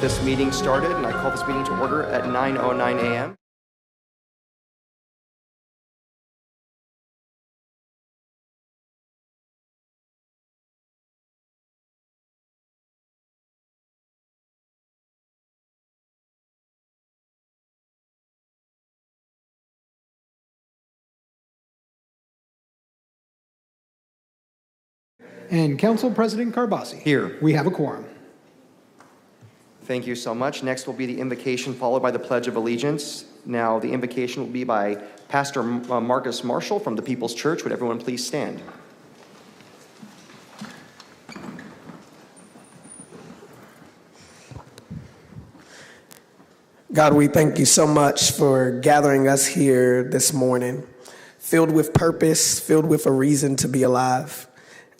This meeting started, and I call this meeting to order at 9:09 a.m. And Council President Carbasi. Here. We have a quorum. Thank you so much. Next will be the invocation, followed by the Pledge of Allegiance. Now, the invocation will be by Pastor Marcus Marshall from the People's Church. Would everyone please stand? God, we thank you so much for gathering us here this morning, filled with purpose, filled with a reason to be alive.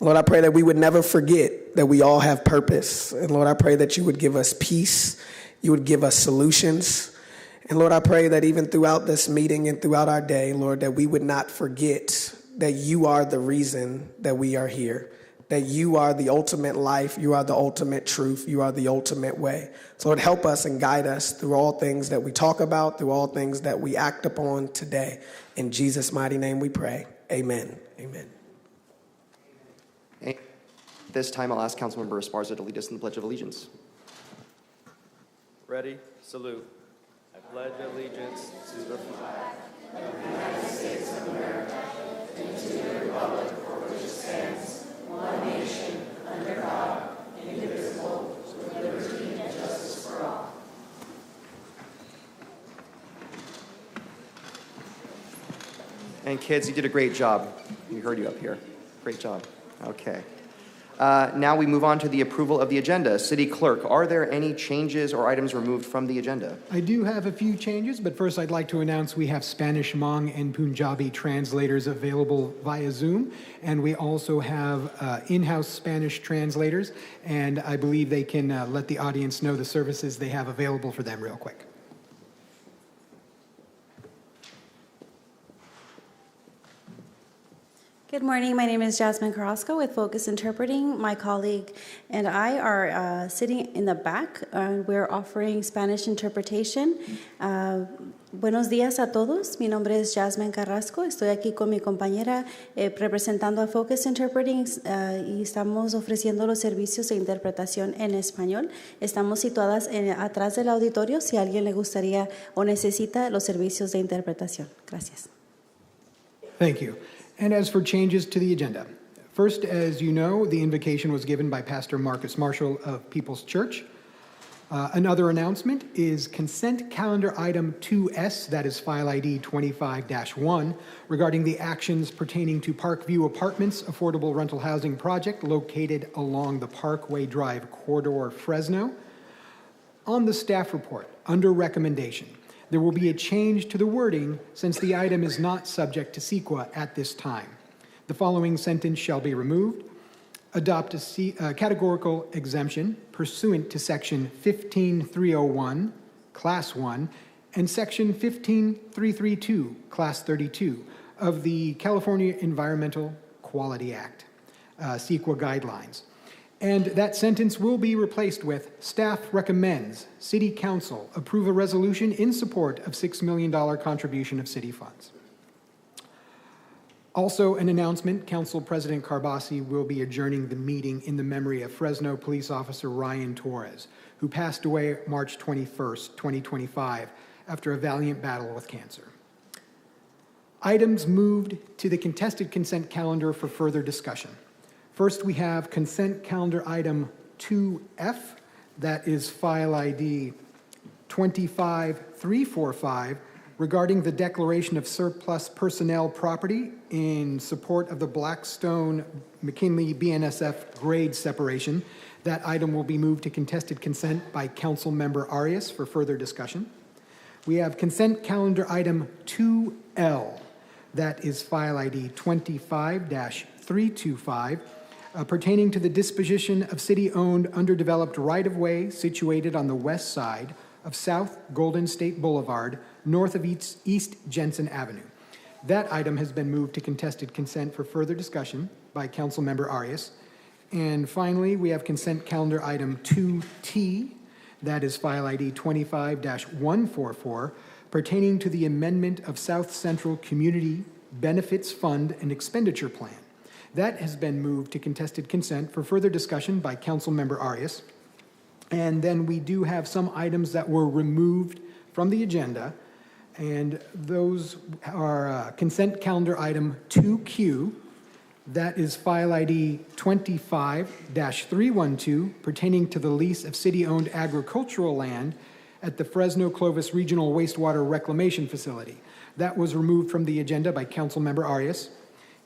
Lord, I pray that we would never forget that we all have purpose. And Lord, I pray that you would give us peace. You would give us solutions. And Lord, I pray that even throughout this meeting and throughout our day, Lord, that we would not forget that you are the reason that we are here, that you are the ultimate life. You are the ultimate truth. You are the ultimate way. So Lord, help us and guide us through all things that we talk about, through all things that we act upon today. In Jesus' mighty name we pray. Amen. Amen. This time, I'll ask Councilmember Esparza to lead us in the Pledge of Allegiance. Ready? Salute. I pledge allegiance to the flag of the United States of America and to the republic for which it stands, one nation, under God, indivisible, with liberty and justice for all. And kids, you did a great job. We heard you up here. Great job. Okay. Now we move on to the approval of the agenda. City Clerk, are there any changes or items removed from the agenda? I do have a few changes, but first I'd like to announce we have Spanish, Hmong, and Punjabi translators available via Zoom, and we also have in-house Spanish translators, and I believe they can let the audience know the services they have available for them real quick. Good morning. My name is Jasmine Carrasco with Focus Interpreting. My colleague and I are sitting in the back. We're offering Spanish interpretation. Buenos días a todos. Mi nombre es Jasmine Carrasco. Estoy aquí con mi compañera representando a Focus Interpreting y estamos ofreciendo los servicios de interpretación en español. Estamos situadas atrás del auditorio si a alguien le gustaría o necesita los servicios de interpretación. Gracias. Thank you. And as for changes to the agenda, first, as you know, the invocation was given by Pastor Marcus Marshall of People's Church. Another announcement is consent calendar item 2S, that is file ID 25-1, regarding the actions pertaining to Parkview Apartments affordable rental housing project located along the Parkway Drive corridor, Fresno. On the staff report, under recommendation, there will be a change to the wording since the item is not subject to CEQA at this time. The following sentence shall be removed. Adopt a categorical exemption pursuant to Section 15301, Class 1, and Section 15332, Class 32 of the California Environmental Quality Act, CEQA guidelines. And that sentence will be replaced with, staff recommends City Council approve a resolution in support of $6 million contribution of city funds. Also, an announcement, Council President Carbasi will be adjourning the meeting in the memory of Fresno police officer Ryan Torres, who passed away March 21st, 2025, after a valiant battle with cancer. Items moved to the contested consent calendar for further discussion. First, we have consent calendar item 2F, that is file ID 25345, regarding the declaration of surplus personnel property in support of the Blackstone McKinley BNSF grade separation. That item will be moved to contested consent by Council Member Arias for further discussion. We have consent calendar item 2L, that is file ID 25-325, pertaining to the disposition of city-owned underdeveloped right-of-way situated on the west side of South Golden State Boulevard, north of East Jensen Avenue. That item has been moved to contested consent for further discussion by Councilmember Arias. And finally, we have consent calendar item 2T, that is file ID 25-144, pertaining to the amendment of South Central Community Benefits Fund and Expenditure Plan. That has been moved to contested consent for further discussion by Councilmember Arias. And then we do have some items that were removed from the agenda, and those are consent calendar item 2Q, that is file ID 25-312, pertaining to the lease of city-owned agricultural land at the Fresno Clovis Regional Wastewater Reclamation Facility. That was removed from the agenda by Councilmember Arias.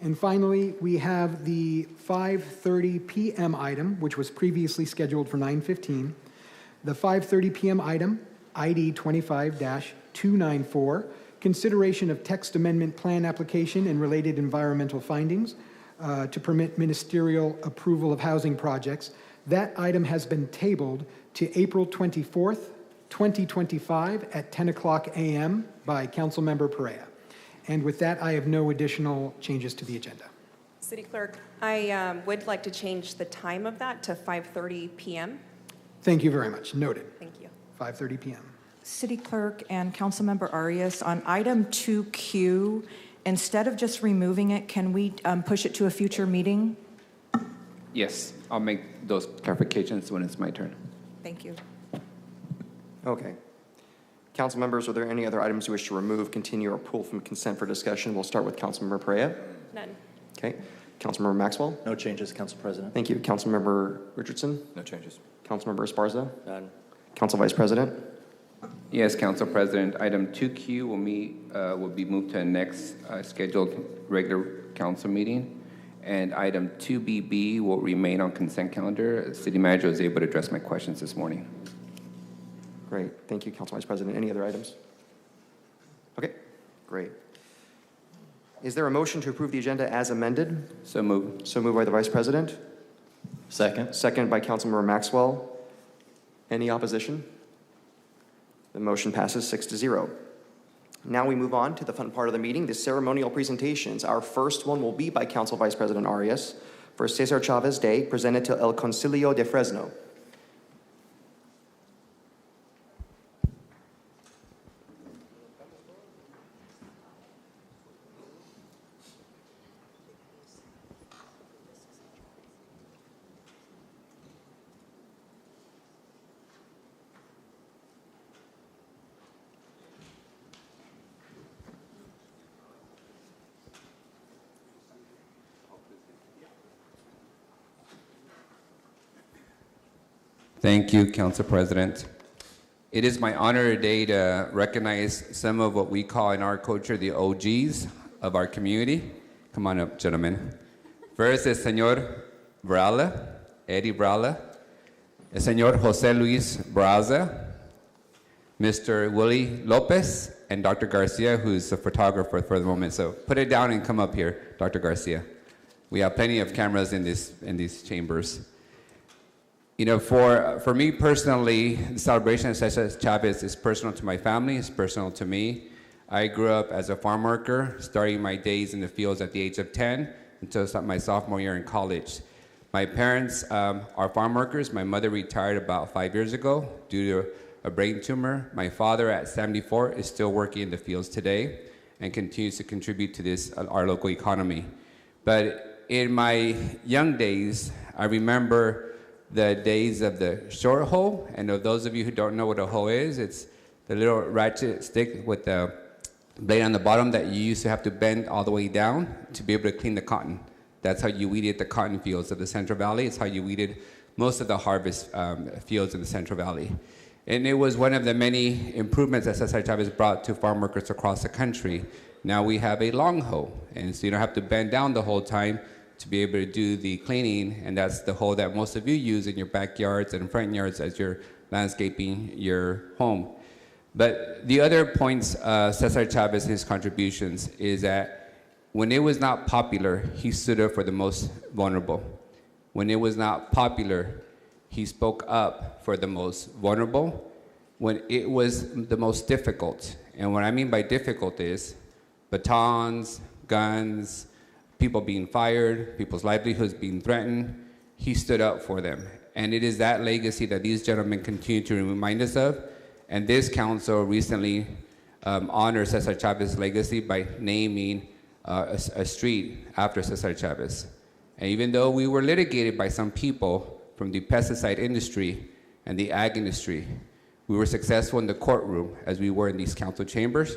And finally, we have the 5:30 p.m. item, which was previously scheduled for 9:15. The 5:30 p.m. item, ID 25-294, consideration of text amendment plan application and related environmental findings to permit ministerial approval of housing projects. That item has been tabled to April 24th, 2025 at 10 o'clock a.m. by Councilmember Perea. And with that, I have no additional changes to the agenda. City Clerk, I would like to change the time of that to 5:30 p.m. Thank you very much. Noted. Thank you. 5:30 p.m. City Clerk and Councilmember Arias, on item 2Q, instead of just removing it, can we push it to a future meeting? Yes, I'll make those clarifications when it's my turn. Thank you. Okay. Council members, are there any other items you wish to remove, continue, or pull from consent for discussion? We'll start with Councilmember Perea. None. Okay. Councilmember Maxwell. No changes, Council President. Thank you. Councilmember Richardson. No changes. Councilmember Esparza. None. Council Vice President. Yes, Council President, item 2Q will be moved to the next scheduled regular council meeting. And item 2BB will remain on consent calendar. The City Manager was able to address my questions this morning. Great. Thank you, Council Vice President. Any other items? Okay. Great. Is there a motion to approve the agenda as amended? So moved. So moved by the Vice President. Second. Second by Councilmember Maxwell. Any opposition? The motion passes 6-0. Now we move on to the fun part of the meeting, the ceremonial presentations. Our first one will be by Council Vice President Arias for Cesar Chavez Day, presented to El Concilio de Fresno. Thank you, Council President. It is my honor today to recognize some of what we call in our culture the OGs of our community. Come on up, gentlemen. First is Señor Brala, Eddie Brala, el Señor Jose Luis Braza, Mr. Willie Lopez, and Dr. Garcia, who's the photographer for the moment. So put it down and come up here, Dr. Garcia. We have plenty of cameras in these chambers. You know, for me personally, the celebration of Cesar Chavez is personal to my family, it's personal to me. I grew up as a farm worker, starting my days in the fields at the age of 10 until my sophomore year in college. My parents are farm workers. My mother retired about 5 years ago due to a brain tumor. My father at 74 is still working in the fields today and continues to contribute to this, our local economy. But in my young days, I remember the days of the short hoe. And of those of you who don't know what a hoe is, it's the little ratchet stick with the blade on the bottom that you used to have to bend all the way down to be able to clean the cotton. That's how you weeded the cotton fields of the Central Valley. It's how you weeded most of the harvest fields in the Central Valley. And it was one of the many improvements that Cesar Chavez brought to farm workers across the country. Now we have a long hoe, and so you don't have to bend down the whole time to be able to do the cleaning, and that's the hoe that most of you use in your backyards and front yards as you're landscaping your home. But the other points Cesar Chavez and his contributions is that when it was not popular, he stood up for the most vulnerable. When it was not popular, he spoke up for the most vulnerable. When it was the most difficult, and what I mean by difficult is batons, guns, people being fired, people's livelihoods being threatened, he stood up for them. And it is that legacy that these gentlemen continue to remind us of. And this council recently honored Cesar Chavez's legacy by naming a street after Cesar Chavez. And even though we were litigated by some people from the pesticide industry and the ag industry, we were successful in the courtroom as we were in these council chambers,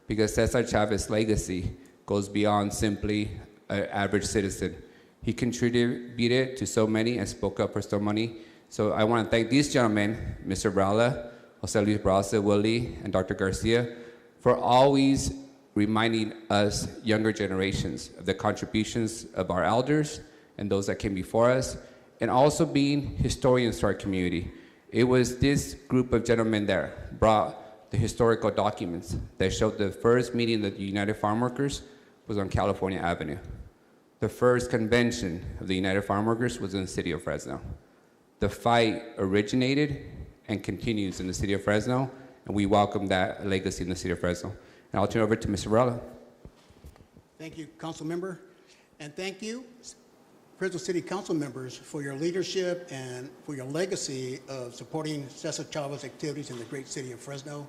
because Cesar Chavez's legacy goes beyond simply an average citizen. He contributed to so many and spoke up for so many. So I want to thank these gentlemen, Mr. Brala, Jose Luis Barraza, Willie, and Dr. Garcia, for always reminding us younger generations of the contributions of our elders and those that came before us, and also being historians to our community. It was this group of gentlemen that brought the historical documents that showed the first meeting of the United Farm Workers was on California Avenue. The first convention of the United Farm Workers was in the city of Fresno. The fight originated and continues in the city of Fresno, and we welcome that legacy in the city of Fresno. And I'll turn it over to Mr. Varela. Thank you, Council Member, and thank you, Fresno City Council members, for your leadership and for your legacy of supporting Cesar Chavez activities in the great city of Fresno.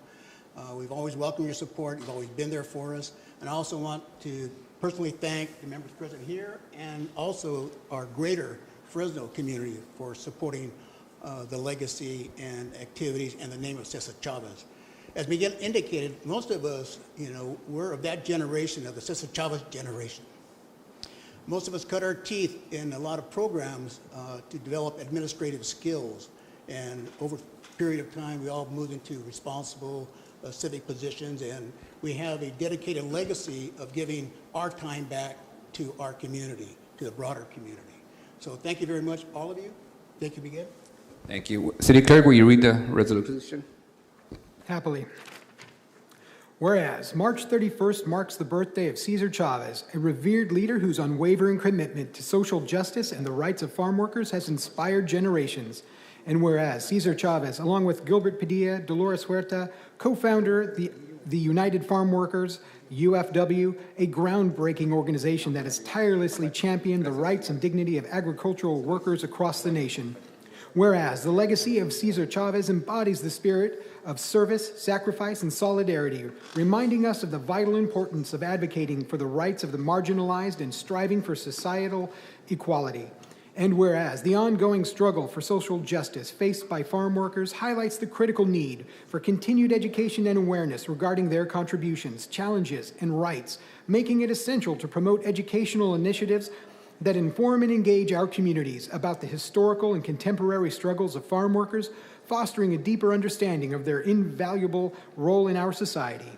We've always welcomed your support. You've always been there for us. And I also want to personally thank the members present here and also our greater Fresno community for supporting the legacy and activities and the name of Cesar Chavez. As Miguel indicated, most of us, we're of that generation, of the Cesar Chavez generation. Most of us cut our teeth in a lot of programs to develop administrative skills. And over a period of time, we all moved into responsible civic positions, and we have a dedicated legacy of giving our time back to our community, to the broader community. So thank you very much, all of you. Thank you, Miguel. Thank you. City Clerk, will you read the resolution? Happily. Whereas March 31st marks the birthday of Cesar Chavez, a revered leader whose unwavering commitment to social justice and the rights of farm workers has inspired generations. And whereas Cesar Chavez, along with Gilbert Padilla, Dolores Huerta, co-founder the United Farm Workers, UFW, a groundbreaking organization that has tirelessly championed the rights and dignity of agricultural workers across the nation. Whereas the legacy of Cesar Chavez embodies the spirit of service, sacrifice, and solidarity, reminding us of the vital importance of advocating for the rights of the marginalized and striving for societal equality. And whereas the ongoing struggle for social justice faced by farm workers highlights the critical need for continued education and awareness regarding their contributions, challenges, and rights, making it essential to promote educational initiatives that inform and engage our communities about the historical and contemporary struggles of farm workers, fostering a deeper understanding of their invaluable role in our society.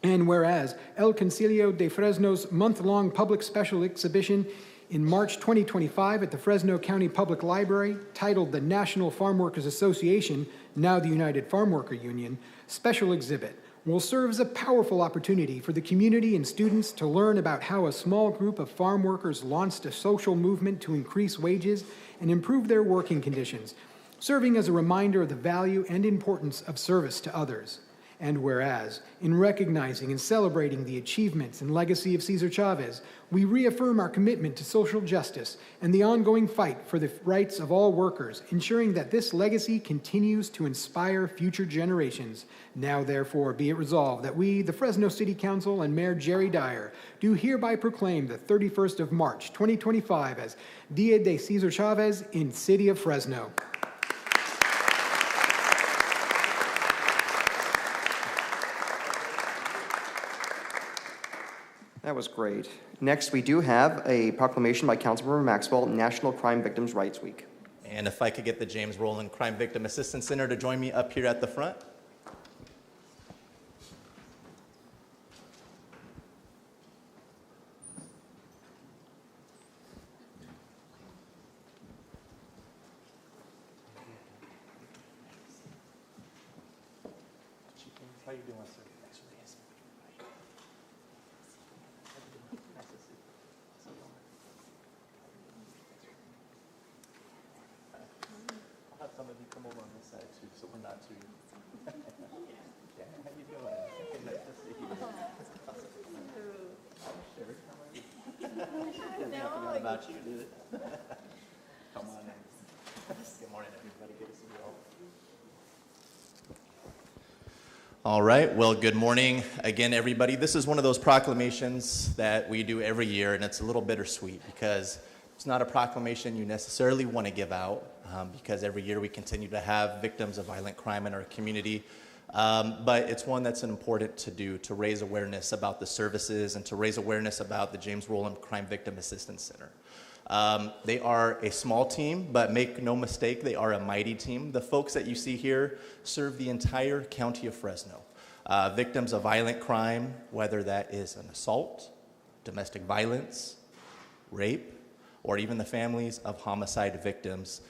And whereas El Concilio de Fresno's month-long public special exhibition in March 2025 at the Fresno County Public Library, titled the National Farm Workers Association, now the United Farm Worker Union, special exhibit, will serve as a powerful opportunity for the community and students to learn about how a small group of farm workers launched a social movement to increase wages and improve their working conditions, serving as a reminder of the value and importance of service to others. And whereas, in recognizing and celebrating the achievements and legacy of Cesar Chavez, we reaffirm our commitment to social justice and the ongoing fight for the rights of all workers, ensuring that this legacy continues to inspire future generations. Now, therefore, be it resolved that we, the Fresno City Council and Mayor Jerry Dyer, do hereby proclaim the 31st of March, 2025 as Dia de Cesar Chavez in City of Fresno. That was great. Next, we do have a proclamation by Councilmember Maxwell, National Crime Victims' Rights Week. And if I could get the James Rowland Crime Victim Assistance Center to join me up here at the front. How you doing, sir? I'll have some of you come over on this side too, so we're not too. Yeah, how you doing? Nice to see you. Sherry, how are you? Didn't forget about you, did it? Come on in. Good morning, everybody. Good to see you all. All right, well, good morning again, everybody. This is one of those proclamations that we do every year, and it's a little bittersweet because it's not a proclamation you necessarily want to give out because every year we continue to have victims of violent crime in our community. But it's one that's important to do to raise awareness about the services and to raise awareness about the James Rowland Crime Victim Assistance Center. They are a small team, but make no mistake, they are a mighty team. The folks that you see here serve the entire county of Fresno. Victims of violent crime, whether that is an assault, domestic violence, rape, or even the families of homicide victims,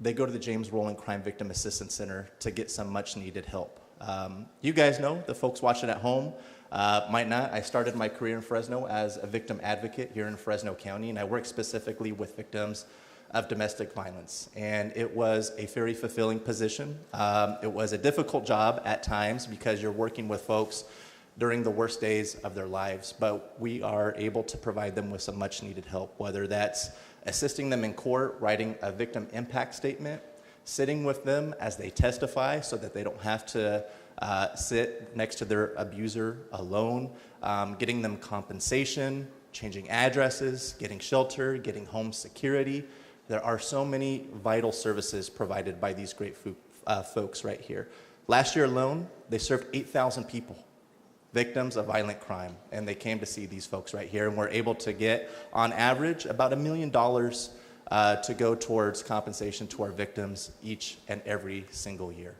they go to the James Rowland Crime Victim Assistance Center to get some much needed help. You guys know, the folks watching at home, might not. I started my career in Fresno as a victim advocate here in Fresno County, and I work specifically with victims of domestic violence. And it was a very fulfilling position. It was a difficult job at times because you're working with folks during the worst days of their lives, but we are able to provide them with some much needed help, whether that's assisting them in court, writing a victim impact statement, sitting with them as they testify so that they don't have to sit next to their abuser alone, getting them compensation, changing addresses, getting shelter, getting home security. There are so many vital services provided by these great folks right here. Last year alone, they served 8,000 people, victims of violent crime, and they came to see these folks right here, and we're able to get, on average, about $1 million to go towards compensation to our victims each and every single year.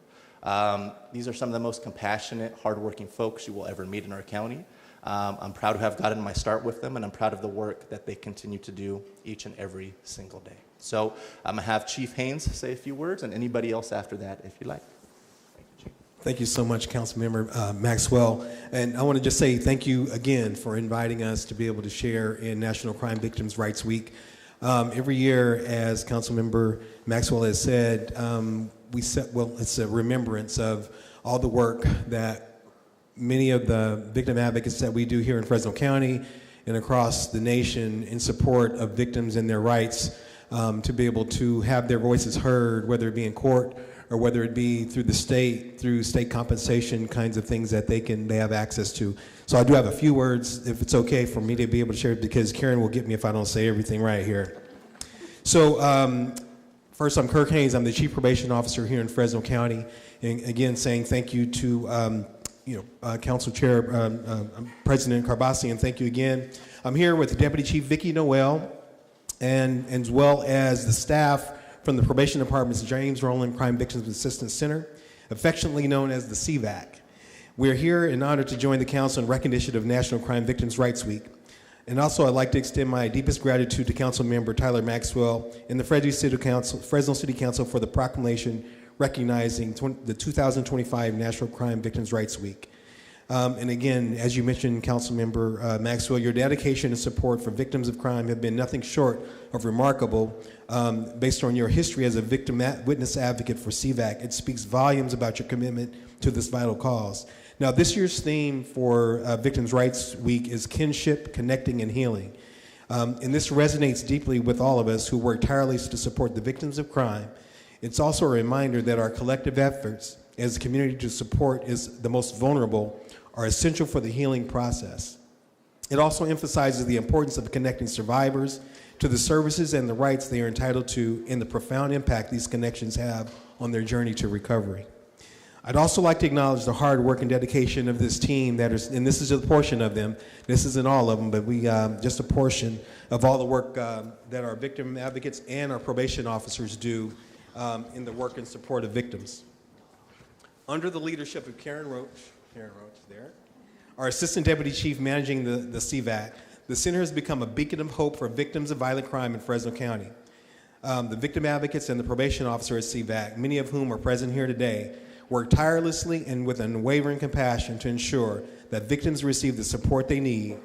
These are some of the most compassionate, hardworking folks you will ever meet in our county. I'm proud to have gotten my start with them, and I'm proud of the work that they continue to do each and every single day. So I'm going to have Chief Haynes say a few words, and anybody else after that, if you like. Thank you, Chief. Thank you so much, Councilmember Maxwell. And I want to just say thank you again for inviting us to be able to share in National Crime Victims' Rights Week. Every year, as Councilmember Maxwell has said, it's a remembrance of all the work that many of the victim advocates that we do here in Fresno County and across the nation in support of victims and their rights to be able to have their voices heard, whether it be in court or whether it be through state compensation kinds of things that they have access to. So I do have a few words, if it's okay for me to be able to share, because Karen will get me if I don't say everything right here. So first, I'm Kirk Haynes. I'm the Chief Probation Officer here in Fresno County. And again, saying thank you to Council Chair President Carbasi, and thank you again. I'm here with Deputy Chief Vicki Noel, and as well as the staff from the Probation Department's James Rowland Crime Victims Assistance Center, affectionately known as the CVAC. We're here in honor to join the Council in recognition of National Crime Victims' Rights Week. And also, I'd like to extend my deepest gratitude to Councilmember Tyler Maxwell and the Fresno City Council for the proclamation recognizing the 2025 National Crime Victims' Rights Week. And again, as you mentioned, Councilmember Maxwell, your dedication and support for victims of crime have been nothing short of remarkable. Based on your history as a victim witness advocate for CVAC, it speaks volumes about your commitment to this vital cause. Now, this year's theme for Victims' Rights Week is kinship, connecting, and healing. And this resonates deeply with all of us who work tirelessly to support the victims of crime. It's also a reminder that our collective efforts as a community to support is the most vulnerable are essential for the healing process. It also emphasizes the importance of connecting survivors to the services and the rights they are entitled to and the profound impact these connections have on their journey to recovery. I'd also like to acknowledge the hard work and dedication of this team that is, and this is a portion of them, this isn't all of them, but we just a portion of all the work that our victim advocates and our probation officers do in the work in support of victims. Under the leadership of Karen Roach there, our Assistant Deputy Chief managing the CVAC, the center has become a beacon of hope for victims of violent crime in Fresno County. The victim advocates and the probation officer at CVAC, many of whom are present here today, work tirelessly and with unwavering compassion to ensure that victims receive the support they need.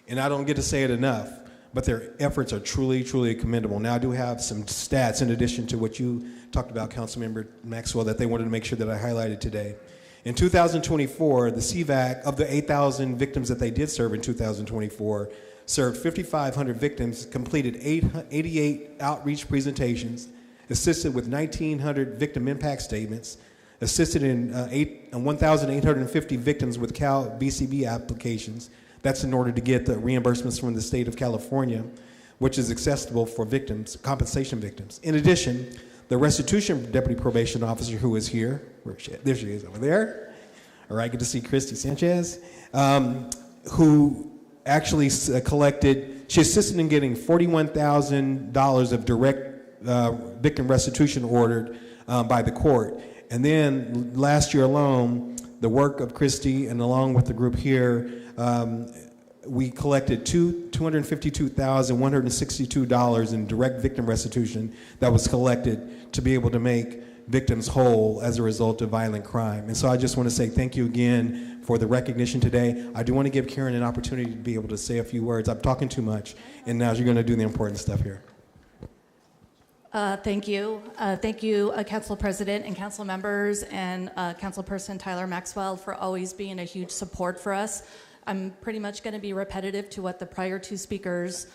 And I don't get to say it enough, but their efforts are truly, truly commendable. Now, I do have some stats in addition to what you talked about, Councilmember Maxwell, that they wanted to make sure that I highlighted today. In 2024, the CVAC, of the 8,000 victims that they did serve in 2024, served 5,500 victims, completed 88 outreach presentations, assisted with 1,900 victim impact statements, assisted in 1,850 victims with Cal BCB applications. That's in order to get the reimbursements from the state of California, which is accessible for victims, compensation victims. In addition, the restitution deputy probation officer who is here, there she is over there. All right, good to see Christy Sanchez, who actually collected, she assisted in getting $41,000 of direct victim restitution ordered by the court. And then last year alone, the work of Christy and along with the group here, we collected $252,162 in direct victim restitution that was collected to be able to make victims whole as a result of violent crime. And so I just want to say thank you again for the recognition today. I do want to give Karen an opportunity to be able to say a few words. I'm talking too much, and now you're going to do the important stuff here. Thank you. Thank you, Council President and Council members and Councilperson Tyler Maxwell for always being a huge support for us. I'm pretty much going to be repetitive to what the prior two speakers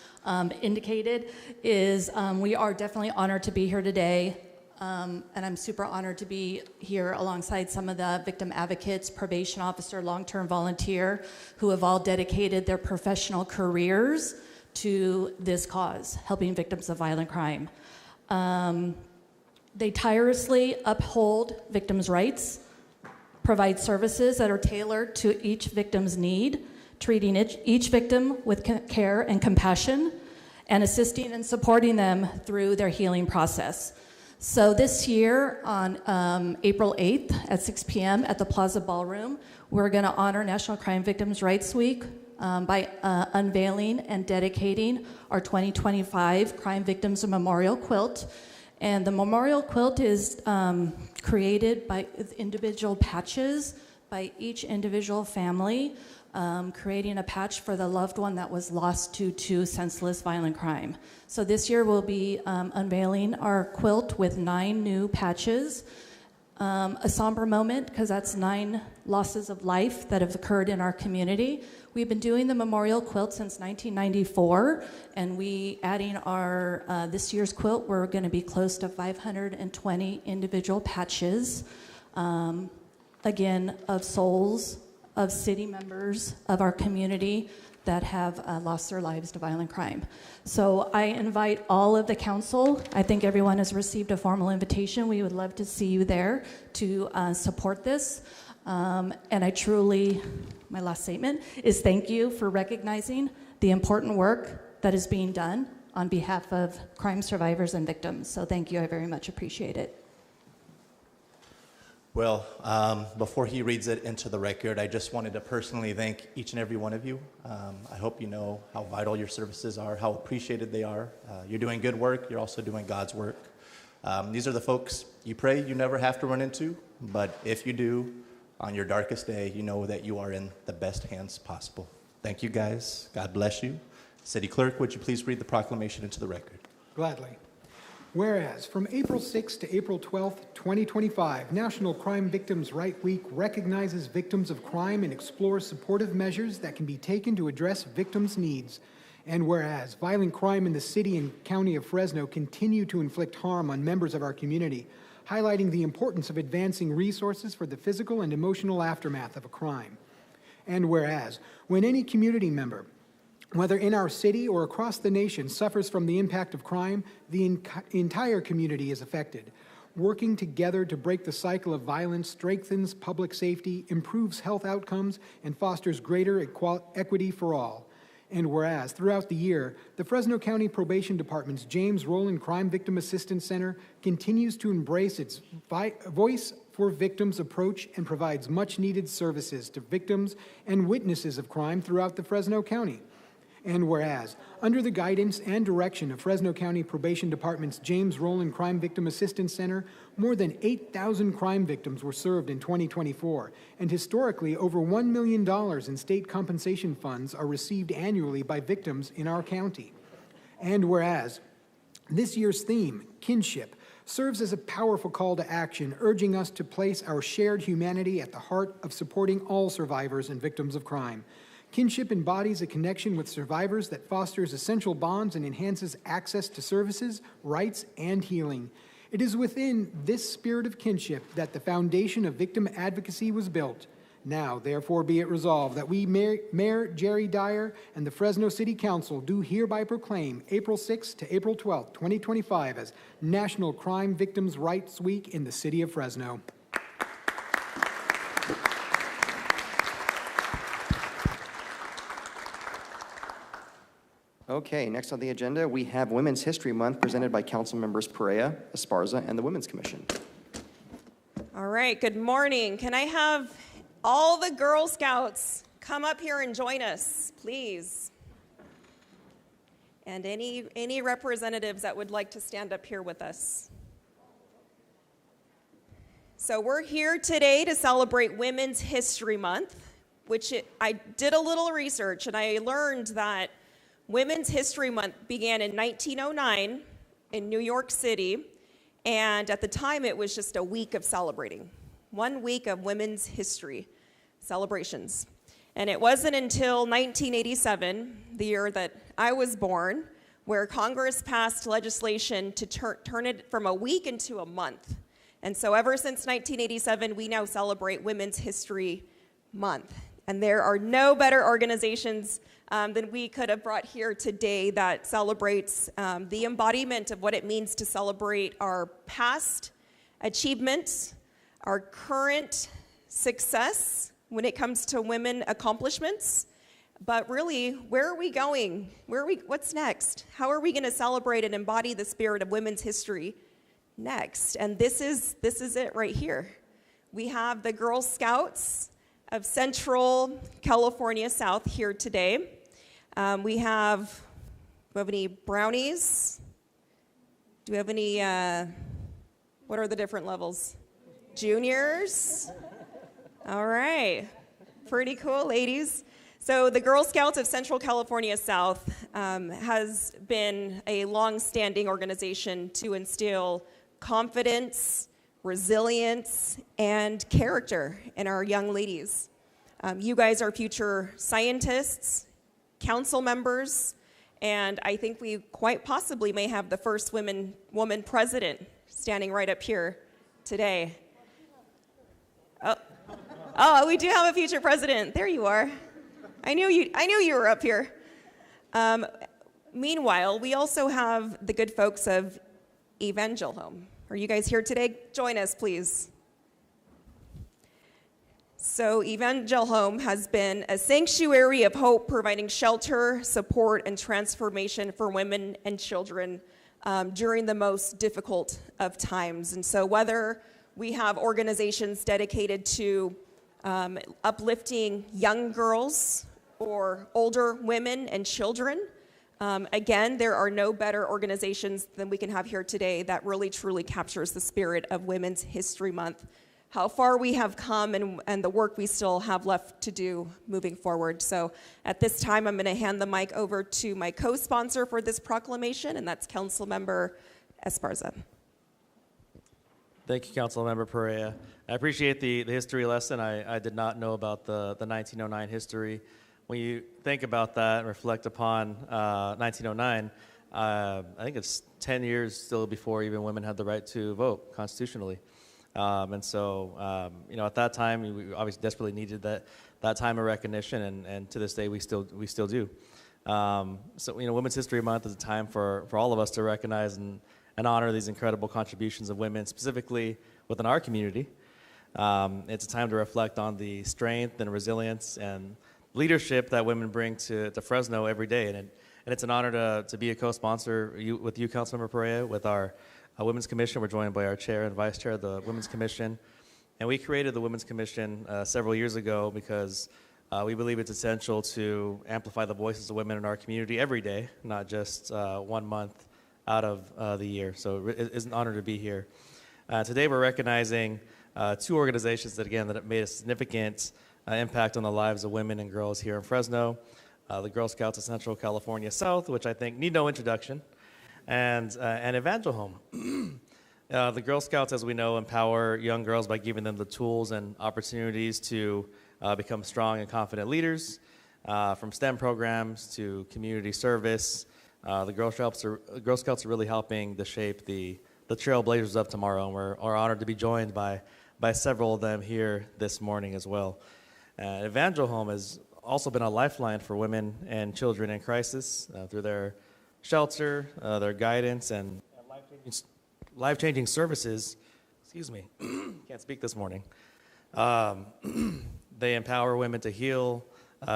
indicated, is we are definitely honored to be here today. And I'm super honored to be here alongside some of the victim advocates, probation officer, long-term volunteer, who have all dedicated their professional careers to this cause, helping victims of violent crime. They tirelessly uphold victims' rights, provide services that are tailored to each victim's need, treating each victim with care and compassion, and assisting and supporting them through their healing process. So this year on April 8th at 6 p.m. at the Plaza Ballroom, we're going to honor National Crime Victims' Rights Week by unveiling and dedicating our 2025 Crime Victims Memorial Quilt. And the memorial quilt is created by individual patches by each individual family, creating a patch for the loved one that was lost to senseless violent crime. So this year we'll be unveiling our quilt with 9 new patches. A somber moment because that's 9 losses of life that have occurred in our community. We've been doing the memorial quilt since 1994, and adding our this year's quilt, we're going to be close to 520 individual patches, again, of souls of city members of our community that have lost their lives to violent crime. So I invite all of the council. I think everyone has received a formal invitation. We would love to see you there to support this. And I truly, my last statement is thank you for recognizing the important work that is being done on behalf of crime survivors and victims. So thank you, I very much appreciate it. Well, before he reads it into the record, I just wanted to personally thank each and every one of you. I hope you know how vital your services are, how appreciated they are. You're doing good work. You're also doing God's work. These are the folks you pray you never have to run into, but if you do, on your darkest day, you know that you are in the best hands possible. Thank you, guys. God bless you. City Clerk, would you please read the proclamation into the record? Gladly. Whereas from April 6th to April 12th, 2025, National Crime Victims' Right Week recognizes victims of crime and explores supportive measures that can be taken to address victims' needs. And whereas violent crime in the city and county of Fresno continue to inflict harm on members of our community, highlighting the importance of advancing resources for the physical and emotional aftermath of a crime. And whereas when any community member, whether in our city or across the nation, suffers from the impact of crime, the entire community is affected. Working together to break the cycle of violence strengthens public safety, improves health outcomes, and fosters greater equity for all. And whereas throughout the year, the Fresno County Probation Department's James Rowland Crime Victim Assistance Center continues to embrace its Voice for Victims approach and provides much-needed services to victims and witnesses of crime throughout the Fresno County. And whereas, under the guidance and direction of Fresno County Probation Department's James Rowland Crime Victim Assistance Center, more than 8,000 crime victims were served in 2024, and historically, over $1 million in state compensation funds are received annually by victims in our county. And whereas, this year's theme, kinship, serves as a powerful call to action, urging us to place our shared humanity at the heart of supporting all survivors and victims of crime. Kinship embodies a connection with survivors that fosters essential bonds and enhances access to services, rights, and healing. It is within this spirit of kinship that the foundation of victim advocacy was built. Now, therefore, be it resolved that we, Mayor Jerry Dyer and the Fresno City Council do hereby proclaim April 6th to April 12th, 2025 as National Crime Victims' Rights Week in the city of Fresno. Okay, next on the agenda, we have Women's History Month presented by Council Members Perea, Esparza, and the Women's Commission. All right, good morning. Can I have all the Girl Scouts come up here and join us, please? And any representatives that would like to stand up here with us. So we're here today to celebrate Women's History Month, which I did a little research and I learned that Women's History Month began in 1909 in New York City, and at the time it was just a week of celebrating. 1 week of women's history celebrations. And it wasn't until 1987, the year that I was born, where Congress passed legislation to turn it from a week into a month. And so ever since 1987, we now celebrate Women's History Month. And there are no better organizations than we could have brought here today that celebrates the embodiment of what it means to celebrate our past achievements, our current success when it comes to women accomplishments, but really, where are we going? What's next? How are we going to celebrate and embody the spirit of women's history next? And this is it right here. We have the Girl Scouts of Central California South here today. We have any brownies? Do we have any, what are the different levels? Juniors? All right, pretty cool, ladies. So the Girl Scouts of Central California South has been a long-standing organization to instill confidence, resilience, and character in our young ladies. You guys are future scientists, council members, and I think we quite possibly may have the first woman president standing right up here today. Oh, we do have a future president. There you are. I knew you were up here. Meanwhile, we also have the good folks of Evangel Home. Are you guys here today? Join us, please. So Evangel Home has been a sanctuary of hope, providing shelter, support, and transformation for women and children during the most difficult of times. And so whether we have organizations dedicated to uplifting young girls or older women and children, again, there are no better organizations than we can have here today that really truly captures the spirit of Women's History Month. how far we have come and the work we still have left to do moving forward. So at this time, I'm going to hand the mic over to my co-sponsor for this proclamation, and that's Councilmember Esparza. Thank you, Councilmember Perea. I appreciate the history lesson. I did not know about the 1909 history. When you think about that and reflect upon 1909, I think it's 10 years still before even women had the right to vote constitutionally. And so, at that time, we obviously desperately needed that time of recognition, and to this day, we still do. So, Women's History Month is a time for all of us to recognize and honor these incredible contributions of women, specifically within our community. It's a time to reflect on the strength and resilience and leadership that women bring to Fresno every day, and it's an honor to be a co-sponsor with you, Councilmember Perea, with our Women's Commission. We're joined by our chair and vice chair of the Women's Commission. And we created the Women's Commission several years ago because we believe it's essential to amplify the voices of women in our community every day, not just 1 month out of the year. So it's an honor to be here. Today we're recognizing 2 organizations that have made a significant impact on the lives of women and girls here in Fresno. The Girl Scouts of Central California South, which I think need no introduction, and Evangel Home. The Girl Scouts, as we know, empower young girls by giving them the tools and opportunities to become strong and confident leaders, from STEM programs to community service. The Girl Scouts are really helping to shape the trailblazers of tomorrow, and we're honored to be joined by several of them here this morning as well. Evangel Home has also been a lifeline for women and children in crisis through their shelter, their guidance, and life-changing services. Excuse me, can't speak this morning. They empower women to heal,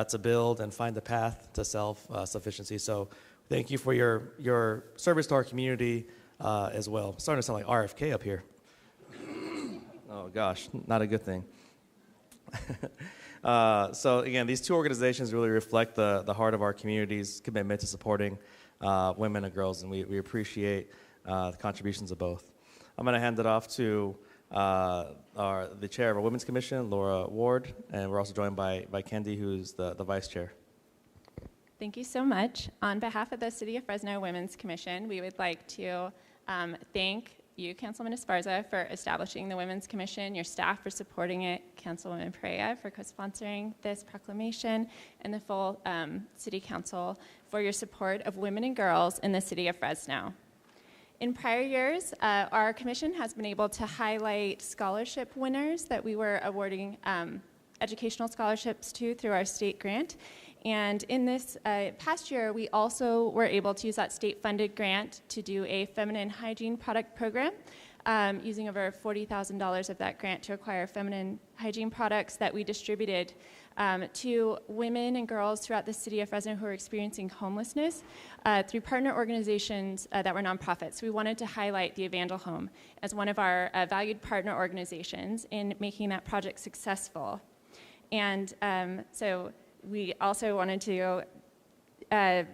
to build, and find the path to self-sufficiency. So thank you for your service to our community as well. It's starting to sound like RFK up here. Oh gosh, not a good thing. So again, these 2 organizations really reflect the heart of our community's commitment to supporting women and girls, and we appreciate the contributions of both. I'm going to hand it off to the chair of our Women's Commission, Laura Ward, and we're also joined by Kendi, who's the vice chair. Thank you so much. On behalf of the City of Fresno Women's Commission, we would like to thank you, Councilwoman Esparza, for establishing the Women's Commission, your staff for supporting it, Councilwoman Perea for co-sponsoring this proclamation, and the full City Council for your support of women and girls in the City of Fresno. In prior years, our commission has been able to highlight scholarship winners that we were awarding educational scholarships to through our state grant. And in this past year, we also were able to use that state-funded grant to do a feminine hygiene product program, using over $40,000 of that grant to acquire feminine hygiene products that we distributed to women and girls throughout the city of Fresno who are experiencing homelessness through partner organizations that were nonprofits. So we wanted to highlight the Evangel Home as one of our valued partner organizations in making that project successful. And so we also wanted to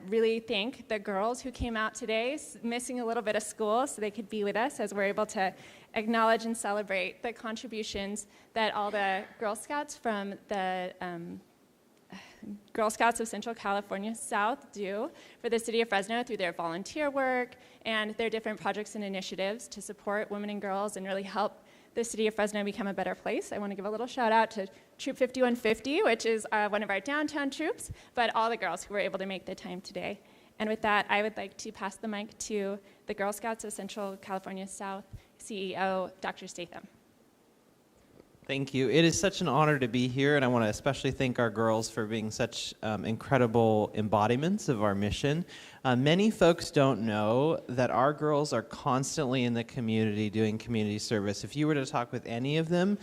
really thank the girls who came out today, missing a little bit of school, so they could be with us as we're able to acknowledge and celebrate the contributions that all the Girl Scouts from the Girl Scouts of Central California South do for the city of Fresno through their volunteer work and their different projects and initiatives to support women and girls and really help the city of Fresno become a better place. I want to give a little shout out to Troop 5150, which is one of our downtown troops, but all the girls who were able to make the time today. And with that, I would like to pass the mic to the Girl Scouts of Central California South CEO, Dr. Statham. Thank you. It is such an honor to be here, and I want to especially thank our girls for being such incredible embodiments of our mission. Many folks don't know that our girls are constantly in the community doing community service. If you were to talk with any of them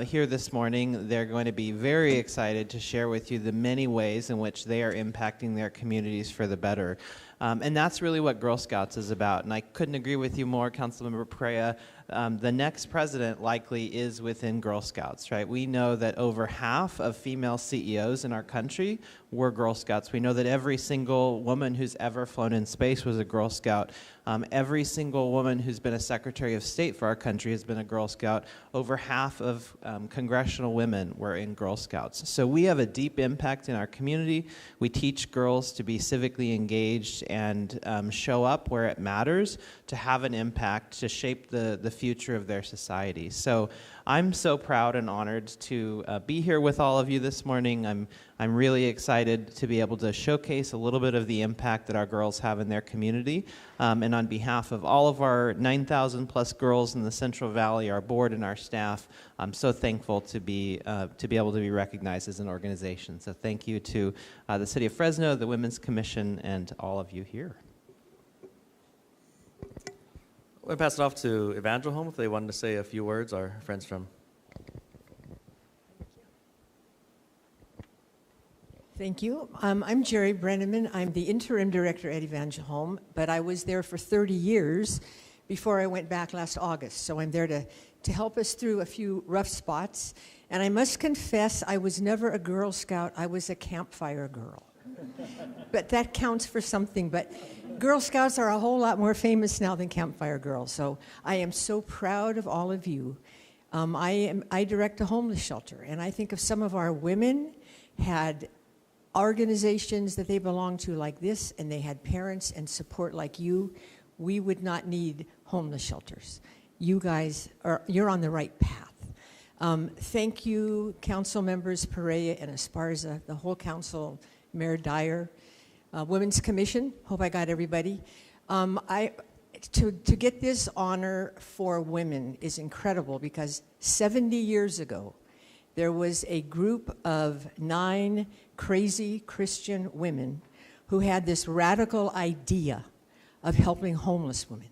here this morning, they're going to be very excited to share with you the many ways in which they are impacting their communities for the better. And that's really what Girl Scouts is about. And I couldn't agree with you more, Councilmember Perea. The next president likely is within Girl Scouts, right? We know that over half of female CEOs in our country were Girl Scouts. We know that every single woman who's ever flown in space was a Girl Scout. Every single woman who's been a Secretary of State for our country has been a Girl Scout. Over half of congressional women were in Girl Scouts. So we have a deep impact in our community. We teach girls to be civically engaged and show up where it matters to have an impact, to shape the future of their society. So I'm so proud and honored to be here with all of you this morning. I'm really excited to be able to showcase a little bit of the impact that our girls have in their community. And on behalf of all of our 9,000 plus girls in the Central Valley, our board and our staff, I'm so thankful to be able to be recognized as an organization. So thank you to the City of Fresno, the Women's Commission, and all of you here. I'm going to pass it off to Evangel Home if they wanted to say a few words, our friends from. Thank you. I'm Jerry Brenneman. I'm the interim director at Evangel Home, but I was there for 30 years before I went back last August. So I'm there to help us through a few rough spots. And I must confess, I was never a Girl Scout. I was a campfire girl. But that counts for something. But Girl Scouts are a whole lot more famous now than campfire girls. So I am so proud of all of you. I direct a homeless shelter, and I think if some of our women had organizations that they belong to like this, and they had parents and support like you, we would not need homeless shelters. You guys you're on the right path. Thank you, council members Perea and Esparza, the whole council, Mayor Dyer, Women's Commission. Hope I got everybody. To get this honor for women is incredible because 70 years ago, there was a group of 9 crazy Christian women who had this radical idea of helping homeless women.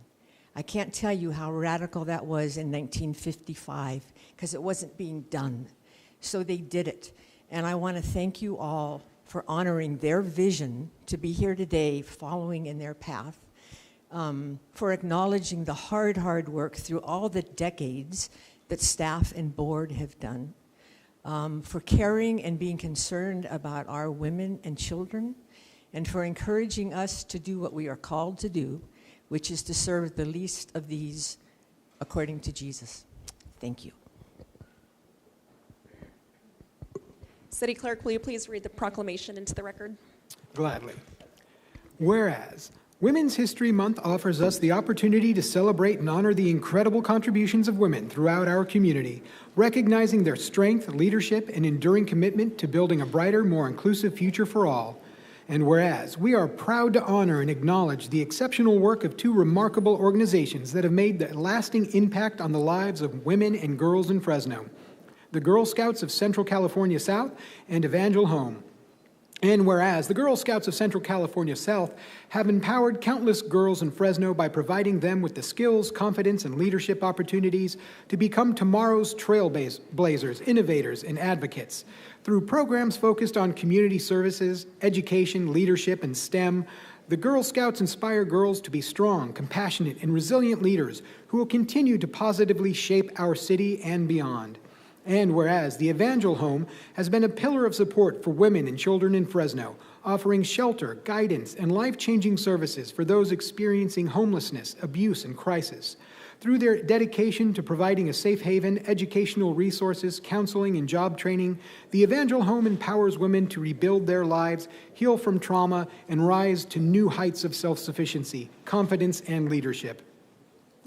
I can't tell you how radical that was in 1955 because it wasn't being done. So they did it. And I want to thank you all for honoring their vision to be here today, following in their path, for acknowledging the hard work through all the decades that staff and board have done. For caring and being concerned about our women and children, and for encouraging us to do what we are called to do, which is to serve the least of these according to Jesus. Thank you. City Clerk, will you please read the proclamation into the record? Gladly. Whereas Women's History Month offers us the opportunity to celebrate and honor the incredible contributions of women throughout our community, recognizing their strength, leadership, and enduring commitment to building a brighter, more inclusive future for all. And whereas we are proud to honor and acknowledge the exceptional work of 2 remarkable organizations that have made a lasting impact on the lives of women and girls in Fresno, the Girl Scouts of Central California South and Evangel Home. And whereas the Girl Scouts of Central California South have empowered countless girls in Fresno by providing them with the skills, confidence, and leadership opportunities to become tomorrow's trailblazers, innovators, and advocates. Through programs focused on community services, education, leadership, and STEM, the Girl Scouts inspire girls to be strong, compassionate, and resilient leaders who will continue to positively shape our city and beyond. And whereas the Evangel Home has been a pillar of support for women and children in Fresno, offering shelter, guidance, and life-changing services for those experiencing homelessness, abuse, and crisis. Through their dedication to providing a safe haven, educational resources, counseling, and job training, the Evangel Home empowers women to rebuild their lives, heal from trauma, and rise to new heights of self-sufficiency, confidence, and leadership.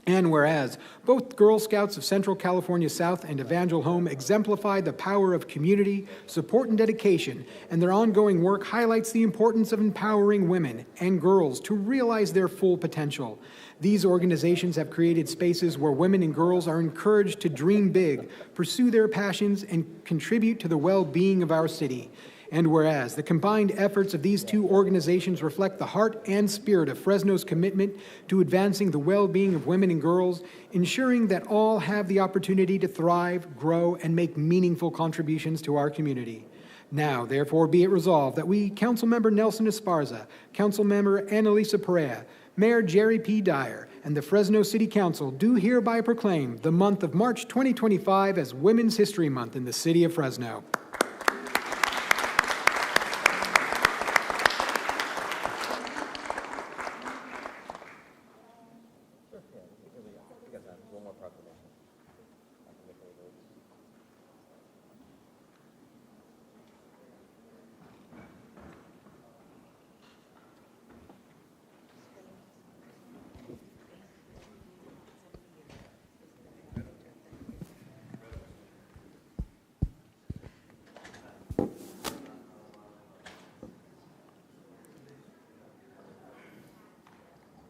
And whereas both Girl Scouts of Central California South and Evangel Home exemplify the power of community, support, and dedication, and their ongoing work highlights the importance of empowering women and girls to realize their full potential. These organizations have created spaces where women and girls are encouraged to dream big, pursue their passions, and contribute to the well-being of our city. And whereas the combined efforts of these 2 organizations reflect the heart and spirit of Fresno's commitment to advancing the well-being of women and girls, ensuring that all have the opportunity to thrive, grow, and make meaningful contributions to our community. Now, therefore, be it resolved that we, Councilmember Nelson Esparza, Councilmember Annalisa Perea, Mayor Jerry P. Dyer, and the Fresno City Council do hereby proclaim the month of March 2025 as Women's History Month in the city of Fresno.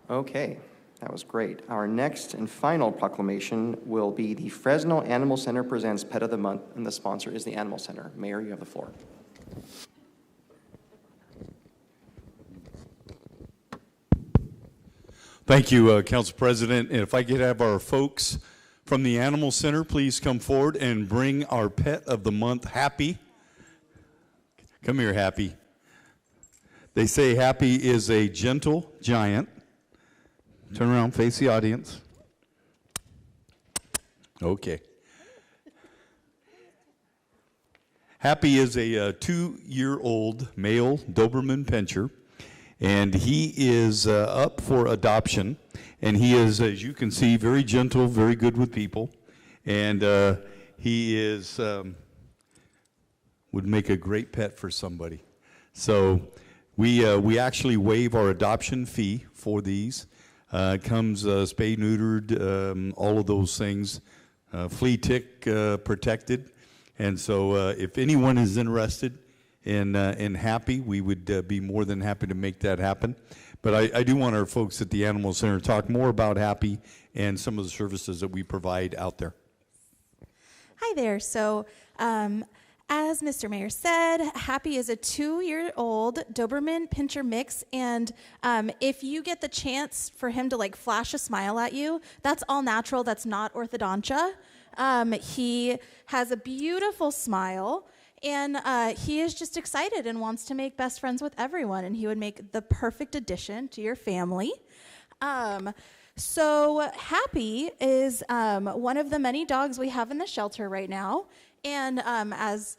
Okay, that was great. Our next and final proclamation will be the Fresno Animal Center presents Pet of the Month, and the sponsor is the Animal Center. Mayor, you have the floor. Thank you, Council President. And if I could have our folks from the Animal Center please come forward and bring our Pet of the Month, Happy. Come here, Happy. They say Happy is a gentle giant. Turn around, face the audience. Okay. Happy is a 2-year-old male Doberman Pinscher, and he is up for adoption. And he is, as you can see, very gentle, very good with people, and he is would make a great pet for somebody. So we actually waive our adoption fee for these. It comes spayed, neutered, all of those things, flea tick protected. And so if anyone is interested in Happy, we would be more than happy to make that happen. But I do want our folks at the Animal Center to talk more about Happy and some of the services that we provide out there. Hi there. So as Mr. Mayor said, Happy is a 2-year-old Doberman Pinscher mix, and if you get the chance for him to like flash a smile at you, that's all natural. That's not orthodontia. He has a beautiful smile, and he is just excited and wants to make best friends with everyone, and he would make the perfect addition to your family. So Happy is one of the many dogs we have in the shelter right now. And as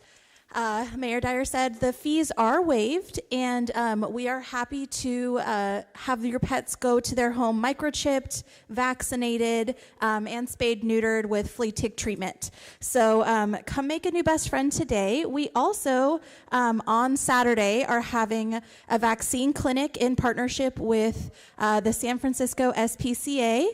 Mayor Dyer said, the fees are waived, and we are happy to have your pets go to their home microchipped, vaccinated, and spayed, neutered with flea tick treatment. So come make a new best friend today. We also, on Saturday, are having a vaccine clinic in partnership with the San Francisco SPCA.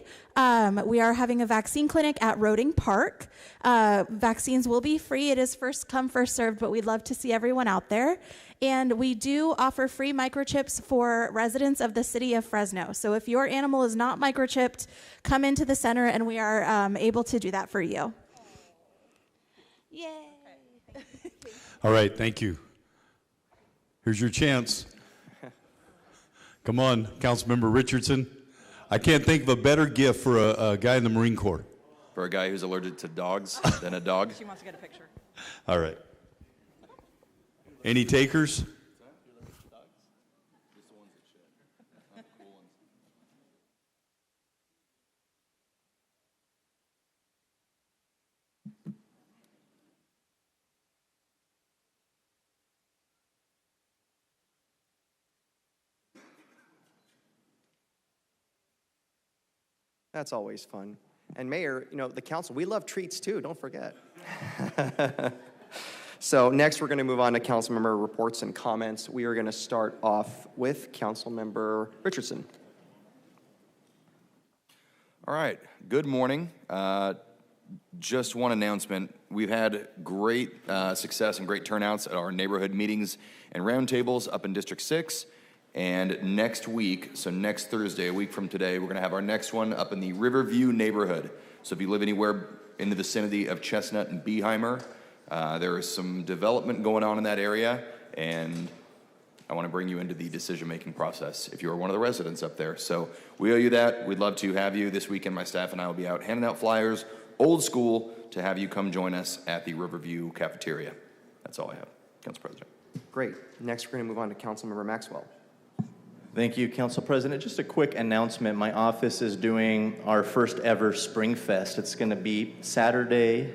We are having a vaccine clinic at Roding Park. Vaccines will be free. It is first come, first served, but we'd love to see everyone out there. And we do offer free microchips for residents of the city of Fresno. So if your animal is not microchipped, come into the center and we are able to do that for you. Yay. All right, thank you. Here's your chance. Come on, Councilmember Richardson. I can't think of a better gift for a guy in the Marine Corps. For a guy who's allergic to dogs than a dog. She wants to get a picture. All right. Any takers? That's always fun. And Mayor, you know, the council, we love treats too, don't forget. So next we're going to move on to council member reports and comments. We are going to start off with Councilmember Richardson. All right, good morning. Just one announcement. We've had great success and great turnouts at our neighborhood meetings and roundtables up in District 6. And next week, so next Thursday, a week from today, we're going to have our next one up in the Riverview neighborhood. So if you live anywhere in the vicinity of Chestnut and Beeheimer, there is some development going on in that area, and I want to bring you into the decision-making process if you're one of the residents up there. So we owe you that. We'd love to have you. This weekend, my staff and I will be out handing out flyers, old school, to have you come join us at the Riverview cafeteria. That's all I have, Council President. Great. Next, we're going to move on to Councilmember Maxwell. Thank you, Council President. Just a quick announcement. My office is doing our first ever Spring Fest. It's going to be Saturday,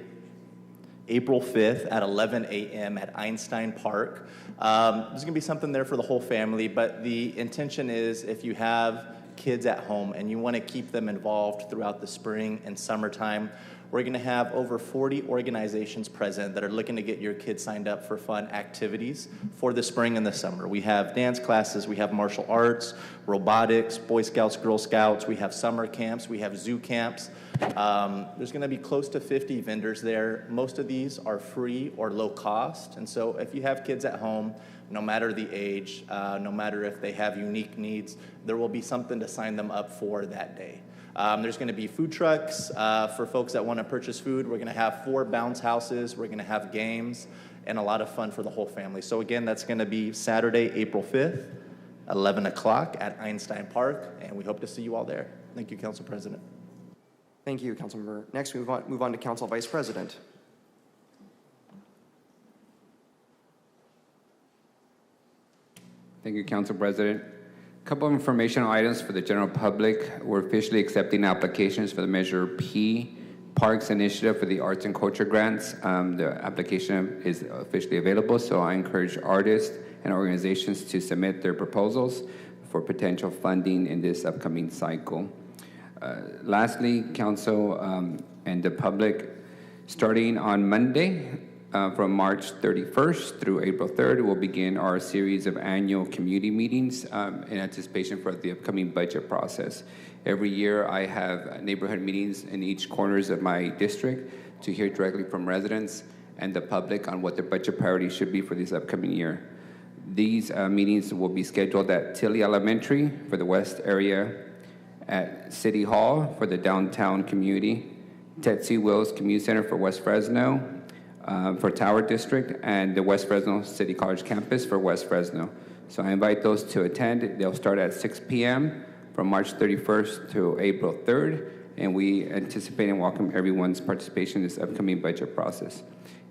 April 5th at 11 a.m. at Einstein Park. There's going to be something there for the whole family, but the intention is if you have kids at home and you want to keep them involved throughout the spring and summertime, we're going to have over 40 organizations present that are looking to get your kids signed up for fun activities for the spring and the summer. We have dance classes, we have martial arts, robotics, Boy Scouts, Girl Scouts, we have summer camps, we have zoo camps. There's going to be close to 50 vendors there. Most of these are free or low cost. And so if you have kids at home, no matter the age, no matter if they have unique needs, there will be something to sign them up for that day. There's going to be food trucks for folks that want to purchase food. We're going to have 4 bounce houses. We're going to have games and a lot of fun for the whole family. So again, that's going to be Saturday, April 5th, 11 o'clock at Einstein Park, and we hope to see you all there. Thank you, Council President. Thank you, Councilmember. Next, we move on to Council Vice President. Thank you, Council President. A couple of informational items for the general public. We're officially accepting applications for the Measure P Parks Initiative for the Arts and Culture Grants. The application is officially available, so I encourage artists and organizations to submit their proposals for potential funding in this upcoming cycle. Lastly, Council and the public, starting on Monday, from March 31st through April 3rd, we'll begin our series of annual community meetings in anticipation for the upcoming budget process. Every year, I have neighborhood meetings in each corners of my district to hear directly from residents and the public on what their budget priorities should be for this upcoming year. These meetings will be scheduled at Tilly Elementary for the West area, at City Hall for the downtown community, Tetsu Wills Community Center for West Fresno, for Tower District, and the West Fresno City College campus for West Fresno. So I invite those to attend. They'll start at 6 p.m. from March 31st to April 3rd, and we anticipate and welcome everyone's participation in this upcoming budget process.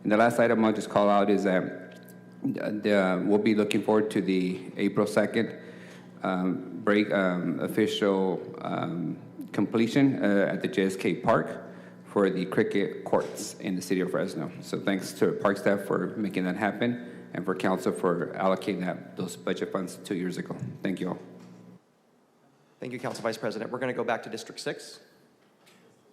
And the last item I'll just call out is that we'll be looking forward to the April 2nd official completion at the JSK Park for the cricket courts in the city of Fresno. So thanks to Park staff for making that happen and for council for allocating those budget funds 2 years ago. Thank you all. Thank you, Council Vice President. We're going to go back to District 6.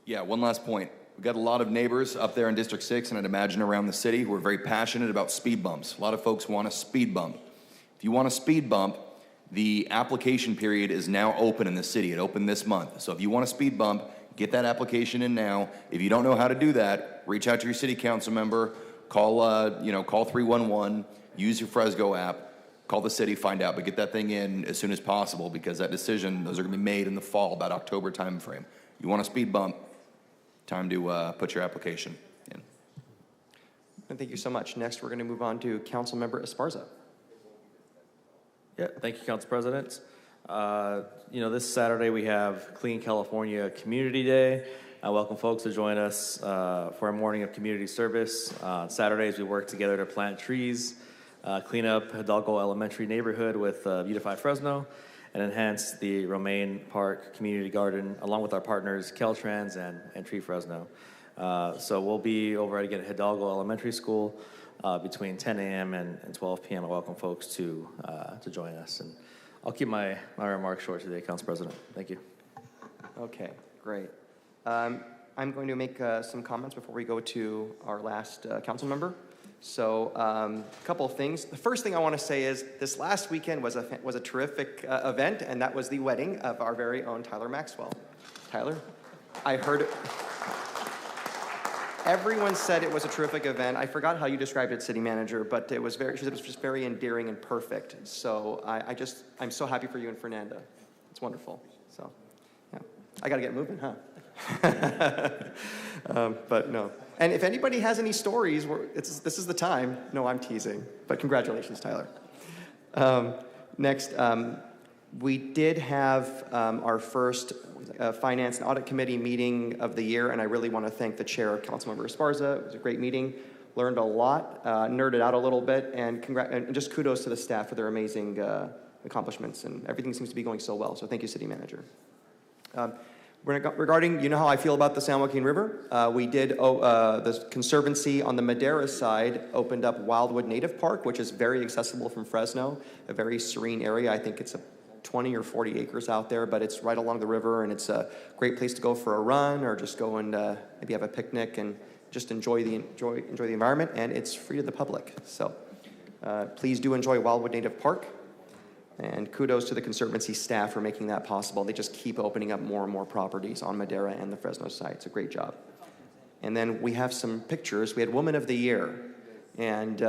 Yeah, one last point. We've got a lot of neighbors up there in District 6, and I'd imagine around the city, who are very passionate about speed bumps. A lot of folks want a speed bump. If you want a speed bump, the application period is now open in the city. It opened this month. So if you want a speed bump, get that application in now. If you don't know how to do that, reach out to your city council member, call 311, use your Fresgo app, call the city, find out, but get that thing in as soon as possible because that decision, those are going to be made in the fall, about October timeframe. You want a speed bump, time to put your application in. And thank you so much. Next, we're going to move on to Councilmember Esparza. Yeah, thank you, Council President. This Saturday we have Clean California Community Day. I welcome folks to join us for a morning of community service. Saturdays we work together to plant trees, clean up Hidalgo Elementary neighborhood with Beautify Fresno, and enhance the Romaine Park Community Garden along with our partners Caltrans and Tree Fresno. So we'll be over again at Hidalgo Elementary School between 10 a.m. and 12 p.m. I welcome folks to join us. And I'll keep my remarks short today, Council President. Thank you. Okay, great. I'm going to make some comments before we go to our last council member. So a couple of things. The first thing I want to say is this last weekend was a terrific event, and that was the wedding of our very own Tyler Maxwell. Tyler, I heard it. Everyone said it was a terrific event. I forgot how you described it, City Manager, but it was just very endearing and perfect. So I'm so happy for you and Fernanda. It's wonderful. So, yeah, I got to get moving, huh? But no. And if anybody has any stories, this is the time. No, I'm teasing. But congratulations, Tyler. Next, we did have our first Finance and Audit Committee meeting of the year, and I really want to thank the chair, Councilmember Esparza. It was a great meeting. Learned a lot, nerded out a little bit, and just kudos to the staff for their amazing accomplishments, and everything seems to be going so well. So thank you, City Manager. Regarding, you know how I feel about the San Joaquin River, we did, the Conservancy on the Madera side opened up Wildwood Native Park, which is very accessible from Fresno, a very serene area. I think it's 20 or 40 acres out there, but it's right along the river, and it's a great place to go for a run or just go and maybe have a picnic and just enjoy the environment, and it's free to the public. So please do enjoy Wildwood Native Park. And kudos to the Conservancy staff for making that possible. They just keep opening up more and more site on Madera and the Fresno site. It's a great job. And then we have some pictures. We had Woman of the Year. And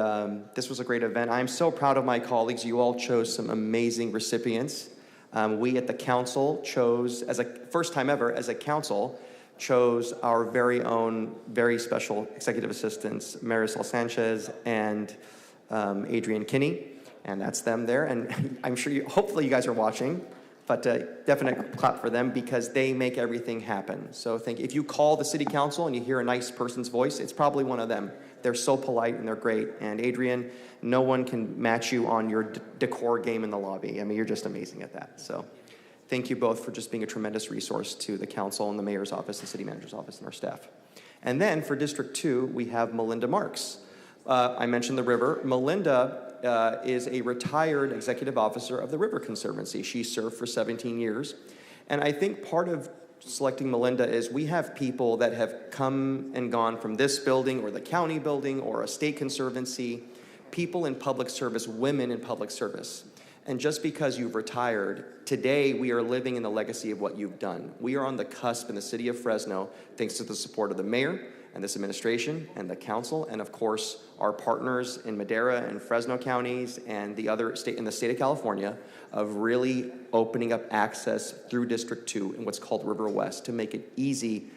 this was a great event. I'm so proud of my colleagues. You all chose some amazing recipients. We at the council chose, first time ever, as a council, chose our very own, very special executive assistants, Marisol Sanchez and Adrian Kinney. And that's them there. And I'm sure hopefully you guys are watching, but definite clap for them because they make everything happen. So if you call the city council and you hear a nice person's voice, it's probably one of them. They're so polite and they're great. And Adrian, no one can match you on your decor game in the lobby. I mean, you're just amazing at that. So thank you both for just being a tremendous resource to the council and the mayor's office, the city manager's office, and our staff. And then for District 2, we have Melinda Marks. I mentioned the river. Melinda is a retired executive officer of the River Conservancy. She served for 17 years. And I think part of selecting Melinda is we have people that have come and gone from this building or the county building or a state conservancy, people in public service, women in public service. And just because you've retired, today we are living in the legacy of what you've done. We are on the cusp in the city of Fresno, thanks to the support of the mayor and this administration and the council, and of course, our partners in Madera and Fresno counties and the other state in the state of California of really opening up access through District 2 in what's called River West to make it easy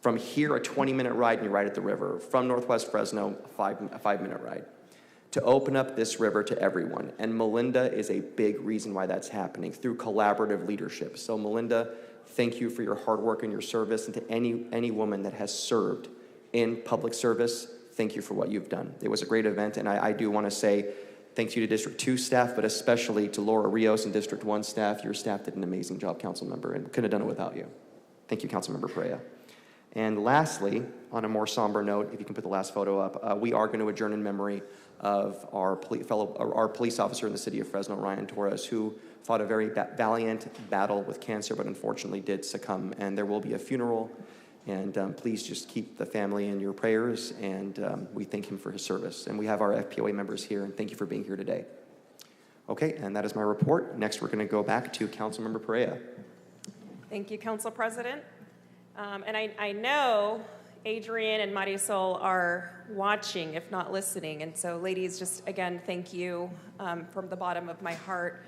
from here, a 20-minute ride and you're right at the river. From Northwest Fresno, a five-minute ride. To open up this river to everyone. And Melinda is a big reason why that's happening through collaborative leadership. So Melinda, thank you for your hard work and your service, and to any woman that has served in public service, thank you for what you've done. It was a great event, and I do want to say thank you to District 2 staff, but especially to Laura Rios and District 1 staff. Your staff did an amazing job, council member, and couldn't have done it without you. Thank you, Councilmember Perea. And lastly, on a more somber note, if you can put the last photo up, we are going to adjourn in memory of our police officer in the city of Fresno, Ryan Torres, who fought a very valiant battle with cancer, but unfortunately did succumb. And there will be a funeral, and please just keep the family in your prayers, and we thank him for his service. And we have our FPOA members here, and thank you for being here today. Okay, and that is my report. Next, we're going to go back to Councilmember Perea. Thank you, Council President. And I know Adrian and Marisol are watching, if not listening. And so, ladies, just again, thank you from the bottom of my heart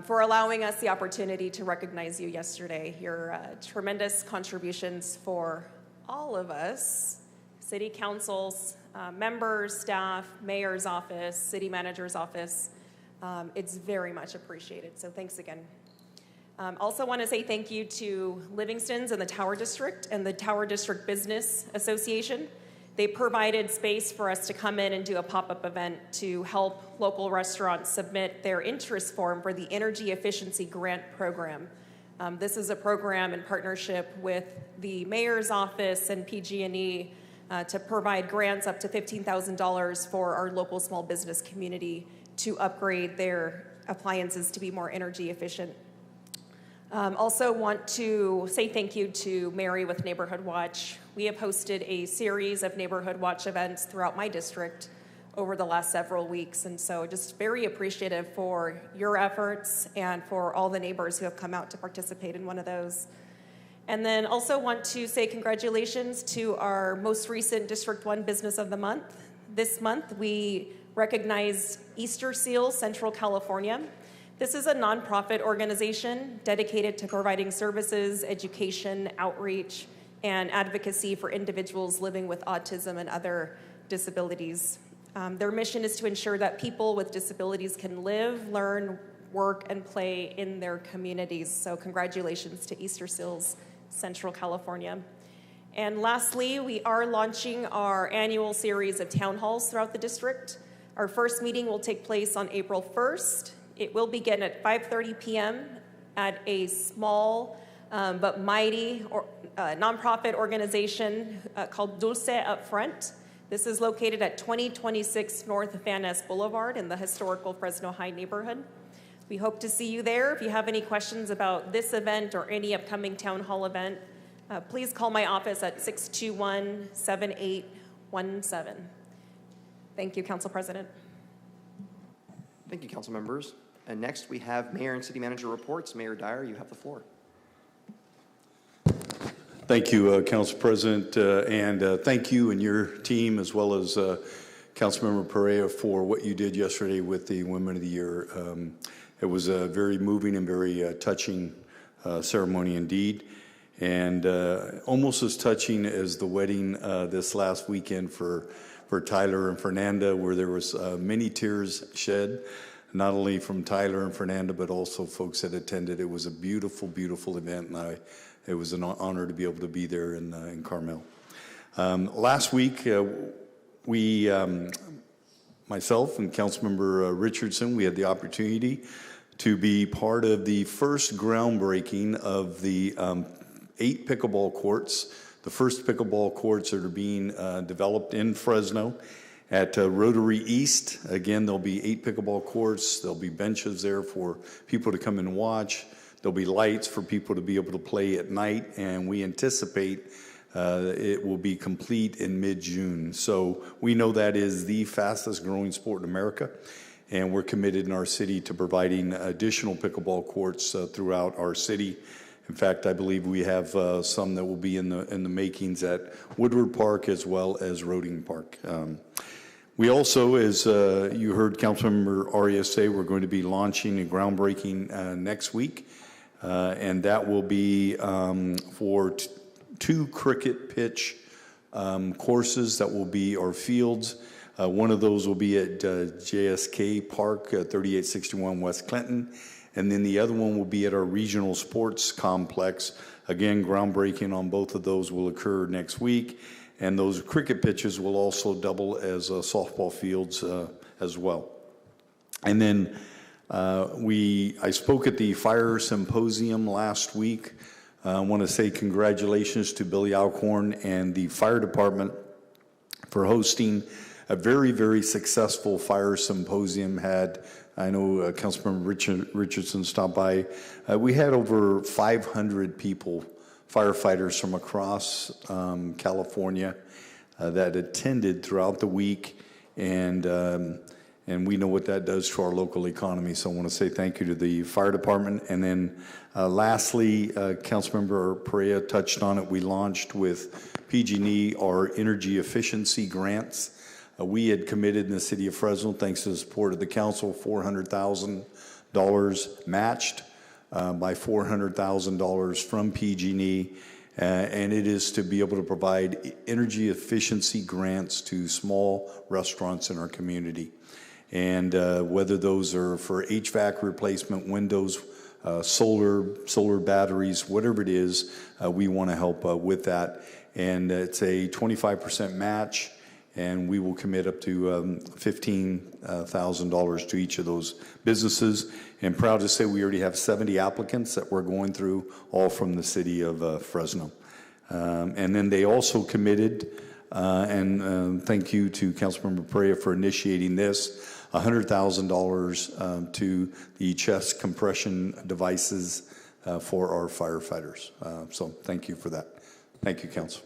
for allowing us the opportunity to recognize you yesterday. Your tremendous contributions for all of us, city councils, members, staff, mayor's office, city manager's office. It's very much appreciated. So thanks again. Also want to say thank you to Livingston's and the Tower District and the Tower District Business Association. They provided space for us to come in and do a pop-up event to help local restaurants submit their interest form for the Energy Efficiency Grant Program. This is a program in partnership with the Mayor's Office and PG&E to provide grants up to $15,000 for our local small business community to upgrade their appliances to be more energy efficient. Also want to say thank you to Mary with Neighborhood Watch. We have hosted a series of Neighborhood Watch events throughout my district over the last several weeks, and so just very appreciative for your efforts and for all the neighbors who have come out to participate in one of those. And then also want to say congratulations to our most recent District 1 Business of the Month. This month we recognized Easter Seal Central California. This is a nonprofit organization dedicated to providing services, education, outreach, and advocacy for individuals living with autism and other disabilities. Their mission is to ensure that people with disabilities can live, learn, work, and play in their communities. So congratulations to Easter Seals Central California. And lastly, we are launching our annual series of town halls throughout the district. Our first meeting will take place on April 1st. It will begin at 5:30 p.m. at a small but mighty nonprofit organization called Dulce Up Front. This is located at 2026 North Van Ness Boulevard in the historical Fresno High neighborhood. We hope to see you there. If you have any questions about this event or any upcoming town hall event, please call my office at 621-7817. Thank you, Council President. Thank you, council members. And next, we have Mayor and City Manager reports. Mayor Dyer, you have the floor. Thank you, Council President, and thank you and your team, as well as Councilmember Perea, for what you did yesterday with the Women of the Year. It was a very moving and very touching ceremony indeed, and almost as touching as the wedding this last weekend for Tyler and Fernanda, where there was many tears shed, not only from Tyler and Fernanda, but also folks that attended. It was a beautiful, beautiful event, and it was an honor to be able to be there in Carmel. Last week, myself and Councilmember Richardson, we had the opportunity to be part of the first groundbreaking of the 8 pickleball courts, the first pickleball courts that are being developed in Fresno at Rotary East. Again, there'll be 8 pickleball courts. There'll be benches there for people to come and watch. There'll be lights for people to be able to play at night, and we anticipate it will be complete in mid-June. So we know that is the fastest growing sport in America, and we're committed in our city to providing additional pickleball courts throughout our city. In fact, I believe we have some that will be in the makings at Woodward Park as well as Roding Park. We also, as you heard Councilmember Arias say, we're going to be launching a groundbreaking next week, and that will be for 2 cricket pitch courses that will be our fields. One of those will be at JSK Park, 3861 West Clinton, and then the other one will be at our regional sports complex. Again, groundbreaking on both of those will occur next week, and those cricket pitches will also double as softball fields as well. And then I spoke at the fire symposium last week. I want to say congratulations to Billy Alcorn and the fire department for hosting a very, very successful fire symposium. I know Councilmember Richardson stopped by. We had over 500 people, firefighters from across California that attended throughout the week, and we know what that does to our local economy. So I want to say thank you to the fire department. And then lastly, Councilmember Perea touched on it. We launched with PG&E our energy efficiency grants. We had committed in the city of Fresno, thanks to the support of the council, $400,000 matched by $400,000 from PG&E. And it is to be able to provide energy efficiency grants to small restaurants in our community. And whether those are for HVAC replacement, windows, solar batteries, whatever it is, we want to help with that. And it's a 25% match, and we will commit up to $15,000 to each of those businesses. And proud to say we already have 70 applicants that we're going through, all from the city of Fresno. And then they also committed, and thank you to Councilmember Perea for initiating this, $100,000 to the chest compression devices for our firefighters. So thank you for that. Thank you, Council.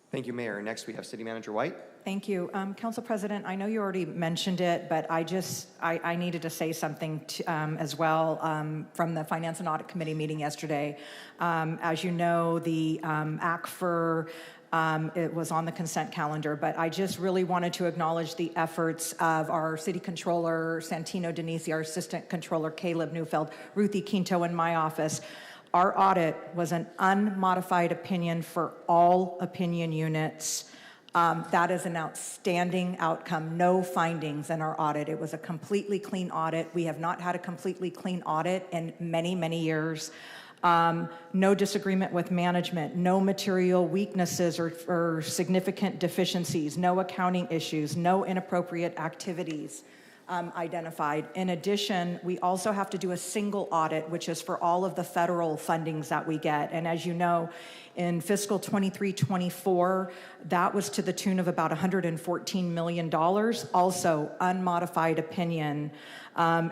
Thank you, Mayor. Next, we have City Manager White. Thank you. Council President, I know you already mentioned it, but I needed to say something as well from the Finance and Audit Committee meeting yesterday. As you know, the ACFR, it was on the consent calendar, but I just really wanted to acknowledge the efforts of our City Controller, Santino Denisi, our Assistant Controller, Caleb Neufeld, Ruthie Quinto in my office. Our audit was an unmodified opinion for all opinion units. That is an outstanding outcome. No findings in our audit. It was a completely clean audit. We have not had a completely clean audit in many, many years. No disagreement with management, no material weaknesses or significant deficiencies, no accounting issues, no inappropriate activities identified. In addition, we also have to do a single audit, which is for all of the federal fundings that we get. And as you know, in fiscal 23-24, that was to the tune of about $114 million. Also, unmodified opinion.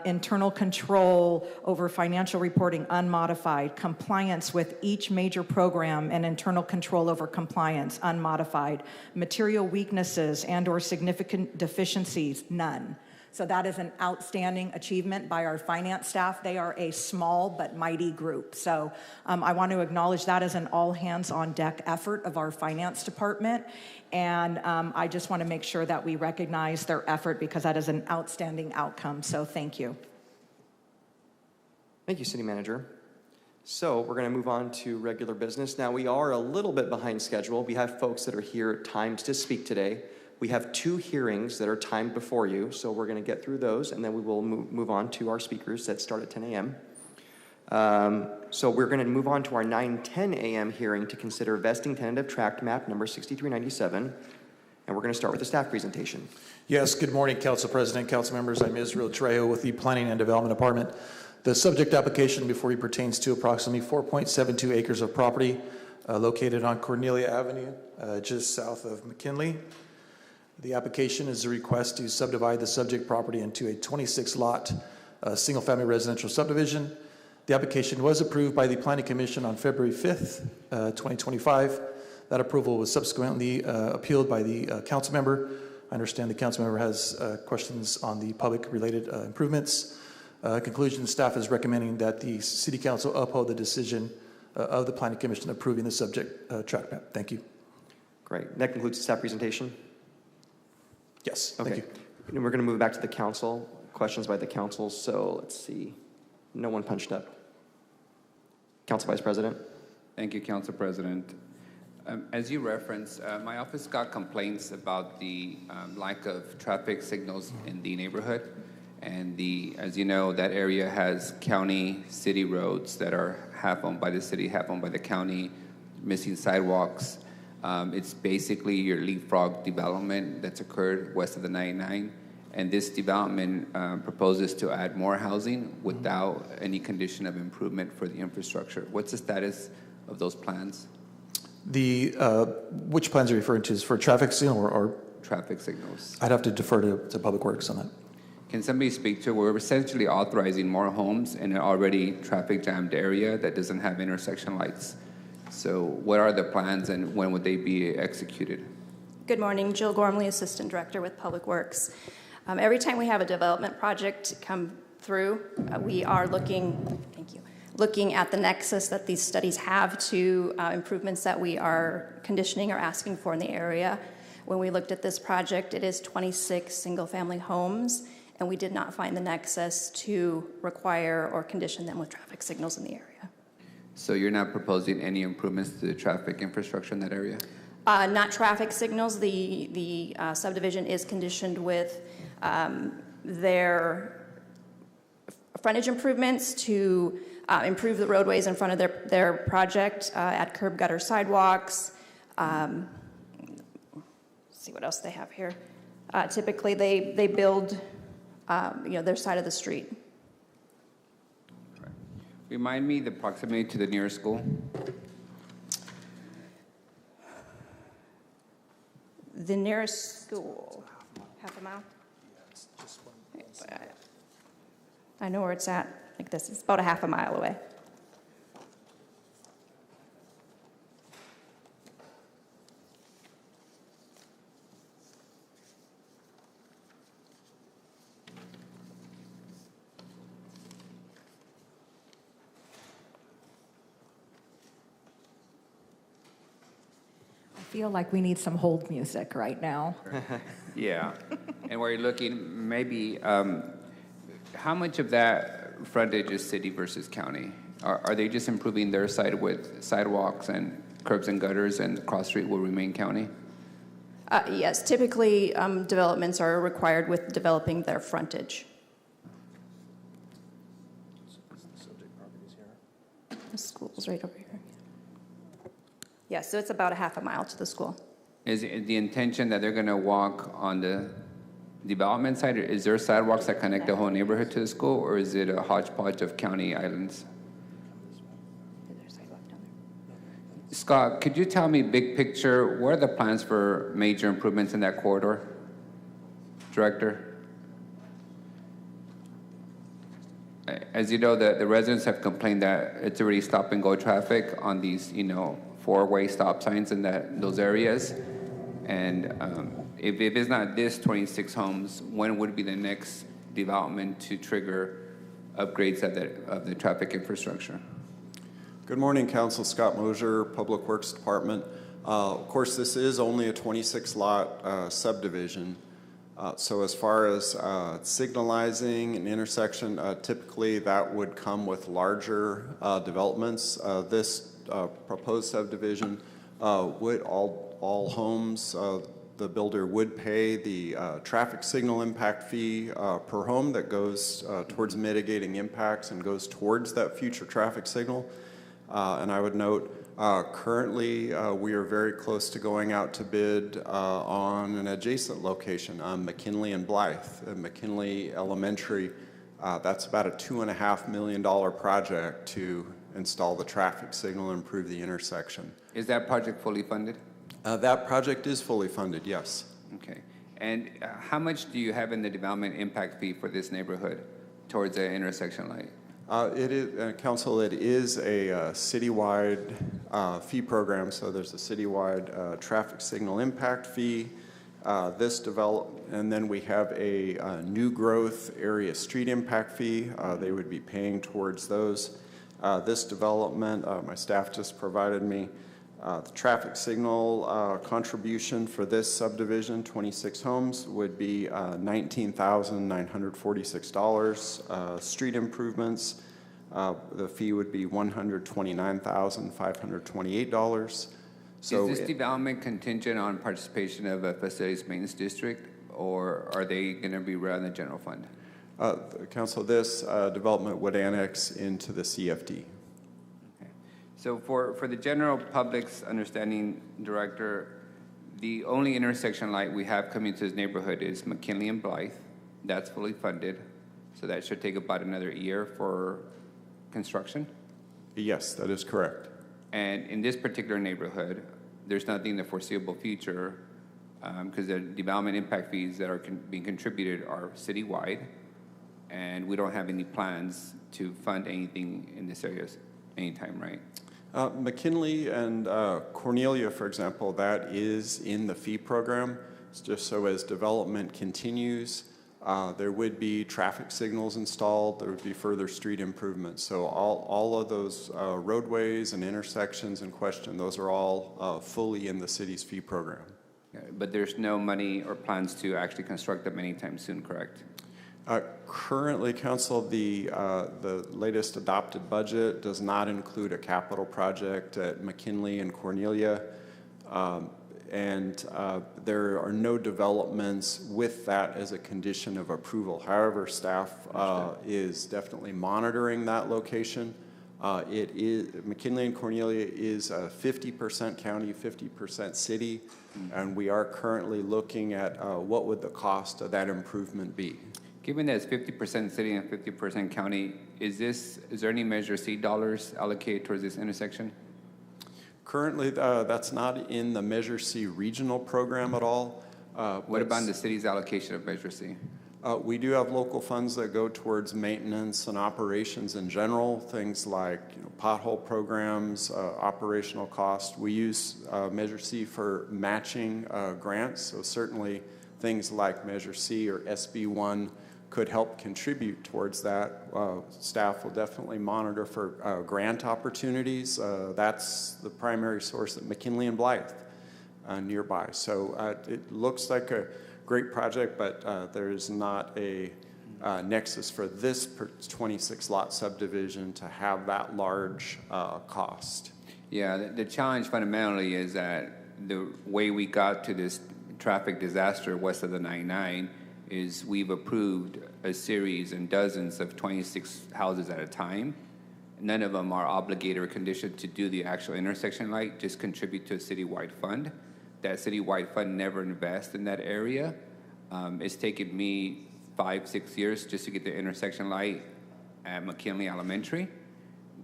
Internal control over financial reporting, unmodified. Compliance with each major program and internal control over compliance, unmodified. Material weaknesses and or significant deficiencies, none. So that is an outstanding achievement by our finance staff. They are a small but mighty group. So I want to acknowledge that as an all-hands-on-deck effort of our finance department. And I just want to make sure that we recognize their effort because that is an outstanding outcome. So thank you. Thank you, City Manager. So we're going to move on to regular business. Now, we are a little bit behind schedule. We have folks that are here timed to speak today. We have 2 hearings that are timed before you, so we're going to get through those, and then we will move on to our speakers that start at 10 a.m. So we're going to move on to our 9:10 a.m. hearing to consider vesting tentative tract map number 6397, and we're going to start with the staff presentation. Yes, good morning, Council President, Council members. I'm Israel Trejo with the Planning and Development Department. The subject application before you pertains to approximately 4.72 acres of property located on Cornelia Avenue, just south of McKinley. The application is a request to subdivide the subject property into a 26-lot single-family residential subdivision. The application was approved by the Planning Commission on February 5th, 2025. That approval was subsequently appealed by the council member. I understand the council member has questions on the public-related improvements. Conclusion, staff is recommending that the City Council uphold the decision of the Planning Commission approving the subject tract map. Thank you. Great. That concludes the staff presentation. Yes, okay. thank you. And we're going to move back to the council. Questions by the council. So let's see. No one punched up. Council Vice President. Thank you, Council President. As you referenced, my office got complaints about the lack of traffic signals in the neighborhood. And as you know, that area has county city roads that are half owned by the city, half owned by the county, missing sidewalks. It's basically your leapfrog development that's occurred west of the 99. And this development proposes to add more housing without any condition of improvement for the infrastructure. What's the status of those plans? Which plans are you referring to? Is for traffic signal or? Traffic signals. I'd have to defer to Public Works on that. Can somebody speak to, we're essentially authorizing more homes in an already traffic jammed area that doesn't have intersection lights. So what are the plans and when would they be executed? Good morning, Jill Gormley, Assistant Director with Public Works. Every time we have a development project come through, we are looking at the nexus that these studies have to improvements that we are conditioning or asking for in the area. When we looked at this project, it is 26 single-family homes, and we did not find the nexus to require or condition them with traffic signals in the area. So you're not proposing any improvements to the traffic infrastructure in that area? Not traffic signals. The subdivision is conditioned with their frontage improvements to improve the roadways in front of their project, add curb gutter sidewalks. Let's see what else they have here. Typically, they build their side of the street. Remind me the proximity to the nearest school. The nearest school, half a mile? I know where it's at, like this. It's about a half a mile away. I feel like we need some hold music right now. Yeah. And where you're looking, maybe, how much of that frontage is city versus county? Are they just improving their side with sidewalks and curbs and gutters, and the cross street will remain county? Yes, typically developments are required with developing their frontage. The school's right over here. Yes, so it's about a half a mile to the school. Is it the intention that they're going to walk on the development side? Or is there sidewalks that connect the whole neighborhood to the school, or is it a hodgepodge of county islands? Scott, could you tell me big picture, what are the plans for major improvements in that corridor? Director? As you know, the residents have complained that it's already stop and go traffic on these, four-way stop signs in those areas. And if it's not this 26 homes, when would be the next development to trigger upgrades of the traffic infrastructure? Good morning, Council. Scott Mosier, Public Works Department. Of course, this is only a 26-lot subdivision. So as far as signalizing an intersection, typically that would come with larger developments. This proposed subdivision would all homes, the builder would pay the traffic signal impact fee per home that goes towards mitigating impacts and goes towards that future traffic signal. And I would note, currently we are very close to going out to bid on an adjacent location on McKinley and Blythe. McKinley Elementary, that's about a $2.5 million project to install the traffic signal and improve the intersection. Is that project fully funded? That project is fully funded, yes. Okay. And how much do you have in the development impact fee for this neighborhood towards the intersection light? It is, Council, it is a citywide fee program, so there's a citywide traffic signal impact fee. And then we have a new growth area street impact fee. They would be paying towards those. This development, my staff just provided me the traffic signal contribution for this subdivision, 26 homes, would be $19,946. Street improvements, the fee would be $129,528. So is this development contingent on participation of a facilities maintenance district, or are they going to be run in the general fund? Council, this development would annex into the CFD. So for the general public's understanding, Director, the only intersection light we have coming to this neighborhood is McKinley and Blythe. That's fully funded. So that should take about another year for construction? Yes, that is correct. And in this particular neighborhood, there's nothing in the foreseeable future because the development impact fees that are being contributed are citywide, and we don't have any plans to fund anything in this area anytime, right? McKinley and Cornelia, for example, that is in the fee program. It's just so as development continues, there would be traffic signals installed, there would be further street improvements. So all of those roadways and intersections in question, those are all fully in the city's fee program. But there's no money or plans to actually construct them anytime soon, correct? Currently, Council, the latest adopted budget does not include a capital project at McKinley and Cornelia, and there are no developments with that as a condition of approval. However, staff is definitely monitoring that location. McKinley and Cornelia is a 50% county, 50% city, and we are currently looking at what would the cost of that improvement be. Given that it's 50% city and 50% county, is there any Measure C dollars allocated towards this intersection? Currently, that's not in the Measure C regional program at all. What about the city's allocation of Measure C? We do have local funds that go towards maintenance and operations in general, things like pothole programs, operational costs. We use Measure C for matching grants, so certainly things like Measure C or SB1 could help contribute towards that. Staff will definitely monitor for grant opportunities. That's the primary source at McKinley and Blythe nearby. So it looks like a great project, but there is not a nexus for this 26-lot subdivision to have that large cost. Yeah, the challenge fundamentally is that the way we got to this traffic disaster west of the 99 is we've approved a series and dozens of 26 houses at a time. None of them are obligated or conditioned to do the actual intersection light, just contribute to a citywide fund. That citywide fund never invests in that area. It's taken me 5-6 years just to get the intersection light at McKinley Elementary,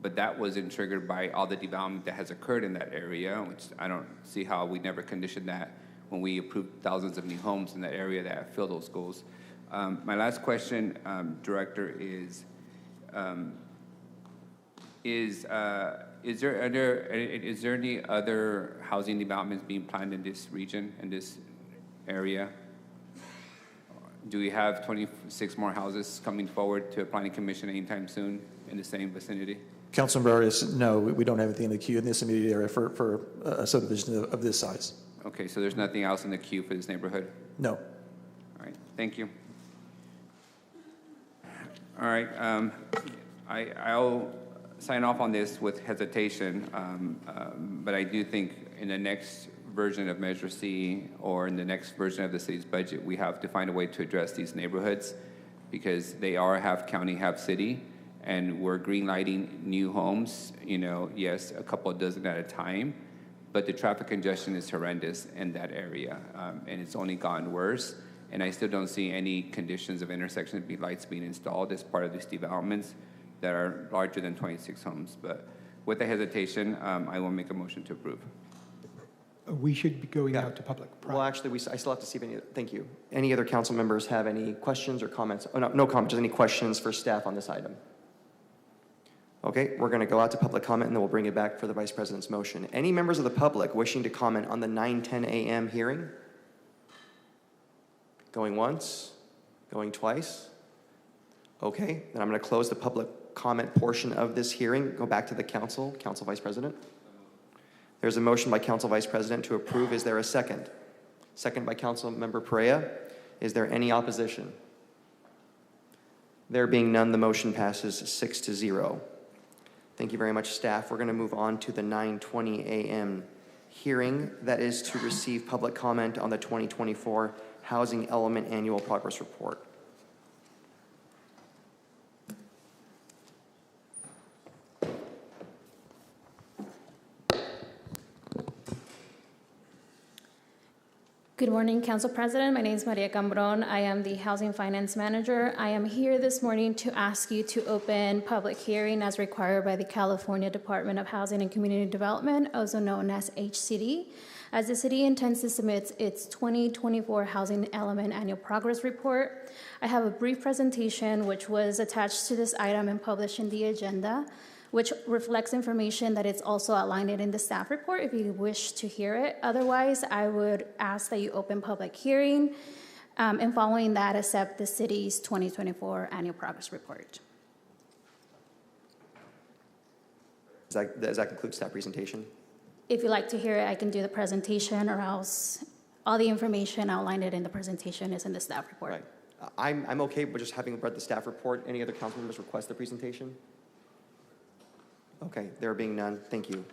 but that wasn't triggered by all the development that has occurred in that area, which I don't see how we never conditioned that when we approved thousands of new homes in that area that fill those goals. My last question, Director, is there any other housing developments being planned in this region, in this area. Do we have 26 more houses coming forward to a planning commission anytime soon in the same vicinity? Councilmember Arias, no, we don't have anything in the queue in this immediate area for a subdivision of this size. Okay, so there's nothing else in the queue for this neighborhood? No. All right, thank you. All right, I'll sign off on this with hesitation, but I do think in the next version of Measure C or in the next version of the city's budget, we have to find a way to address these neighborhoods because they are half county, half city, and we're green lighting new homes, you know, yes, a couple of dozen at a time, but the traffic congestion is horrendous in that area, and it's only gotten worse. And I still don't see any conditions of intersection lights being installed as part of these developments that are larger than 26 homes. But with the hesitation, I will make a motion to approve. We should be going out to public. Well, actually, I still have to see if thank you. Any other council members have any questions or comments? Oh, no comments, just any questions for staff on this item? Okay, we're going to go out to public comment and then we'll bring it back for the Vice President's motion. Any members of the public wishing to comment on the 9:10 a.m. hearing? Going once? Going twice? Okay, then I'm going to close the public comment portion of this hearing. Go back to the council. Council Vice President. There's a motion by Council Vice President to approve. Is there a second? Second by Council Member Perea. Is there any opposition? There being none, the motion passes 6-0. Thank you very much, staff. We're going to move on to the 9:20 a.m. hearing. That is to receive public comment on the 2024 Housing Element Annual Progress Report. Good morning, Council President. My name is Maria Cambron. I am the Housing Finance Manager. I am here this morning to ask you to open public hearing as required by the California Department of Housing and Community Development, also known as HCD, as the city intends to submit its 2024 Housing Element Annual Progress Report. I have a brief presentation which was attached to this item and published in the agenda, which reflects information that is also outlined in the staff report if you wish to hear it. Otherwise, I would ask that you open public hearing and following that, accept the city's 2024 Annual Progress Report. Does that conclude staff presentation? If you'd like to hear it, I can do the presentation, or else all the information outlined in the presentation is in the staff report. Right. I'm okay with just having read the staff report. Any other council members request the presentation? Okay, there being none, thank you.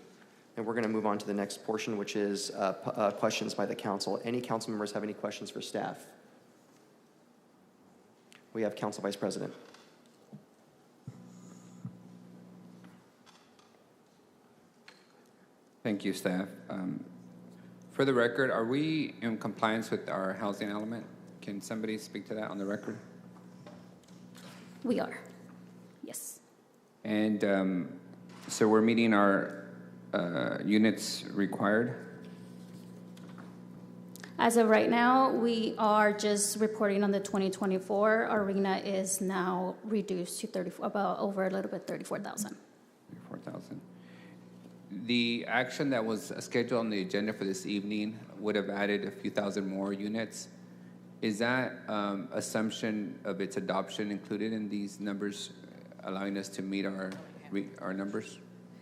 And we're going to move on to the next portion, which is questions by the council. Any council members have any questions for staff? We have Council Vice President. Thank you, staff. For the record, are we in compliance with our housing element? Can somebody speak to that on the record? We are, yes. And so we're meeting our units required? As of right now, we are just reporting on the 2024. Our RENA is now reduced to 34, about over a little bit 34,000. 34,000. The action that was scheduled on the agenda for this evening would have added a few thousand more units. Is that assumption of its adoption included in these numbers, allowing us to meet our numbers?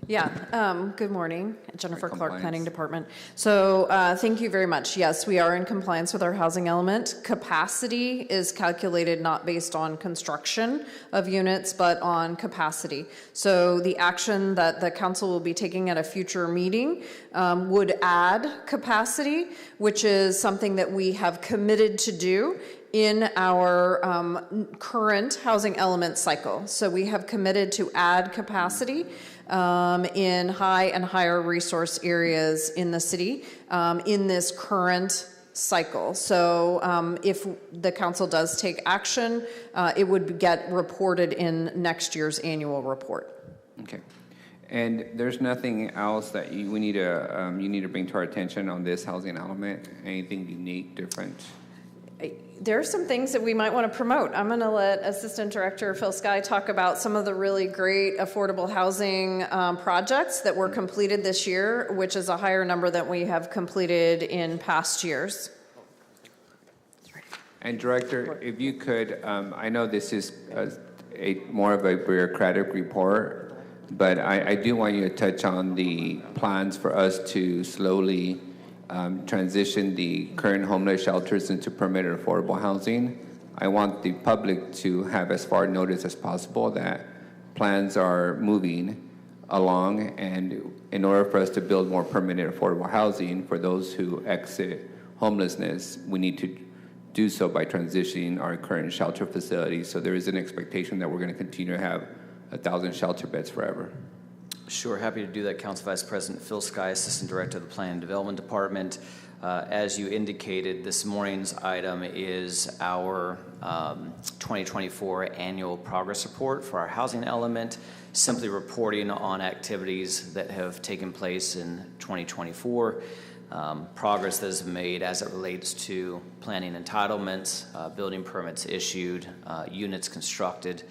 Yeah, good morning, Jennifer Clark, Planning Department. So thank you very much. Yes, we are in compliance with our housing element. Capacity is calculated not based on construction of units, but on capacity. So the action that the council will be taking at a future meeting would add capacity, which is something that we have committed to do in our current housing element cycle. So we have committed to add capacity in high and higher resource areas in the city in this current cycle. So if the council does take action, it would get reported in next year's annual report. Okay. And there's nothing else that we need to bring to our attention on this housing element? Anything unique, different? There are some things that we might want to promote. I'm going to let Assistant Director Phil Sky talk about some of the really great affordable housing projects that were completed this year, which is a higher number than we have completed in past years. And Director, if you could, I know this is more of a bureaucratic report, but I do want you to touch on the plans for us to slowly transition the current homeless shelters into permanent affordable housing. I want the public to have as far notice as possible that plans are moving along, and in order for us to build more permanent affordable housing for those who exit homelessness, we need to do so by transitioning our current shelter facilities. So there is an expectation that we're going to continue to have 1,000 shelter beds forever. Sure, happy to do that. Council Vice President Phil Sky, Assistant Director of the Planning and Development Department. As you indicated, this morning's item is our 2024 annual progress report for our housing element, simply reporting on activities that have taken place in 2024, progress that is made as it relates to planning entitlements, building permits issued, units constructed.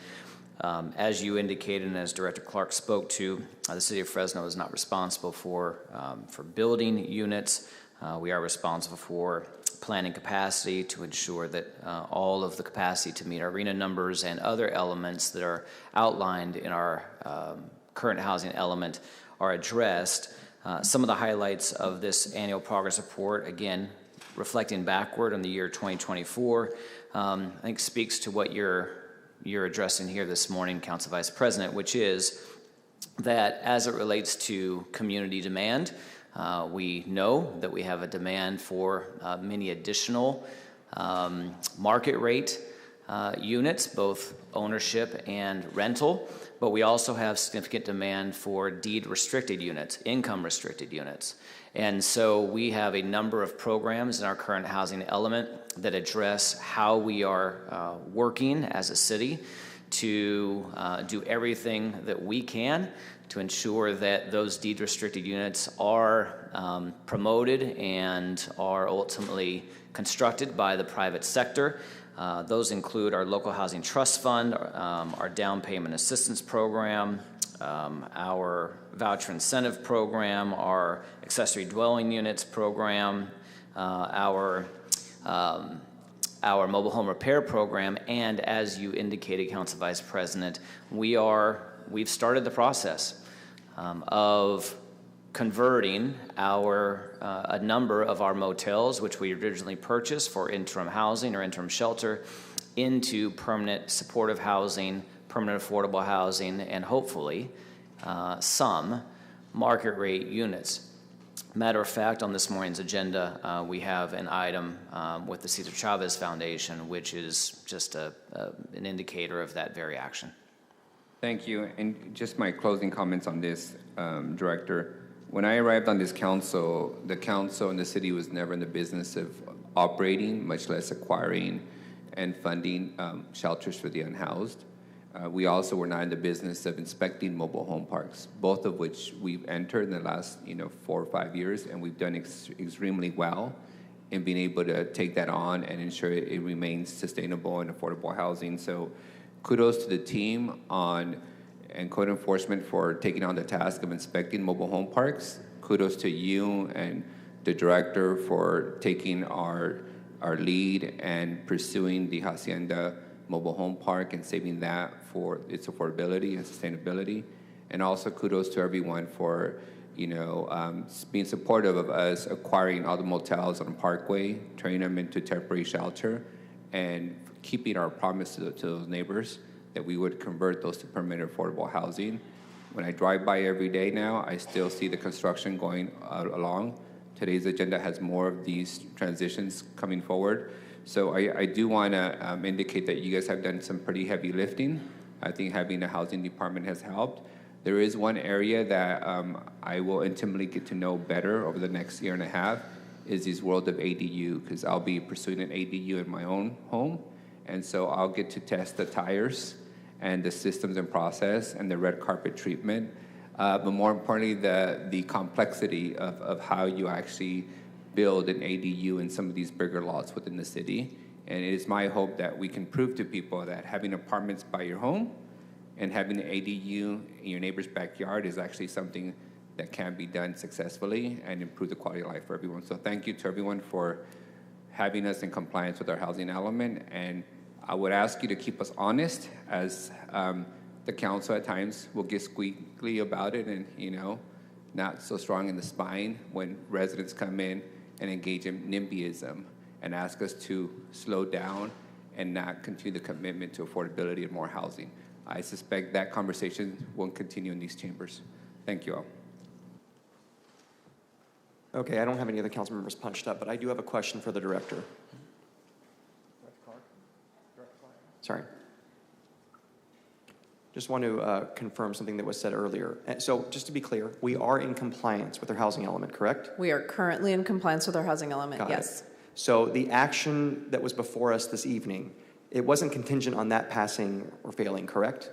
As you indicated and as Director Clark spoke to, the City of Fresno is not responsible for building units. We are responsible for planning capacity to ensure that all of the capacity to meet our arena numbers and other elements that are outlined in our current housing element are addressed. Some of the highlights of this annual progress report, again, reflecting backward on the year 2024, I think speaks to what you're addressing here this morning, Council Vice President, which is that as it relates to community demand, we know that we have a demand for many additional market rate units, both ownership and rental, but we also have significant demand for deed-restricted units, income-restricted units. And so we have a number of programs in our current housing element that address how we are working as a city to do everything that we can to ensure that those deed-restricted units are promoted and are ultimately constructed by the private sector. Those include our local housing trust fund, our down payment assistance program, our voucher incentive program, our accessory dwelling units program, our mobile home repair program, and as you indicated, Council Vice President, we've started the process of converting a number of our motels, which we originally purchased for interim housing or interim shelter, into permanent supportive housing, permanent affordable housing, and hopefully some market rate units. Matter of fact, on this morning's agenda, we have an item with the Cesar Chavez Foundation, which is just an indicator of that very action. Thank you. And just my closing comments on this, Director. When I arrived on this council, the council and the city was never in the business of operating, much less acquiring and funding shelters for the unhoused. We also were not in the business of inspecting mobile home parks, both of which we've entered in the last 4 or 5 years, and we've done extremely well in being able to take that on and ensure it remains sustainable and affordable housing. So kudos to the team and code enforcement for taking on the task of inspecting mobile home parks. Kudos to you and the director for taking our lead and pursuing the Hacienda mobile home park and saving that for its affordability and sustainability. And also kudos to everyone for being supportive of us acquiring all the motels on Parkway, turning them into temporary shelter, and keeping our promise to those neighbors that we would convert those to permanent affordable housing. When I drive by every day now, I still see the construction going along. Today's agenda has more of these transitions coming forward. So I do want to indicate that you guys have done some pretty heavy lifting. I think having a housing department has helped. There is one area that I will intimately get to know better over the next year and a half is this world of ADU, because I'll be pursuing an ADU in my own home. And so I'll get to test the tires and the systems and process and the red carpet treatment. But more importantly, the complexity of how you actually build an ADU in some of these bigger lots within the city. And it is my hope that we can prove to people that having apartments by your home and having an ADU in your neighbor's backyard is actually something that can be done successfully and improve the quality of life for everyone. So thank you to everyone for having us in compliance with our housing element. And I would ask you to keep us honest, as the council at times will get squeaky about it and, not so strong in the spine when residents come in and engage in NIMBYism and ask us to slow down and not continue the commitment to affordability and more housing. I suspect that conversation won't continue in these chambers. Thank you all. Okay, I don't have any other council members punched up, but I do have a question for the director. Sorry. Just want to confirm something that was said earlier. So just to be clear, we are in compliance with our housing element, correct? We are currently in compliance with our housing element, Got yes. it. So the action that was before us this evening, it wasn't contingent on that passing or failing, correct?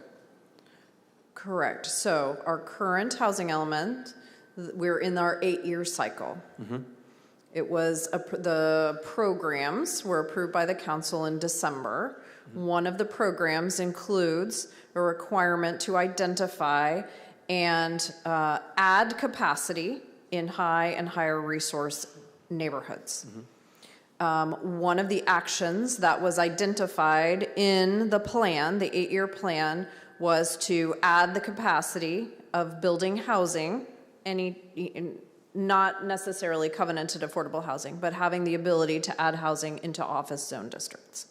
Correct. So our current housing element, we're in our 8-year cycle. It was, the programs were approved by the council in December. One of the programs includes a requirement to identify and add capacity in high and higher resource neighborhoods. One of the actions that was identified in the plan, the 8-year plan, was to add the capacity of building housing, not necessarily covenanted affordable housing, but having the ability to add housing into office zone districts.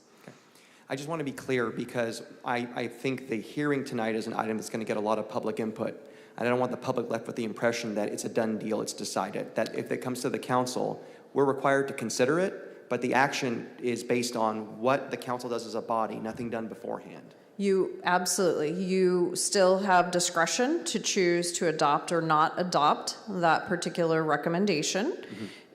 I just want to be clear because I think the hearing tonight is an item that's going to get a lot of public input. I don't want the public left with the impression that it's a done deal, it's decided. That if it comes to the council, we're required to consider it, but the action is based on what the council does as a body, nothing done beforehand. Absolutely. You still have discretion to choose to adopt or not adopt that particular recommendation.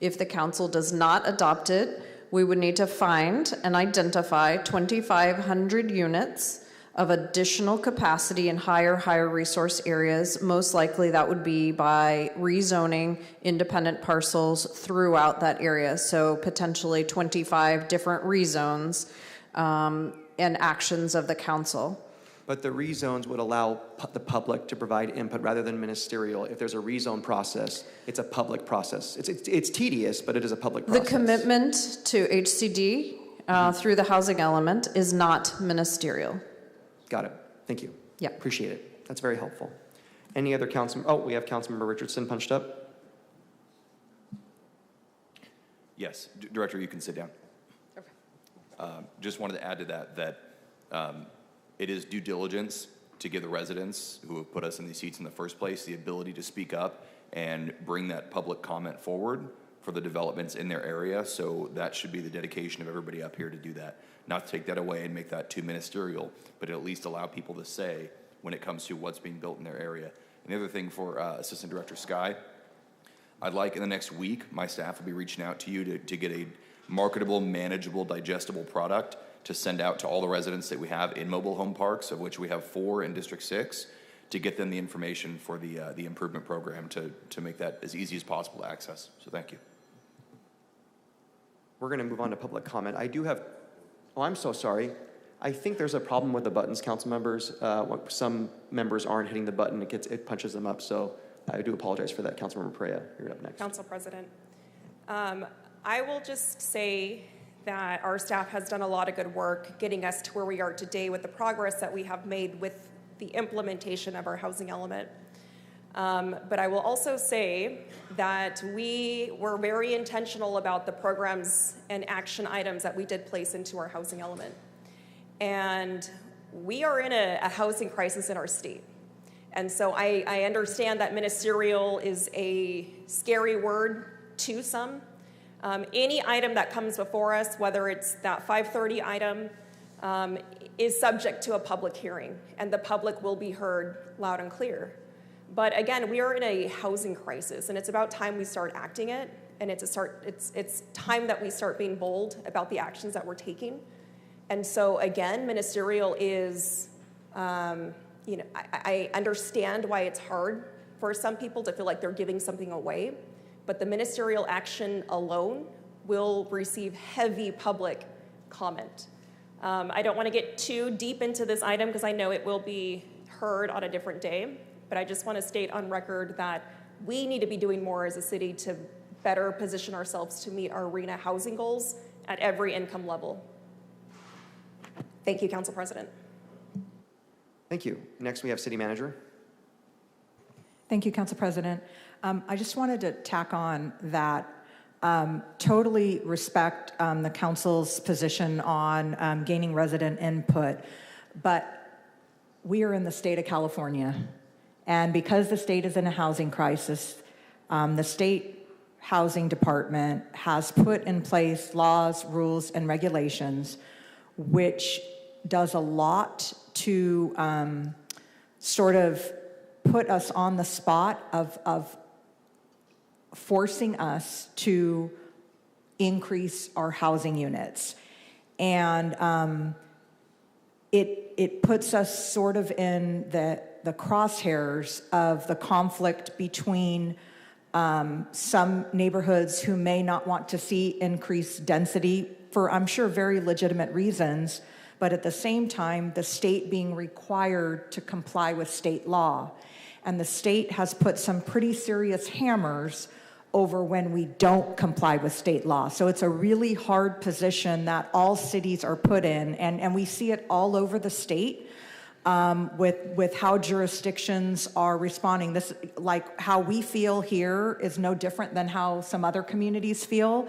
If the council does not adopt it, we would need to find and identify 2,500 units of additional capacity in higher resource areas. Most likely that would be by rezoning independent parcels throughout that area. So potentially 25 different rezones and actions of the council. But the rezones would allow the public to provide input rather than ministerial. If there's a rezone process, it's a public process. It's tedious, but it is a public process. The commitment to HCD through the housing element is not ministerial. Got it. Thank you. Yeah. Appreciate it. That's very helpful. Any other council? Oh, we have Councilmember Richardson punched up. Yes, Director, you can sit down. Okay. Just wanted to add to that it is due diligence to give the residents who have put us in these seats in the first place the ability to speak up and bring that public comment forward for the developments in their area. So that should be the dedication of everybody up here to do that. Not to take that away and make that too ministerial, but at least allow people to say when it comes to what's being built in their area. And the other thing for Assistant Director Sky, I'd like in the next week, my staff will be reaching out to you to get a marketable, manageable, digestible product to send out to all the residents that we have in mobile home parks, of which we have 4 in District 6, to get them the information for the improvement program to make that as easy as possible to access. So thank you. We're going to move on to public comment. I do have, oh, I'm so sorry. I think there's a problem with the buttons, council members. Some members aren't hitting the button, it punches them up. So I do apologize for that. Councilmember Perea, you're up next. Council President, I will just say that our staff has done a lot of good work getting us to where we are today with the progress that we have made with the implementation of our housing element. But I will also say that we were very intentional about the programs and action items that we did place into our housing element. And we are in a housing crisis in our state. And so I understand that ministerial is a scary word to some. Any item that comes before us, whether it's that 530 item, is subject to a public hearing, and the public will be heard loud and clear. But again, we are in a housing crisis, and it's about time we start acting it, and it's time that we start being bold about the actions that we're taking. And so again, ministerial is, I understand why it's hard for some people to feel like they're giving something away, but the ministerial action alone will receive heavy public comment. I don't want to get too deep into this item because I know it will be heard on a different day, but I just want to state on record that we need to be doing more as a city to better position ourselves to meet our RHNA housing goals at every income level. Thank you, Council President. Thank you. Next, we have City Manager. Thank you, Council President. I just wanted to tack on that. Totally respect the council's position on gaining resident input, but we are in the state of California, and because the state is in a housing crisis, the state housing department has put in place laws, rules, and regulations, which does a lot to sort of put us on the spot of forcing us to increase our housing units. And it puts us sort of in the crosshairs of the conflict between some neighborhoods who may not want to see increased density for, I'm sure, very legitimate reasons, but at the same time, the state being required to comply with state law. And the state has put some pretty serious hammers over when we don't comply with state law. So it's a really hard position that all cities are put in, and we see it all over the state with how jurisdictions are responding. This, like how we feel here, is no different than how some other communities feel.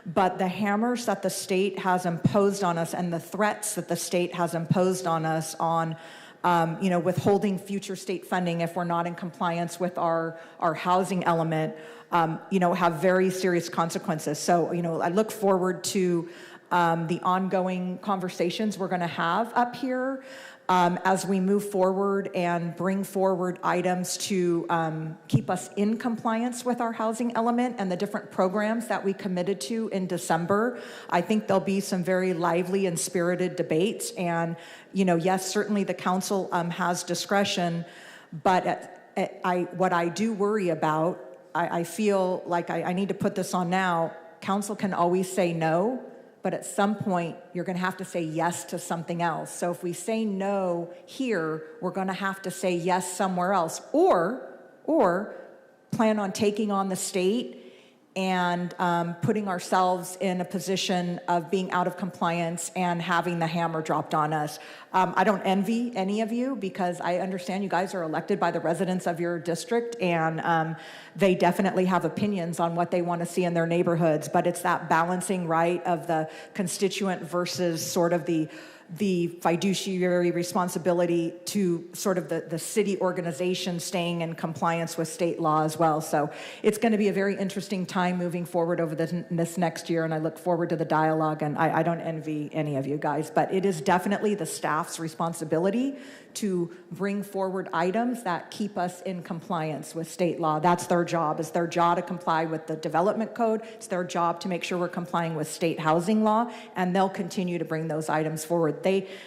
But the hammers that the state has imposed on us and the threats that the state has imposed on us on withholding future state funding if we're not in compliance with our housing element, have very serious consequences. So, I look forward to the ongoing conversations we're going to have up here as we move forward and bring forward items to keep us in compliance with our housing element and the different programs that we committed to in December. I think there'll be some very lively and spirited debates. And, yes, certainly the council has discretion, but what I do worry about, I feel like I need to put this on now, council can always say no, but at some point, you're going to have to say yes to something else. So if we say no here, we're going to have to say yes somewhere else, or plan on taking on the state and putting ourselves in a position of being out of compliance and having the hammer dropped on us. I don't envy any of you because I understand you guys are elected by the residents of your district, and they definitely have opinions on what they want to see in their neighborhoods, but it's that balancing right of the constituent versus sort of the fiduciary responsibility to sort of the city organization staying in compliance with state law as well. So it's going to be a very interesting time moving forward over this next year, and I look forward to the dialogue, and I don't envy any of you guys, but it is definitely the staff's responsibility to bring forward items that keep us in compliance with state law. That's their job. It's their job to comply with the development code. It's their job to make sure we're complying with state housing law, and they'll continue to bring those items forward.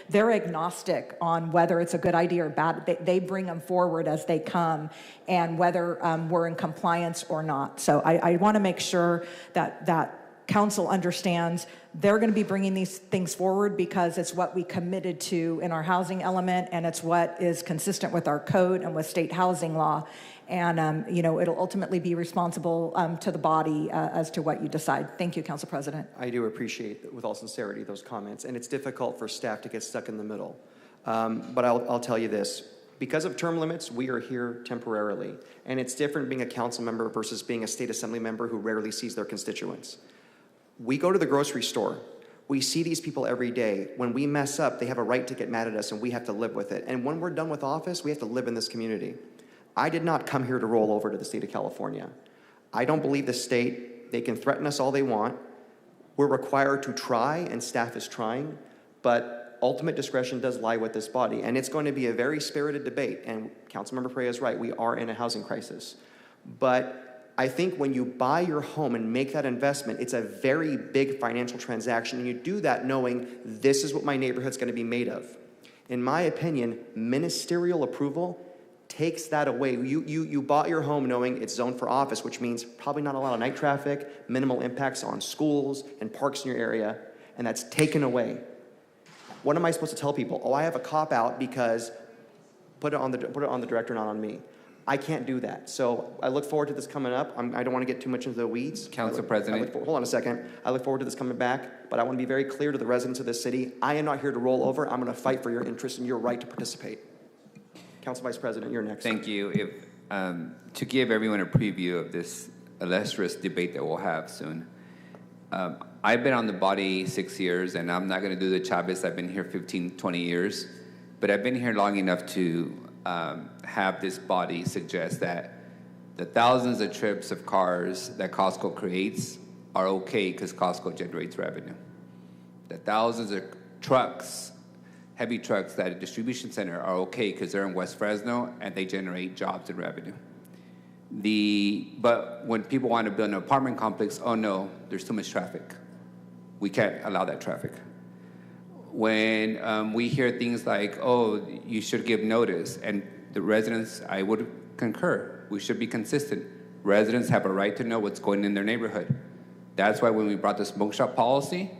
They're agnostic on whether it's a good idea or bad. They bring them forward as they come, and whether we're in compliance or not. So I want to make sure that council understands they're going to be bringing these things forward because it's what we committed to in our housing element, and it's what is consistent with our code and with state housing law. And, it'll ultimately be responsible to the body as to what you decide. Thank you, Council President. I do appreciate, with all sincerity, those comments, and it's difficult for staff to get stuck in the middle. But I'll tell you this. Because of term limits, we are here temporarily, and it's different being a council member versus being a state assembly member who rarely sees their constituents. We go to the grocery store. We see these people every day. When we mess up, they have a right to get mad at us, and we have to live with it. And when we're done with office, we have to live in this community. I did not come here to roll over to the state of California. I don't believe the state. They can threaten us all they want. We're required to try, and staff is trying, but ultimate discretion does lie with this body, and it's going to be a very spirited debate, and Councilmember Perea is right. We are in a housing crisis. But I think when you buy your home and make that investment, it's a very big financial transaction, and you do that knowing this is what my neighborhood's going to be made of. In my opinion, ministerial approval takes that away. You bought your home knowing it's zoned for office, which means probably not a lot of night traffic, minimal impacts on schools and parks in your area, and that's taken away. What am I supposed to tell people? Oh, I have a cop out because put it on the director, not on me. I can't do that. So I look forward to this coming up. I don't want to get too much into the weeds. Council President. Hold on a second. I look forward to this coming back, but I want to be very clear to the residents of this city. I am not here to roll over. I'm going to fight for your interests and your right to participate. Council Vice President, you're next. Thank you. To give everyone a preview of this illustrious debate that we'll have soon, I've been on the body 6 years, and I'm not going to do the Chavez. I've been here 15, 20 years, but I've been here long enough to have this body suggest that the thousands of trips of cars that Costco creates are okay because Costco generates revenue. The thousands of trucks, heavy trucks at a distribution center are okay because they're in West Fresno and they generate jobs and revenue. But when people want to build an apartment complex, oh no, there's too much traffic. We can't allow that traffic. When we hear things like, oh, you should give notice, and the residents, I would concur, we should be consistent. Residents have a right to know what's going in their neighborhood. That's why when we brought the smoke shop policy,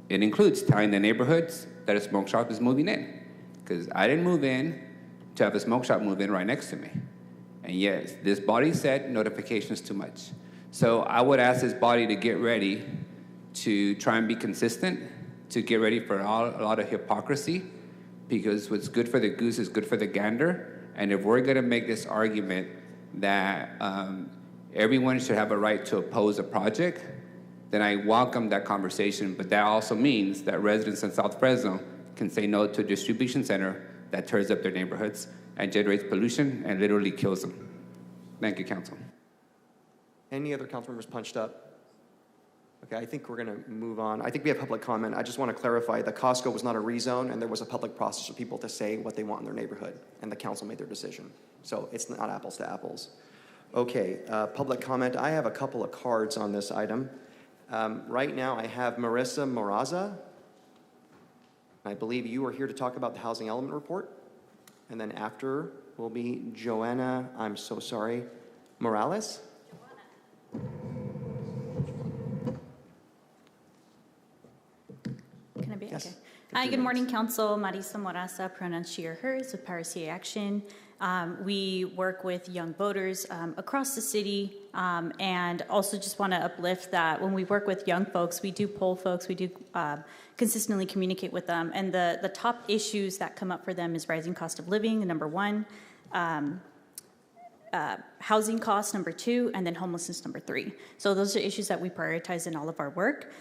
it includes telling the neighborhoods that a smoke shop is moving in. Because I didn't move in to have a smoke shop move in right next to me. And yes, this body said notification is too much. So I would ask this body to get ready to try and be consistent, to get ready for a lot of hypocrisy, because what's good for the goose is good for the gander. And if we're going to make this argument that everyone should have a right to oppose a project, then I welcome that conversation. But that also means that residents in South Fresno can say no to a distribution center that tears up their neighborhoods and generates pollution and literally kills them. Thank you, Council. Any other council members punched up? Okay, I think we're going to move on. I think we have public comment. I just want to clarify that Costco was not a rezone, and there was a public process for people to say what they want in their neighborhood, and the council made their decision. So it's not apples to apples. Okay, public comment. I have a couple of cards on this item. Right now, I have Marissa Moraza. I believe you are here to talk about the housing element report. And then after will be Joanna, I'm so sorry, Morales? Can I be? Yes. Okay. Hi, good morning, Council. Marisa Moraza, pronouns she or hers, with Power CA Action. We work with young voters across the city, and also just want to uplift that when we work with young folks, we do poll folks, we do consistently communicate with them, and the top issues that come up for them is rising cost of living, number one, housing costs, number two, and then homelessness, number three. So those are issues that we prioritize in all of our work.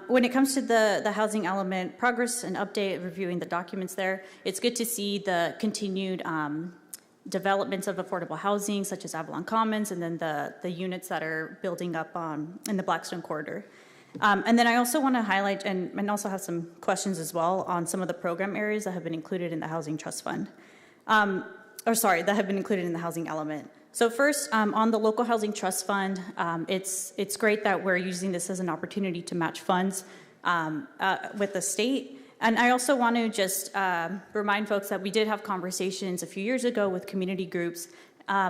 When it comes to the housing element progress and update, reviewing the documents there, it's good to see the continued developments of affordable housing, such as Avalon Commons, and then the units that are building up in the Blackstone Corridor. And then I also want to highlight, and also have some questions as well, on some of the program areas that have been included in the Housing Trust Fund. That have been included in the housing element. So first, on the Local Housing Trust Fund, it's great that we're using this as an opportunity to match funds with the state. And I also want to just remind folks that we did have conversations a few years ago with community groups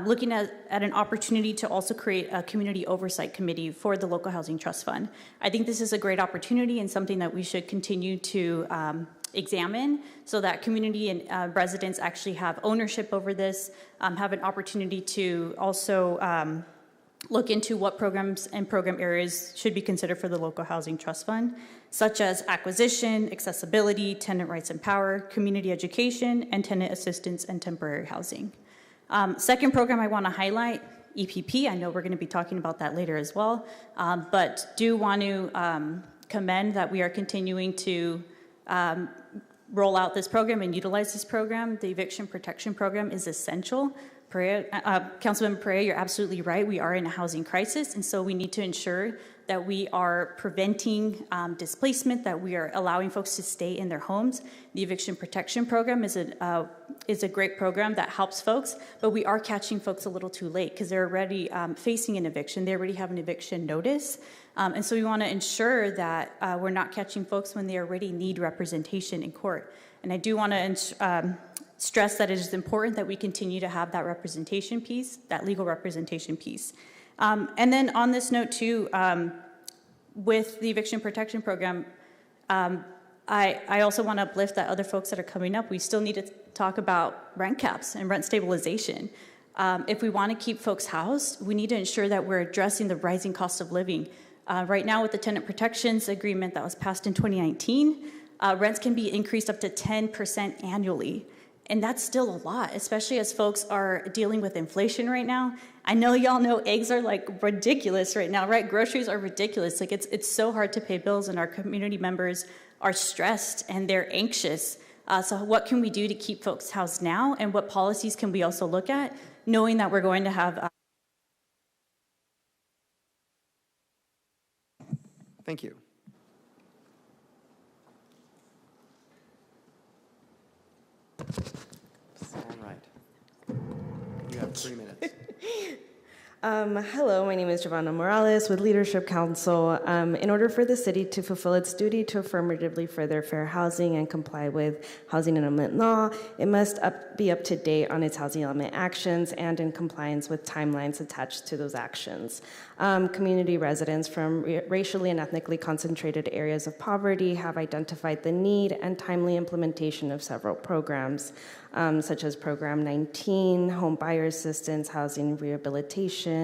looking at an opportunity to also create a community oversight committee for the Local Housing Trust Fund. I think this is a great opportunity and something that we should continue to examine so that community and residents actually have ownership over this, have an opportunity to also look into what programs and program areas should be considered for the Local Housing Trust Fund, such as acquisition, accessibility, tenant rights and power, community education, and tenant assistance and temporary housing. Second program I want to highlight, EPP. I know we're going to be talking about that later as well, but do want to commend that we are continuing to roll out this program and utilize this program. The eviction protection program is essential. Councilmember Perea, you're absolutely right. We are in a housing crisis, and so we need to ensure that we are preventing displacement, that we are allowing folks to stay in their homes. The eviction protection program is a great program that helps folks, but we are catching folks a little too late because they're already facing an eviction. They already have an eviction notice. And so we want to ensure that we're not catching folks when they already need representation in court. And I do want to stress that it is important that we continue to have that representation piece, that legal representation piece. And then on this note too, with the eviction protection program, I also want to uplift that other folks that are coming up, we still need to talk about rent caps and rent stabilization. If we want to keep folks housed, we need to ensure that we're addressing the rising cost of living. Right now, with the tenant protections agreement that was passed in 2019, rents can be increased up to 10% annually. And that's still a lot, especially as folks are dealing with inflation right now. I know y'all know eggs are like ridiculous right now, right? Groceries are ridiculous. Like it's so hard to pay bills, and our community members are stressed and they're anxious. So what can we do to keep folks housed now? And what policies can we also look at, knowing that we're going to have... Thank you. All right. You have 3 minutes. Hello, my name is Giovanna Morales with Leadership Council. In order for the city to fulfill its duty to affirmatively further fair housing and comply with housing element law, it must be up to date on its housing element actions and in compliance with timelines attached to those actions. Community residents from racially and ethnically concentrated areas of poverty have identified the need and timely implementation of several programs, such as Program 19, Home Buyer Assistance, Housing Rehabilitation,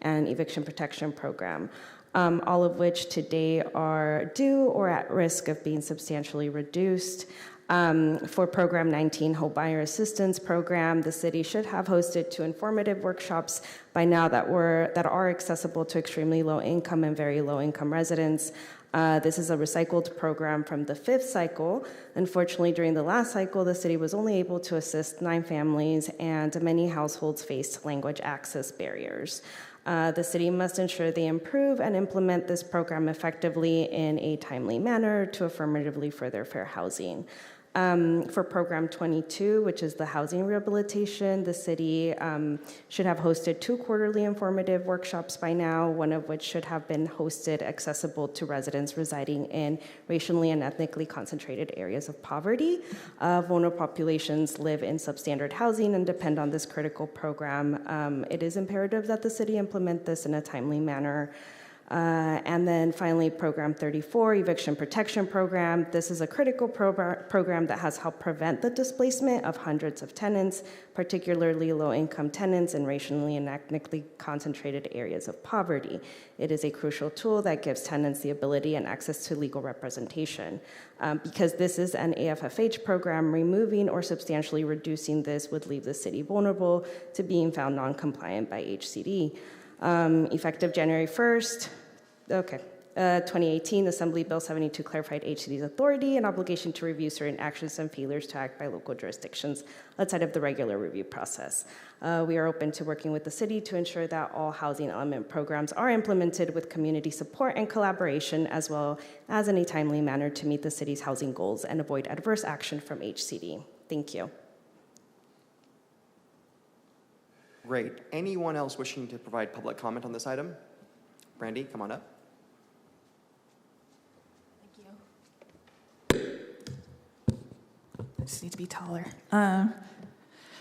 and Eviction Protection Program, all of which today are due or at risk of being substantially reduced. For Program 19, Home Buyer Assistance Program, the city should have hosted 2 informative workshops by now that are accessible to extremely low income and very low income residents. This is a recycled program from the 5th cycle. Unfortunately, during the last cycle, the city was only able to assist 9 families, and many households faced language access barriers. The city must ensure they improve and implement this program effectively in a timely manner to affirmatively further fair housing. For Program 22, which is the housing rehabilitation, the city should have hosted 2 quarterly informative workshops by now, one of which should have been hosted accessible to residents residing in racially and ethnically concentrated areas of poverty. Vulnerable populations live in substandard housing and depend on this critical program. It is imperative that the city implement this in a timely manner. And then finally, Program 34, Eviction Protection Program. This is a critical program that has helped prevent the displacement of hundreds of tenants, particularly low-income tenants in racially and ethnically concentrated areas of poverty. It is a crucial tool that gives tenants the ability and access to legal representation. Because this is an AFFH program, removing or substantially reducing this would leave the city vulnerable to being found non-compliant by HCD. Effective January 1st, 2018, Assembly Bill 72 clarified HCD's authority and obligation to review certain actions and failures to act by local jurisdictions outside of the regular review process. We are open to working with the city to ensure that all housing element programs are implemented with community support and collaboration, as well as in a timely manner to meet the city's housing goals and avoid adverse action from HCD. Thank you. Great. Anyone else wishing to provide public comment on this item? Brandy, come on up. I just need to be taller.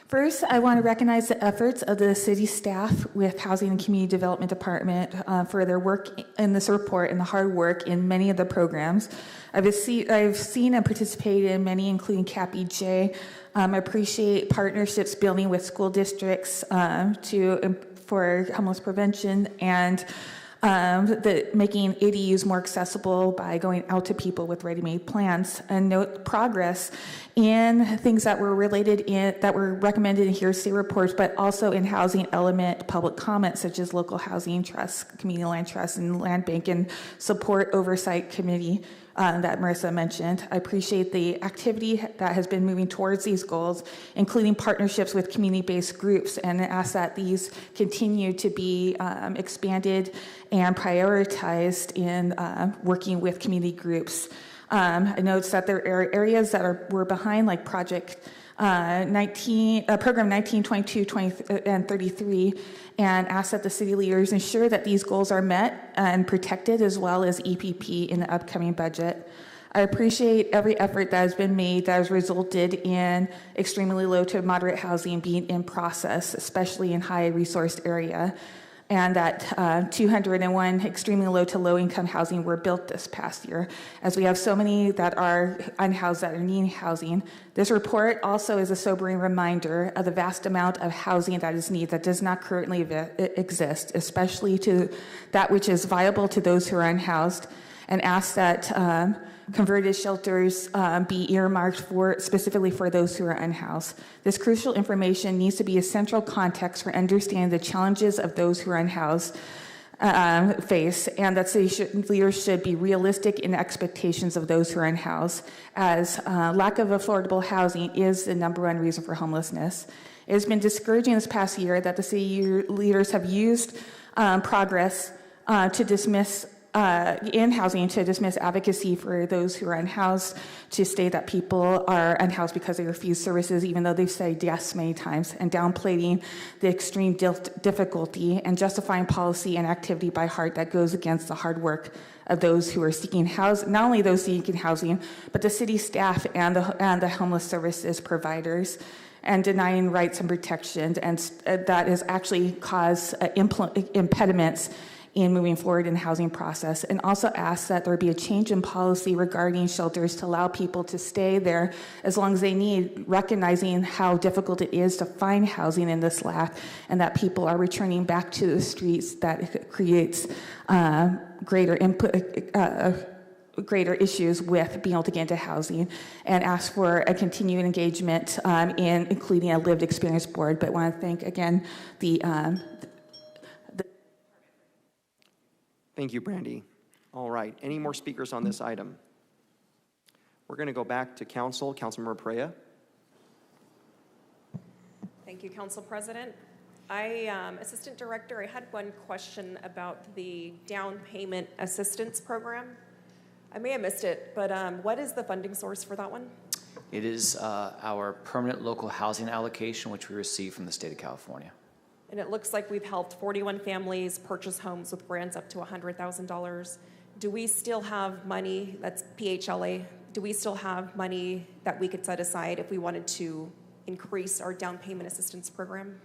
First, I want to recognize the efforts of the city staff with Housing and Community Development Department for their work in this report and the hard work in many of the programs. I've seen and participated in many, including CAP-EJ. I appreciate partnerships building with school districts for homeless prevention and making ADUs more accessible by going out to people with ready-made plans, and note progress in things that were that were recommended in hearsay reports, but also in housing element public comments, such as local housing trusts, community land trusts, and land bank and support oversight committee that Marissa mentioned. I appreciate the activity that has been moving towards these goals, including partnerships with community-based groups, and ask that these continue to be expanded and prioritized in working with community groups. I noticed that there are areas that were behind, like Program 19, 22, 20, and 33, and ask that the city leaders ensure that these goals are met and protected, as well as EPP in the upcoming budget. I appreciate every effort that has been made that has resulted in extremely low to moderate housing being in process, especially in high-resourced area. and that 201 extremely low to low income housing were built this past year, as we have so many that are unhoused that are needing housing. This report also is a sobering reminder of the vast amount of housing that is needed that does not currently exist, especially to that which is viable to those who are unhoused, and asks that converted shelters be earmarked specifically for those who are unhoused. This crucial information needs to be a central context for understanding the challenges of those who are unhoused face, and that city leaders should be realistic in expectations of those who are unhoused, as lack of affordable housing is the #1 reason for homelessness. It has been discouraging this past year that the city leaders have used progress to dismiss in housing to dismiss advocacy for those who are unhoused, to state that people are unhoused because they refuse services, even though they've said yes many times, and downplaying the extreme difficulty and justifying policy and activity by heart that goes against the hard work of those who are seeking housing, not only those seeking housing, but the city staff and the homeless services providers, and denying rights and protections, and that has actually caused impediments in moving forward in the housing process, and also ask that there be a change in policy regarding shelters to allow people to stay there as long as they need, recognizing how difficult it is to find housing in this lack, and that people are returning back to the streets. That creates greater issues with being able to get into housing, and ask for a continued engagement in including a lived experience board. But I want to thank again Thank you, Brandy. All right, any more speakers on this item? We're going to go back to council. Councilmember Perea. Thank you, Council President. Assistant Director, I had one question about the down payment assistance program. I may have missed it, but what is the funding source for that one? It is our permanent local housing allocation, which we receive from the state of California. And it looks like we've helped 41 families purchase homes with grants up to $100,000. Do we still have money, that's PHLA, do we still have money that we could set aside if we wanted to increase our down payment assistance program?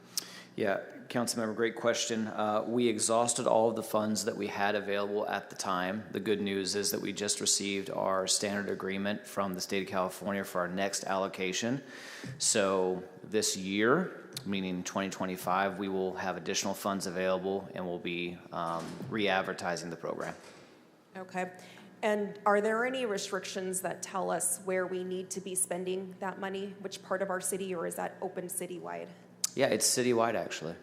Yeah, Councilmember, great question. We exhausted all of the funds that we had available at the time. The good news is that we just received our standard agreement from the state of California for our next allocation. So this year, meaning 2025, we will have additional funds available, and we'll be re-advertising the program. Okay. And are there any restrictions that tell us where we need to be spending that money, which part of our city, or is that open citywide? Yeah, it's citywide, actually.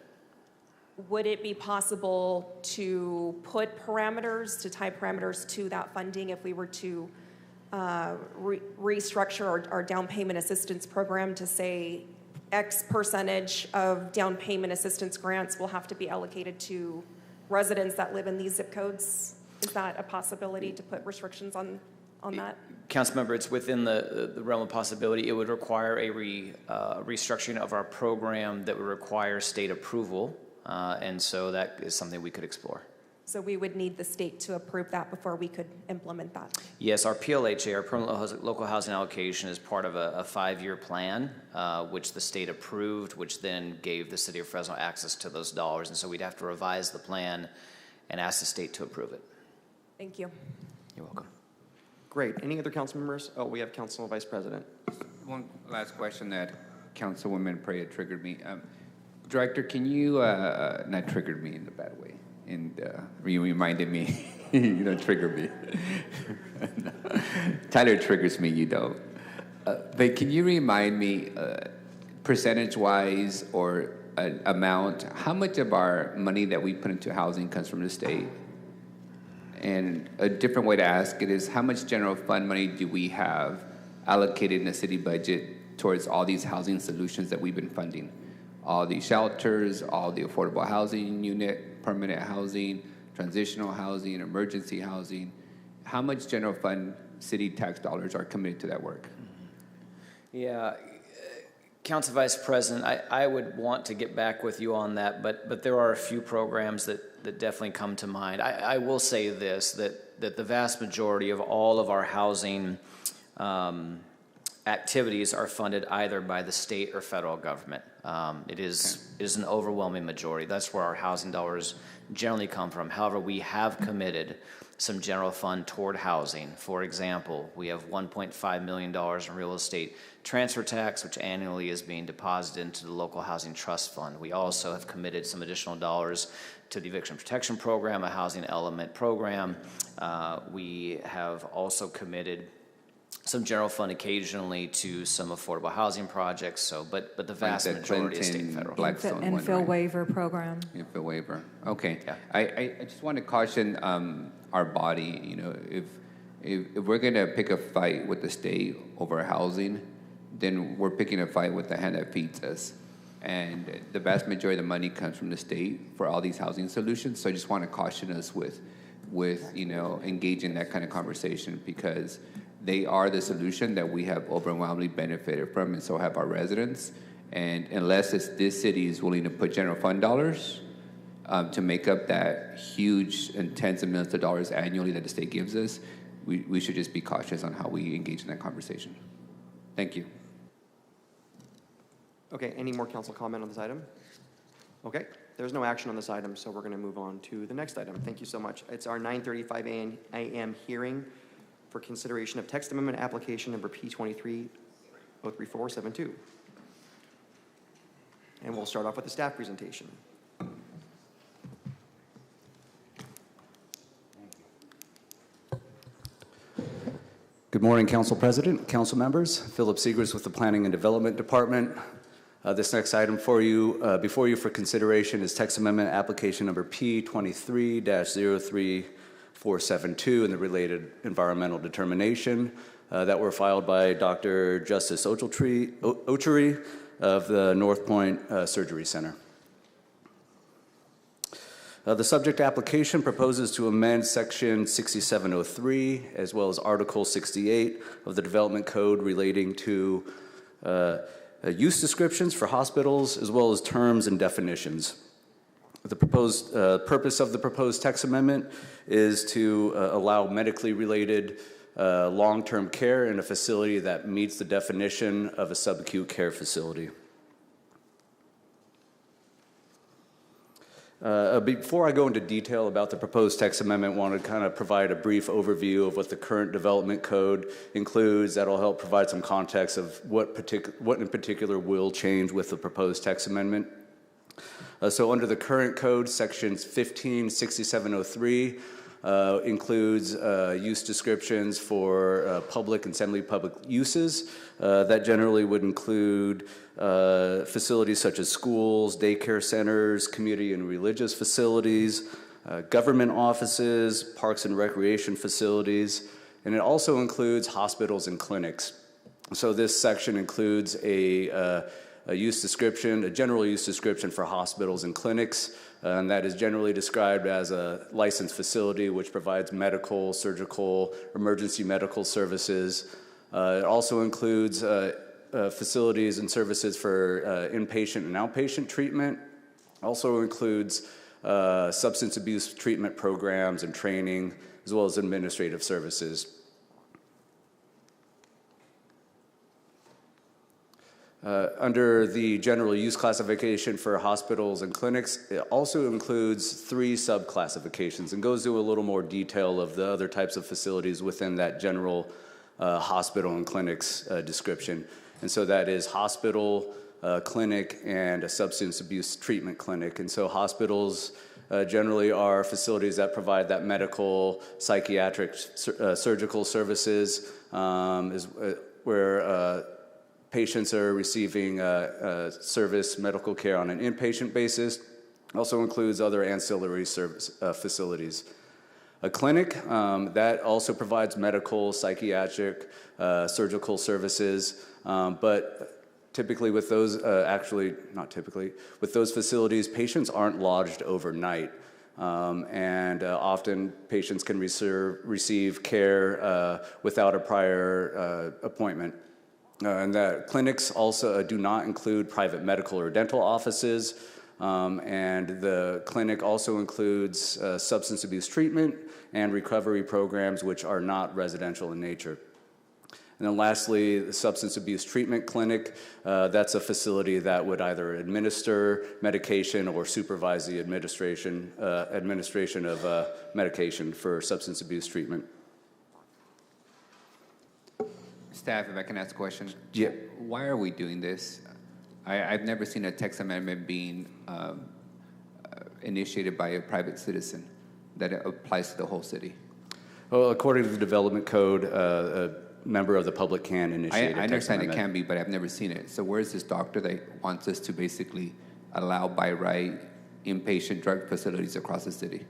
Would it be possible to put parameters, to tie parameters to that funding if we were to restructure our down payment assistance program to say X percentage of down payment assistance grants will have to be allocated to residents that live in these zip codes? Is that a possibility to put restrictions on that? Councilmember, it's within the realm of possibility. It would require a restructuring of our program that would require state approval, and so that is something we could explore. So we would need the state to approve that before we could implement that? Yes, our PLHA, our permanent local housing allocation, is part of a 5-year plan, which the state approved, which then gave the city of Fresno access to those dollars, and so we'd have to revise the plan and ask the state to approve it. Thank you. You're welcome. Great. Any other council members? Oh, we have Council Vice President. One last question that Councilwoman Perea triggered me. Director, can you, not triggered me in a bad way, and you reminded me, you don't trigger me. Tyler triggers me, you don't. But can you remind me, percentage-wise or amount, how much of our money that we put into housing comes from the state? And a different way to ask it is, how much general fund money do we have allocated in the city budget towards all these housing solutions that we've been funding? All the shelters, all the affordable housing unit, permanent housing, transitional housing, emergency housing. How much general fund city tax dollars are committed to that work? Yeah, Council Vice President, I would want to get back with you on that, but there are a few programs that definitely come to mind. I will say this, that the vast majority of all of our housing activities are funded either by the state or federal government. It is an overwhelming majority. That's where our housing dollars generally come from. However, we have committed some general fund toward housing. For example, we have $1.5 million in real estate transfer tax, which annually is being deposited into the local housing trust fund. We also have committed some additional dollars to the eviction protection program, a housing element program. We have also committed some general fund occasionally to some affordable housing projects. So, but the vast majority is state and federal. Blackstone one, Infill right? waiver program. Infill waiver. Okay. Yeah. I just want to caution our body. You know, if we're going to pick a fight with the state over housing, then we're picking a fight with the hand that feeds us. And the vast majority of the money comes from the state for all these housing solutions. So I just want to caution us with you know, engaging in that kind of conversation, because they are the solution that we have overwhelmingly benefited from, and so have our residents. And unless this city is willing to put general fund dollars to make up that huge and tens of millions of dollars annually that the state gives us, we should just be cautious on how we engage in that conversation. Thank you. Okay, any more council comment on this item? Okay, there's no action on this item, so we're going to move on to the next item. Thank you so much. It's our 9:35 a.m. hearing for consideration of text amendment application number P23-03472. And we'll start off with the staff presentation. Good morning, Council President, Council members. Philip Seegers with the Planning and Development Department. This next item for you, before you for consideration, is text amendment application number P23-03472 and the related environmental determination that were filed by Dr. Justice Ochery of the North Point Surgery Center. The subject application proposes to amend Section 6703 as well as Article 68 of the Development Code relating to use descriptions for hospitals as well as terms and definitions. The proposed purpose of the proposed text amendment is to allow medically related long-term care in a facility that meets the definition of a subacute care facility. Before I go into detail about the proposed text amendment, I want to kind of provide a brief overview of what the current development code includes. That'll help provide some context of what in particular will change with the proposed text amendment. So under the current code, sections 156703 includes use descriptions for public and semi-public uses. That generally would include facilities such as schools, daycare centers, community and religious facilities, government offices, parks and recreation facilities, and it also includes hospitals and clinics. So this section includes a use description, a general use description for hospitals and clinics, and that is generally described as a licensed facility which provides medical, surgical, emergency medical services. It also includes facilities and services for inpatient and outpatient treatment. Also includes substance abuse treatment programs and training, as well as administrative services. Under the general use classification for hospitals and clinics, it also includes 3 subclassifications and goes into a little more detail of the other types of facilities within that general hospital and clinics description. And so that is hospital, clinic, and a substance abuse treatment clinic. And so hospitals generally are facilities that provide that medical, psychiatric, surgical services, where patients are receiving service medical care on an inpatient basis. Also includes other ancillary service facilities. A clinic that also provides medical, psychiatric, surgical services, but typically with those, with those facilities, patients aren't lodged overnight. And often patients can receive care without a prior appointment. And that clinics also do not include private medical or dental offices. And the clinic also includes substance abuse treatment and recovery programs which are not residential in nature. And then lastly, the Substance Abuse Treatment Clinic. That's a facility that would either administer medication or supervise the administration of medication for substance abuse treatment. Staff, if I can ask a question. Yeah. Why are we doing this? I've never seen a text amendment being initiated by a private citizen that applies to the whole city. Well, according to the development code, a member of the public can initiate a text I understand it amendment. can be, but I've never seen it. So where's this doctor that wants us to basically allow by right inpatient drug facilities across the city?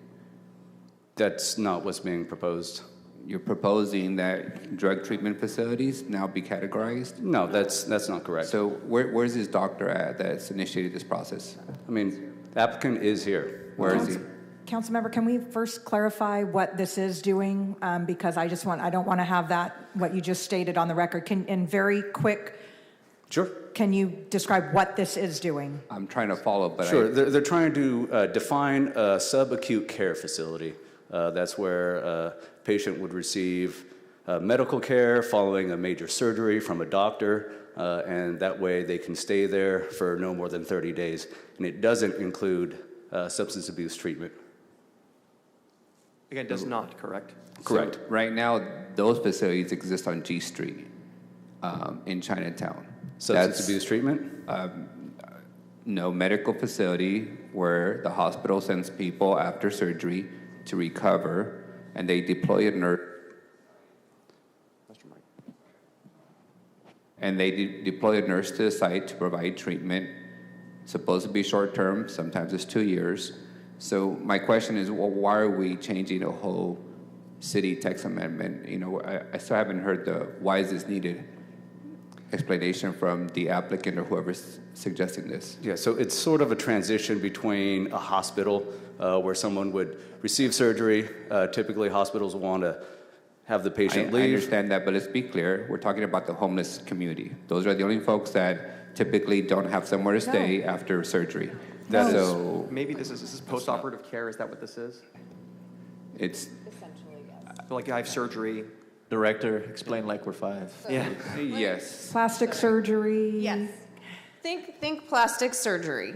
That's not what's being proposed. You're proposing that drug treatment facilities now be categorized? No, that's not correct. So where's this doctor at that's initiated this process? I mean, the applicant is here. Where is he? Councilmember, can we first clarify what this is doing? Because I don't want to have that, what you just stated on the record. In very quick, Sure. can you describe what this is doing? I'm trying to follow, but Sure. They're trying to define a subacute care facility. That's where a patient would receive medical care following a major surgery from a doctor, and that way they can stay there for no more than 30 days. And it doesn't include substance abuse treatment. Again, does not, correct? Correct. So right now, those facilities exist on G Street in Chinatown. Substance abuse treatment? No, medical facility where the hospital sends people after surgery to recover, and they deploy a nurse. And they deploy a nurse to the site to provide treatment. Supposed to be short term, sometimes it's 2 years. So my question is, well, why are we changing a whole city text amendment? You know, I still haven't heard the why is this needed explanation from the applicant or whoever's suggesting this. Yeah, so it's sort of a transition between a hospital where someone would receive surgery. Typically, hospitals want to have the patient leave. I understand that, but let's be clear. We're talking about the homeless community. Those are the only folks that typically don't have somewhere to stay after surgery. So maybe this is post-operative care. Is that what this is? It's essentially yes. Like I have surgery. Director, explain like we're five. Yeah. Yes. Plastic surgery. Yes. Think plastic surgery.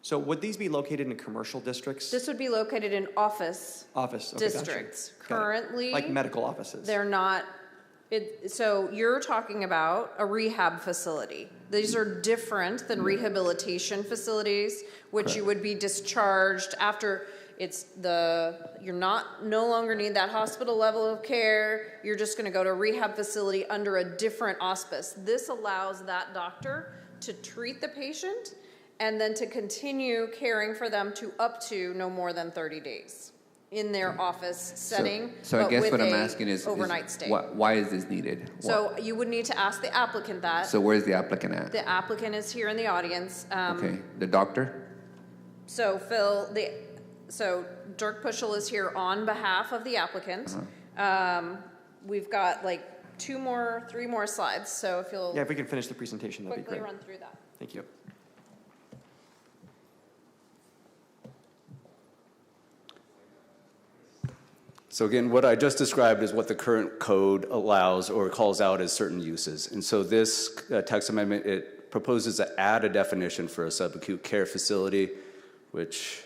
So would these be located in commercial districts? This would be located in office Okay, gotcha. districts. Got it. Currently, Like medical offices. they're not. So you're talking about a rehab facility. These are different than rehabilitation facilities, which Correct. you would be discharged after. You're no longer need that hospital level of care. You're just going to go to a rehab facility under a different auspice. This allows that doctor to treat the patient and then to continue caring for them to up to no more than 30 days in their office setting. So I but guess with what I'm a asking is overnight stay. why is this needed? So you would need to ask the applicant that. So where's the applicant at? The applicant is here in the audience. Okay, the doctor? So So Dirk Puschel is here on behalf of the applicant. We've got like 3 more slides. So if you'll if we can finish the presentation, that'd be quickly great. run through that. Thank you. So again, what I just described is what the current code allows or calls out as certain uses. And so this text amendment, it proposes to add a definition for a subacute care facility, which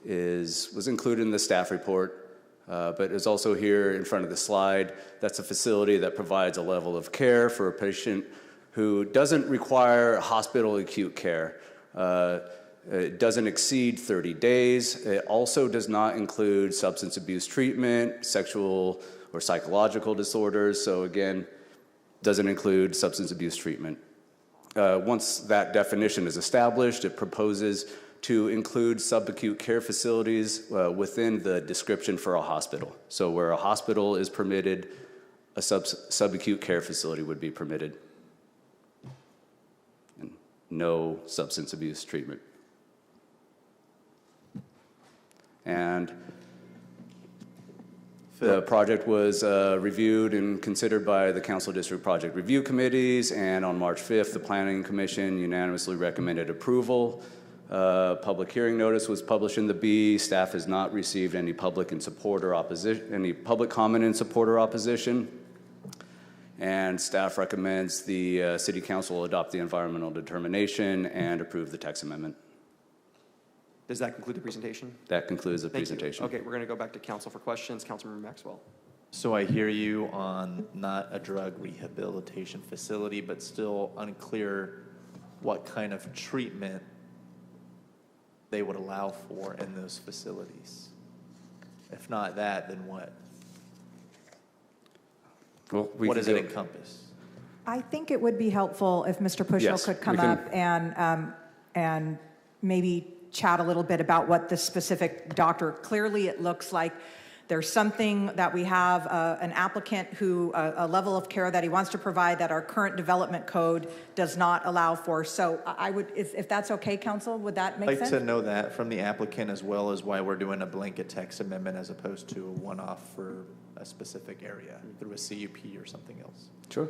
was included in the staff report, but is also here in front of the slide. That's a facility that provides a level of care for a patient who doesn't require hospital acute care. It doesn't exceed 30 days. It also does not include substance abuse treatment, sexual or psychological disorders. So again, doesn't include substance abuse treatment. Once that definition is established, it proposes to include subacute care facilities within the description for a hospital. So where a hospital is permitted, a subacute care facility would be permitted. And no substance abuse treatment. And the project was reviewed and considered by the Council District Project Review Committees, and on March 5th, the Planning Commission unanimously recommended approval. Public hearing notice was published in the Bee. Staff has not received any public in support or opposition, any public comment in support or opposition. and staff recommends the City Council adopt the environmental determination and approve the text amendment. Does that conclude the presentation? That concludes the Thank you. presentation. Okay, we're going to go back to council for questions. Councilmember Maxwell. So I hear you on not a drug rehabilitation facility, but still unclear what kind of treatment they would allow for in those facilities. If not that, then what? Well, what does it encompass? I think it would be helpful if Mr. Puschel Yes, could come we can- up and maybe chat a little bit about what the specific doctor, clearly it looks like there's something that we have, an applicant who, a level of care that he wants to provide that our current development code does not allow for. So I would, if that's okay, council, would that make I'd sense? like to know that from the applicant, as well as why we're doing a blanket text amendment as opposed to a one-off for a specific area through a CUP or something else. Sure.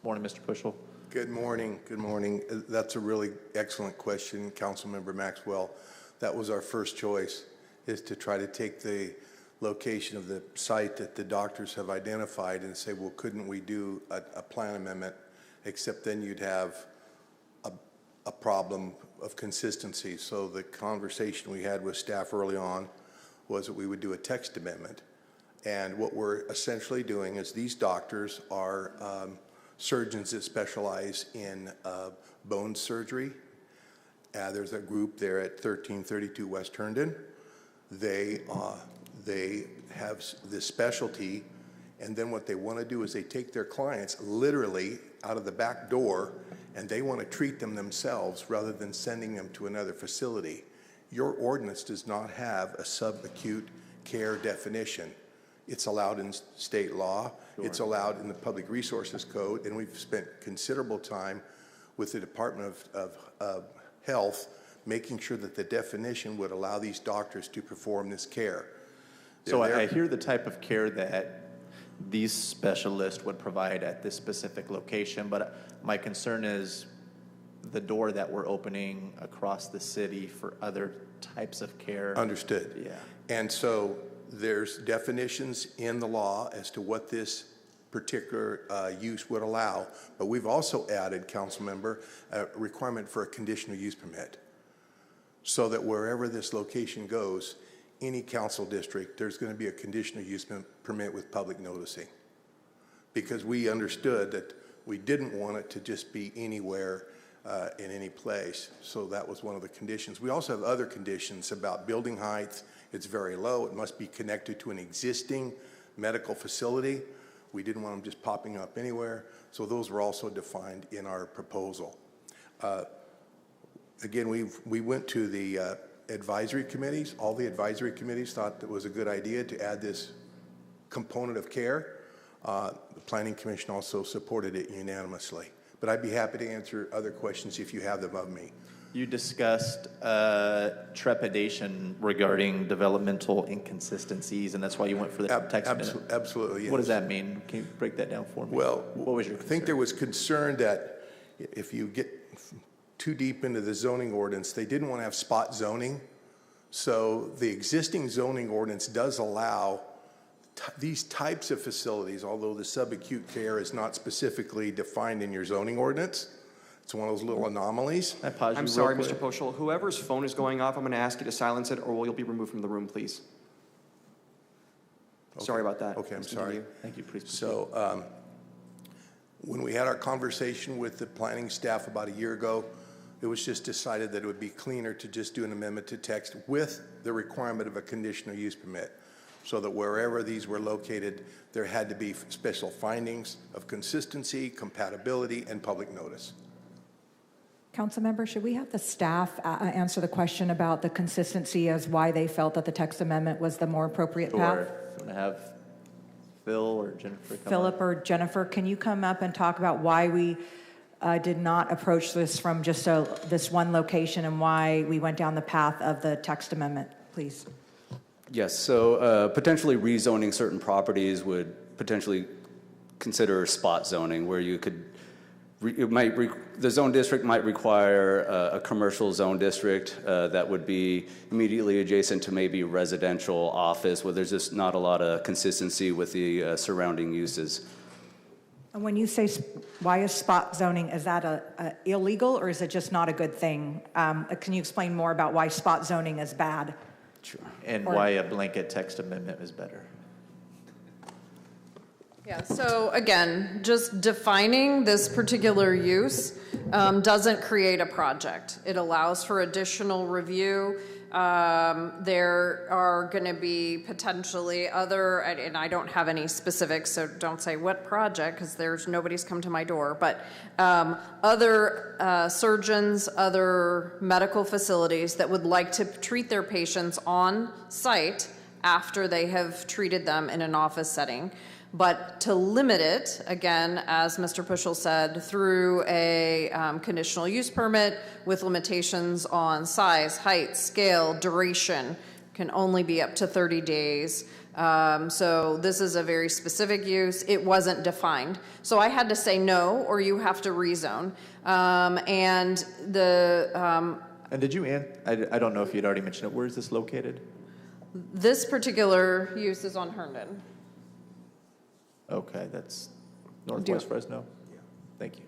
Morning, Mr. Puschel. Good morning. Good morning. That's a really excellent question, Councilmember Maxwell. That was our first choice, is to try to take the location of the site that the doctors have identified and say, well, couldn't we do a plan amendment, except then you'd have a problem of consistency. So the conversation we had with staff early on was that we would do a text amendment. And what we're essentially doing is these doctors are surgeons that specialize in bone surgery. There's a group there at 1332 West Herndon. They have this specialty, and then what they want to do is they take their clients literally out of the back door, and they want to treat them themselves rather than sending them to another facility. Your ordinance does not have a subacute care definition. It's allowed in state law. Sure. It's allowed in the Public Resources Code, and we've spent considerable time with the Department of Health making sure that the definition would allow these doctors to perform this care. So I hear the type of care that these specialists would provide at this specific location, but my concern is the door that we're opening across the city for other types of care. Understood. Yeah. And so there's definitions in the law as to what this particular use would allow, but we've also added, council member, a requirement for a conditional use permit, so that wherever this location goes, any council district, there's going to be a conditional use permit with public noticing, because we understood that we didn't want it to just be anywhere in any place. So that was one of the conditions. We also have other conditions about building height. It's very low. It must be connected to an existing medical facility. We didn't want them just popping up anywhere. So those were also defined in our proposal. Again, we went to the advisory committees. All the advisory committees thought it was a good idea to add this component of care. The Planning Commission also supported it unanimously. But I'd be happy to answer other questions if you have them of me. You discussed trepidation regarding developmental inconsistencies, and that's why you went for the text amendment. Absolutely, yes. What does that mean? Can you break that down for me? Well, what was your concern? I think there was concern that if you get too deep into the zoning ordinance, they didn't want to have spot zoning. So the existing zoning ordinance does allow these types of facilities, although the subacute care is not specifically defined in your zoning ordinance. It's one of those little anomalies. I'm sorry, Mr. Puschel. Whoever's phone is going off, I'm going to ask you to silence it, or you'll be removed from the room, please. Okay. Sorry about that. Okay, I'm sorry. Thank you. Please. So when we had our conversation with the planning staff about a year ago, it was just decided that it would be cleaner to just do an amendment to text with the requirement of a conditional use permit, so that wherever these were located, there had to be special findings of consistency, compatibility, and public notice. Councilmember, should we have the staff answer the question about the consistency as why they felt that the text amendment was the more appropriate path? Or I'm going to have Phil or Jennifer come Philip up. or Jennifer, can you come up and talk about why we did not approach this from just this one location and why we went down the path of the text amendment, please? Yes, so potentially rezoning certain properties would potentially consider spot zoning, where you could the zone district might require a commercial zone district that would be immediately adjacent to maybe residential office, where there's just not a lot of consistency with the surrounding uses. And when you say, why is spot zoning, is that illegal or is it just not a good thing? Can you explain more about why spot zoning is bad? Sure. And why a blanket text amendment is better? Yeah, so again, just defining this particular use doesn't create a project. It allows for additional review. There are going to be potentially other, and I don't have any specifics, so don't say what project, because nobody's come to my door, but other surgeons, other medical facilities that would like to treat their patients on site after they have treated them in an office setting. But to limit it, again, as Mr. Puschel said, through a conditional use permit with limitations on size, height, scale, duration, can only be up to 30 days. So this is a very specific use. It wasn't defined. So I had to say no, or you have to rezone. And did you, I don't know if you'd already mentioned it, where is this located? This particular use is on Herndon. Okay, that's Northwest Fresno? Yeah. Thank you.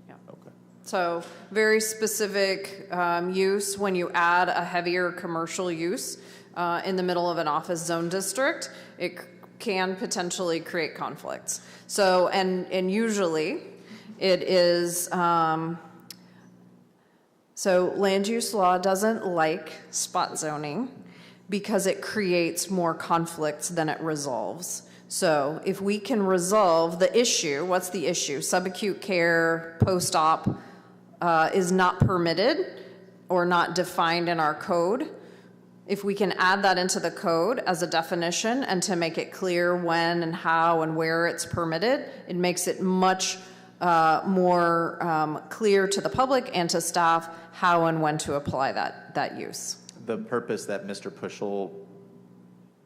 Yeah. Okay. So very specific use. When you add a heavier commercial use in the middle of an office zone district, it can potentially create conflicts. So, and usually it is, so land use law doesn't like spot zoning because it creates more conflicts than it resolves. So if we can resolve the issue, what's the issue? Subacute care post-op is not permitted or not defined in our code. If we can add that into the code as a definition and to make it clear when and how and where it's permitted, it makes it much more clear to the public and to staff how and when to apply that use. The purpose that Mr. Puschel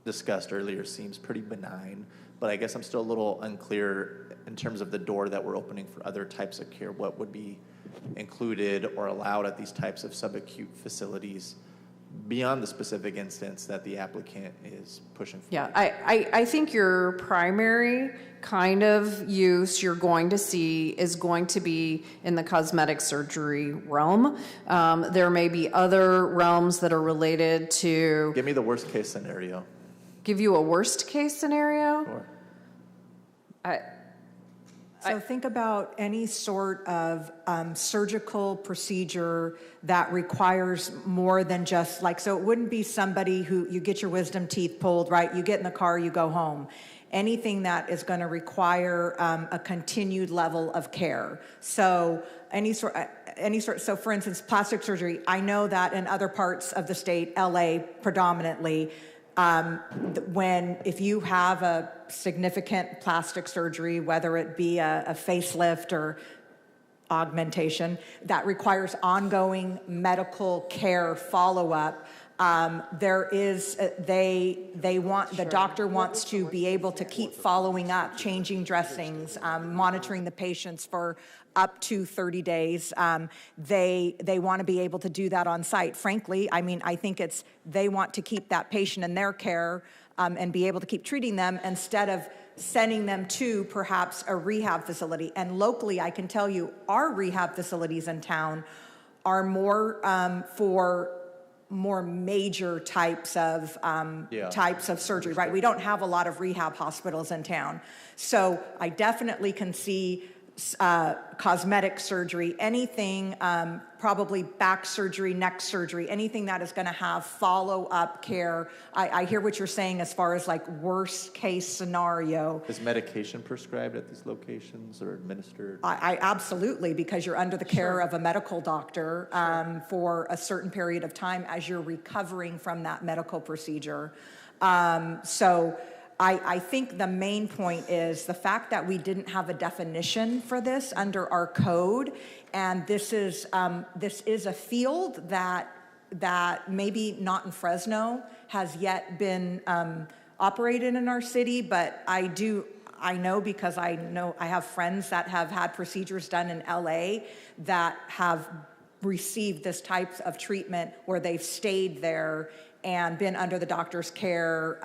discussed earlier seems pretty benign, but I guess I'm still a little unclear in terms of the door that we're opening for other types of care. What would be included or allowed at these types of subacute facilities beyond the specific instance that the applicant is pushing for? Yeah, I think your primary kind of use you're going to see is going to be in the cosmetic surgery realm. There may be other realms that are related to... Give me the worst case scenario. Give you a worst case scenario? Sure. So think about any sort of surgical procedure that requires more than just so it wouldn't be somebody who you get your wisdom teeth pulled, right? You get in the car, you go home. Anything that is going to require a continued level of care. So so for instance, plastic surgery, I know that in other parts of the state, LA predominantly, if you have a significant plastic surgery, whether it be a facelift or augmentation, that requires ongoing medical care follow-up, the doctor wants to be able to keep following up, changing dressings, monitoring the patients for up to 30 days. They want to be able to do that on site. Frankly, I think they want to keep that patient in their care and be able to keep treating them instead of sending them to perhaps a rehab facility. And locally, I can tell you, our rehab facilities in town are more for more major types of surgery, right? We don't have a lot of rehab hospitals in town. So I definitely can see cosmetic surgery, anything, probably back surgery, neck surgery, anything that is going to have follow-up care. I hear what you're saying as far as worst case scenario. Is medication prescribed at these locations or administered? I absolutely, because you're under the care of a medical doctor for a certain period of time as you're recovering from that medical procedure. So I think the main point is the fact that we didn't have a definition for this under our code, and this is a field that maybe not in Fresno has yet been operated in our city, but I know because I have friends that have had procedures done in LA that have received this type of treatment where they've stayed there and been under the doctor's care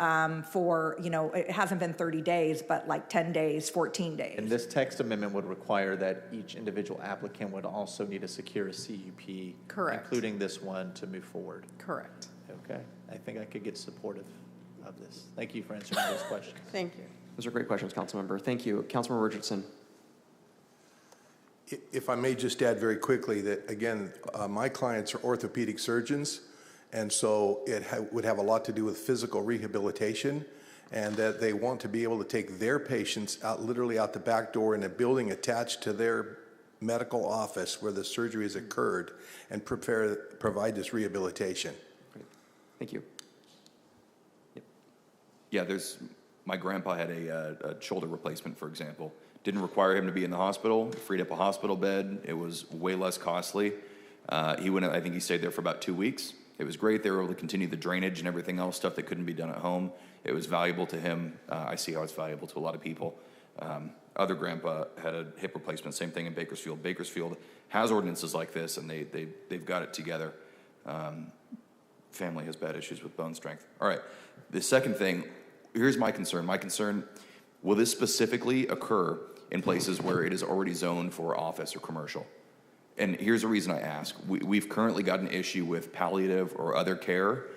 for, it hasn't been 30 days, but like 10 days, 14 days. And this text amendment would require that each individual applicant would also need to secure a CUP. Correct. Including this one to move forward. Correct. Okay. I think I could get supportive of this. Thank you for answering those questions. Thank you. Those are great questions, Councilmember. Thank you. Councilmember Richardson. If I may just add very quickly that, again, my clients are orthopedic surgeons, and so it would have a lot to do with physical rehabilitation, and that they want to be able to take their patients out, literally out the back door in a building attached to their medical office where the surgery has occurred, and provide this rehabilitation. Great. Thank you. Yeah, my grandpa had a shoulder replacement, for example. Didn't require him to be in the hospital, freed up a hospital bed. It was way less costly. He went, I think he stayed there for about 2 weeks. It was great. They were able to continue the drainage and everything else, stuff that couldn't be done at home. It was valuable to him. I see how it's valuable to a lot of people. Other grandpa had a hip replacement, same thing in Bakersfield. Bakersfield has ordinances like this, and they've got it together. Family has bad issues with bone strength. All right, the second thing, here's my concern. My concern, will this specifically occur in places where it is already zoned for office or commercial? And here's the reason I ask. We've currently got an issue with palliative or other care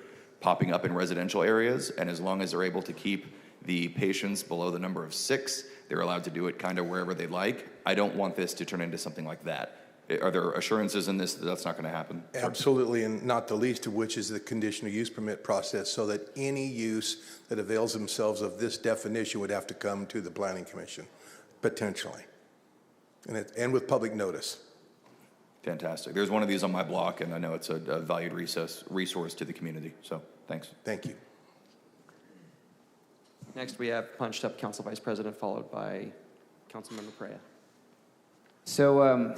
popping up in residential areas, and as long as they're able to keep the patients below the number of 6, they're allowed to do it kind of wherever they like. I don't want this to turn into something like that. Are there assurances in this that that's not going to happen? Absolutely, and not the least of which is the conditional use permit process, so that any use that avails themselves of this definition would have to come to the Planning Commission, potentially, and with public notice. Fantastic. There's one of these on my block, and I know it's a valued resource to the community. So thanks. Thank you. Next, we have punched up Council Vice President, followed by Councilmember Perea. So,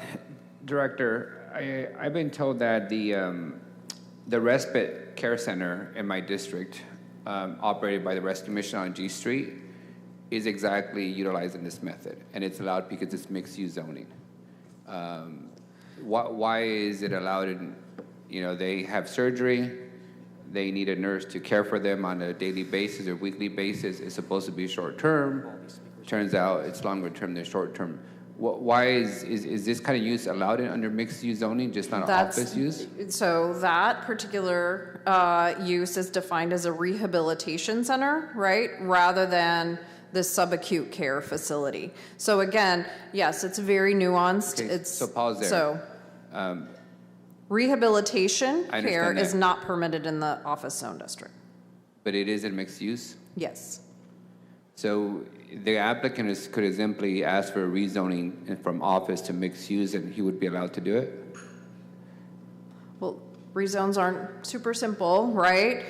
Director, I've been told that the respite care center in my district, operated by the Rescue Mission on G Street, is exactly utilizing this method, and it's allowed because it's mixed-use zoning. Why is it allowed? They have surgery, they need a nurse to care for them on a daily basis or weekly basis. It's supposed to be short-term. Turns out it's longer-term than short-term. Why is this kind of use allowed under mixed-use zoning, just not office use? So that particular use is defined as a rehabilitation center, right? Rather than the subacute care facility. So again, yes, it's very nuanced. Okay, so pause there. So rehabilitation care is not permitted in the office zone district. But it is in mixed use? Yes. So the applicant could simply ask for a rezoning from office to mixed use, and he would be allowed to do it? Well, rezones aren't super simple, right?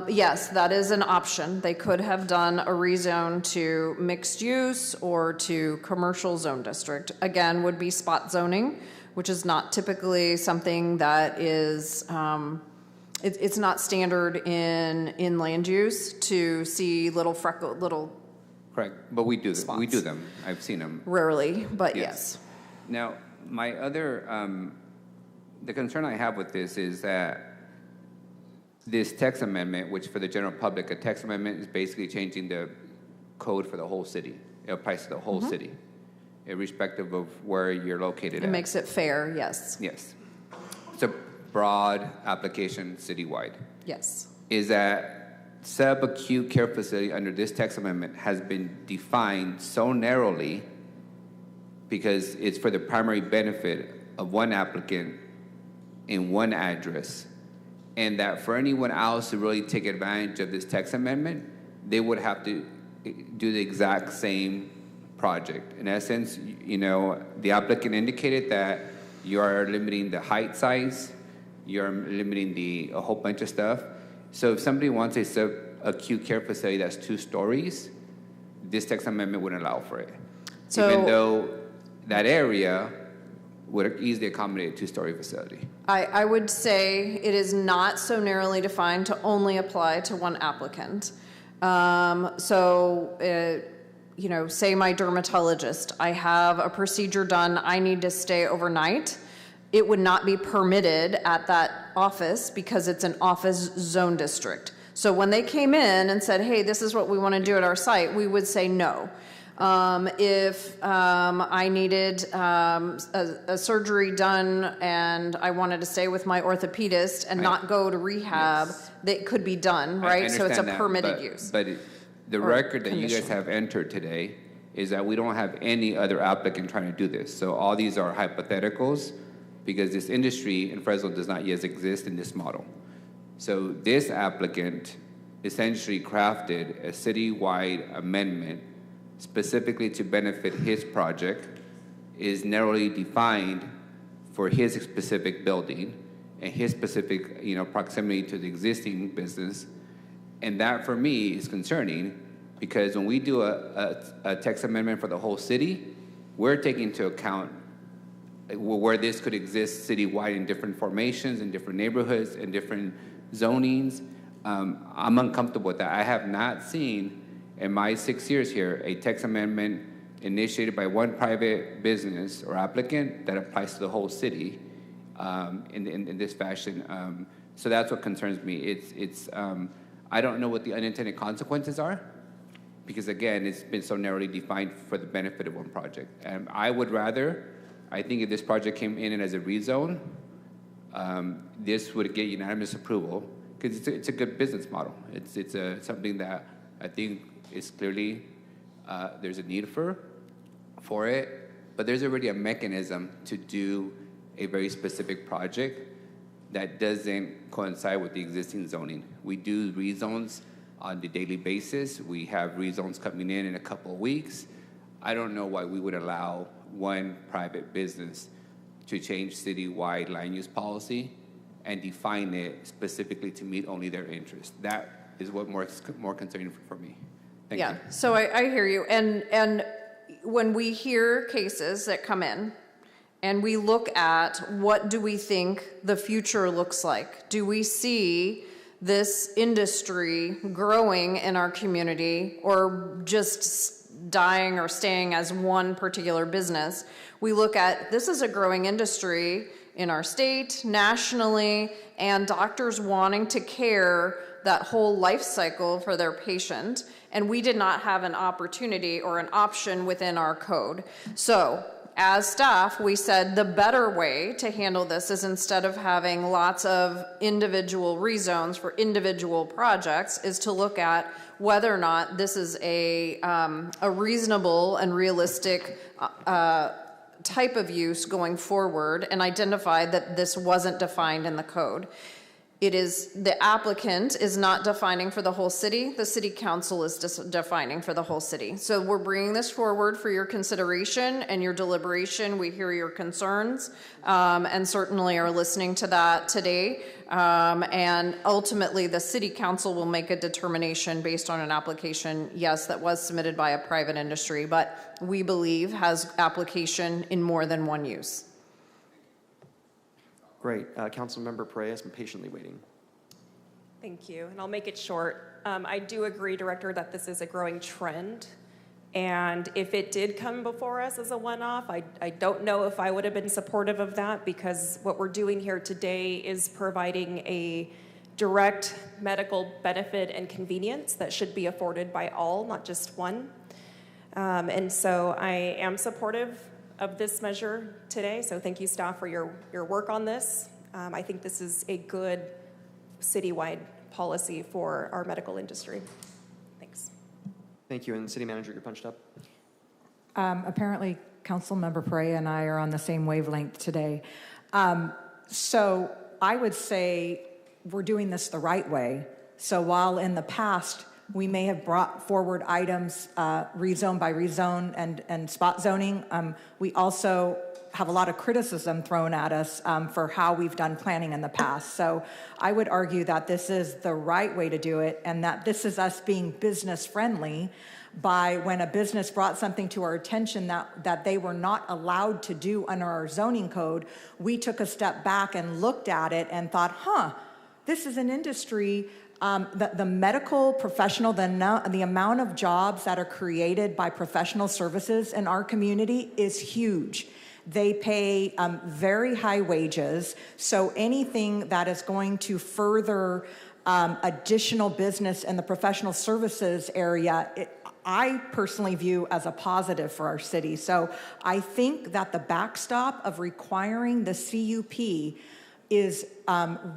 Yes, that is an option. They could have done a rezone to mixed use or to commercial zone district. Again, would be spot zoning, which is not typically something that is, it's not standard in land use to see little Correct, but we do them. We do them. I've seen them. Rarely, but yes. Now, my other, the concern I have with this is that this text amendment, which for the general public, a text amendment is basically changing the code for the whole city. It applies to the whole city, irrespective of where you're located. It makes it fair, yes. Yes. It's a broad application citywide. Yes. Is that subacute care facility under this text amendment has been defined so narrowly because it's for the primary benefit of one applicant in one address, and that for anyone else to really take advantage of this text amendment, they would have to do the exact same project. In essence, the applicant indicated that you are limiting the height size, you're limiting a whole bunch of stuff. So if somebody wants a subacute care facility that's 2 stories, this text amendment wouldn't allow for it. So, even though that area would easily accommodate a 2-story facility. I would say it is not so narrowly defined to only apply to one applicant. say my dermatologist, I have a procedure done, I need to stay overnight, it would not be permitted at that office because it's an office zone district. So when they came in and said, hey, this is what we want to do at our site, we would say no. If I needed a surgery done and I wanted to stay with my orthopedist and not go to rehab, that could be done, right? So it's a permitted use. But the record that you guys have entered today is that we don't have any other applicant trying to do this. So all these are hypotheticals because this industry in Fresno does not yet exist in this model. So this applicant essentially crafted a citywide amendment specifically to benefit his project, is narrowly defined for his specific building and his specific proximity to the existing business. And that for me is concerning because when we do a text amendment for the whole city, we're taking into account where this could exist citywide in different formations, in different neighborhoods, in different zonings. I'm uncomfortable with that. I have not seen in my 6 years here a text amendment initiated by one private business or applicant that applies to the whole city in this fashion. So that's what concerns me. I don't know what the unintended consequences are because, again, it's been so narrowly defined for the benefit of one project. And I would rather, I think if this project came in as a rezone, this would get unanimous approval because it's a good business model. It's something that I think is clearly there's a need for it, but there's already a mechanism to do a very specific project that doesn't coincide with the existing zoning. We do rezones on the daily basis. We have rezones coming in a couple of weeks. I don't know why we would allow one private business to change citywide land use policy and define it specifically to meet only their interests. That is what more concerning for me. Thank you. So I hear you. And when we hear cases that come in and we look at what do we think the future looks like, do we see this industry growing in our community or just dying or staying as one particular business? We look at this is a growing industry in our state, nationally, and doctors wanting to care that whole life cycle for their patient, and we did not have an opportunity or an option within our code. So as staff, we said the better way to handle this is instead of having lots of individual rezones for individual projects is to look at whether or not this is a reasonable and realistic type of use going forward and identified that this wasn't defined in the code. It is the applicant is not defining for the whole city. The city council is defining for the whole city. So we're bringing this forward for your consideration and your deliberation. We hear your concerns and certainly are listening to that today. And ultimately, the city council will make a determination based on an application, yes, that was submitted by a private industry, but we believe has application in more than one use. Great. Councilmember Perea has been patiently waiting. Thank you, and I'll make it short. I do agree, Director, that this is a growing trend, and if it did come before us as a one-off, I don't know if I would have been supportive of that because what we're doing here today is providing a direct medical benefit and convenience that should be afforded by all, not just one. And so I am supportive of this measure today, so thank you, staff, for your work on this. I think this is a good citywide policy for our medical industry. Thanks. Thank you, and City Manager, you're punched up. Apparently, Councilmember Perea and I are on the same wavelength today. So I would say we're doing this the right way. So while in the past, we may have brought forward items rezone by rezone and spot zoning. We also have a lot of criticism thrown at us for how we've done planning in the past. So I would argue that this is the right way to do it and that this is us being business friendly by when a business brought something to our attention that they were not allowed to do under our zoning code, we took a step back and looked at it and thought, this is an industry The medical professional, the amount of jobs that are created by professional services in our community is huge. They pay very high wages, so anything that is going to further additional business in the professional services area, I personally view as a positive for our city. So I think that the backstop of requiring the CUP is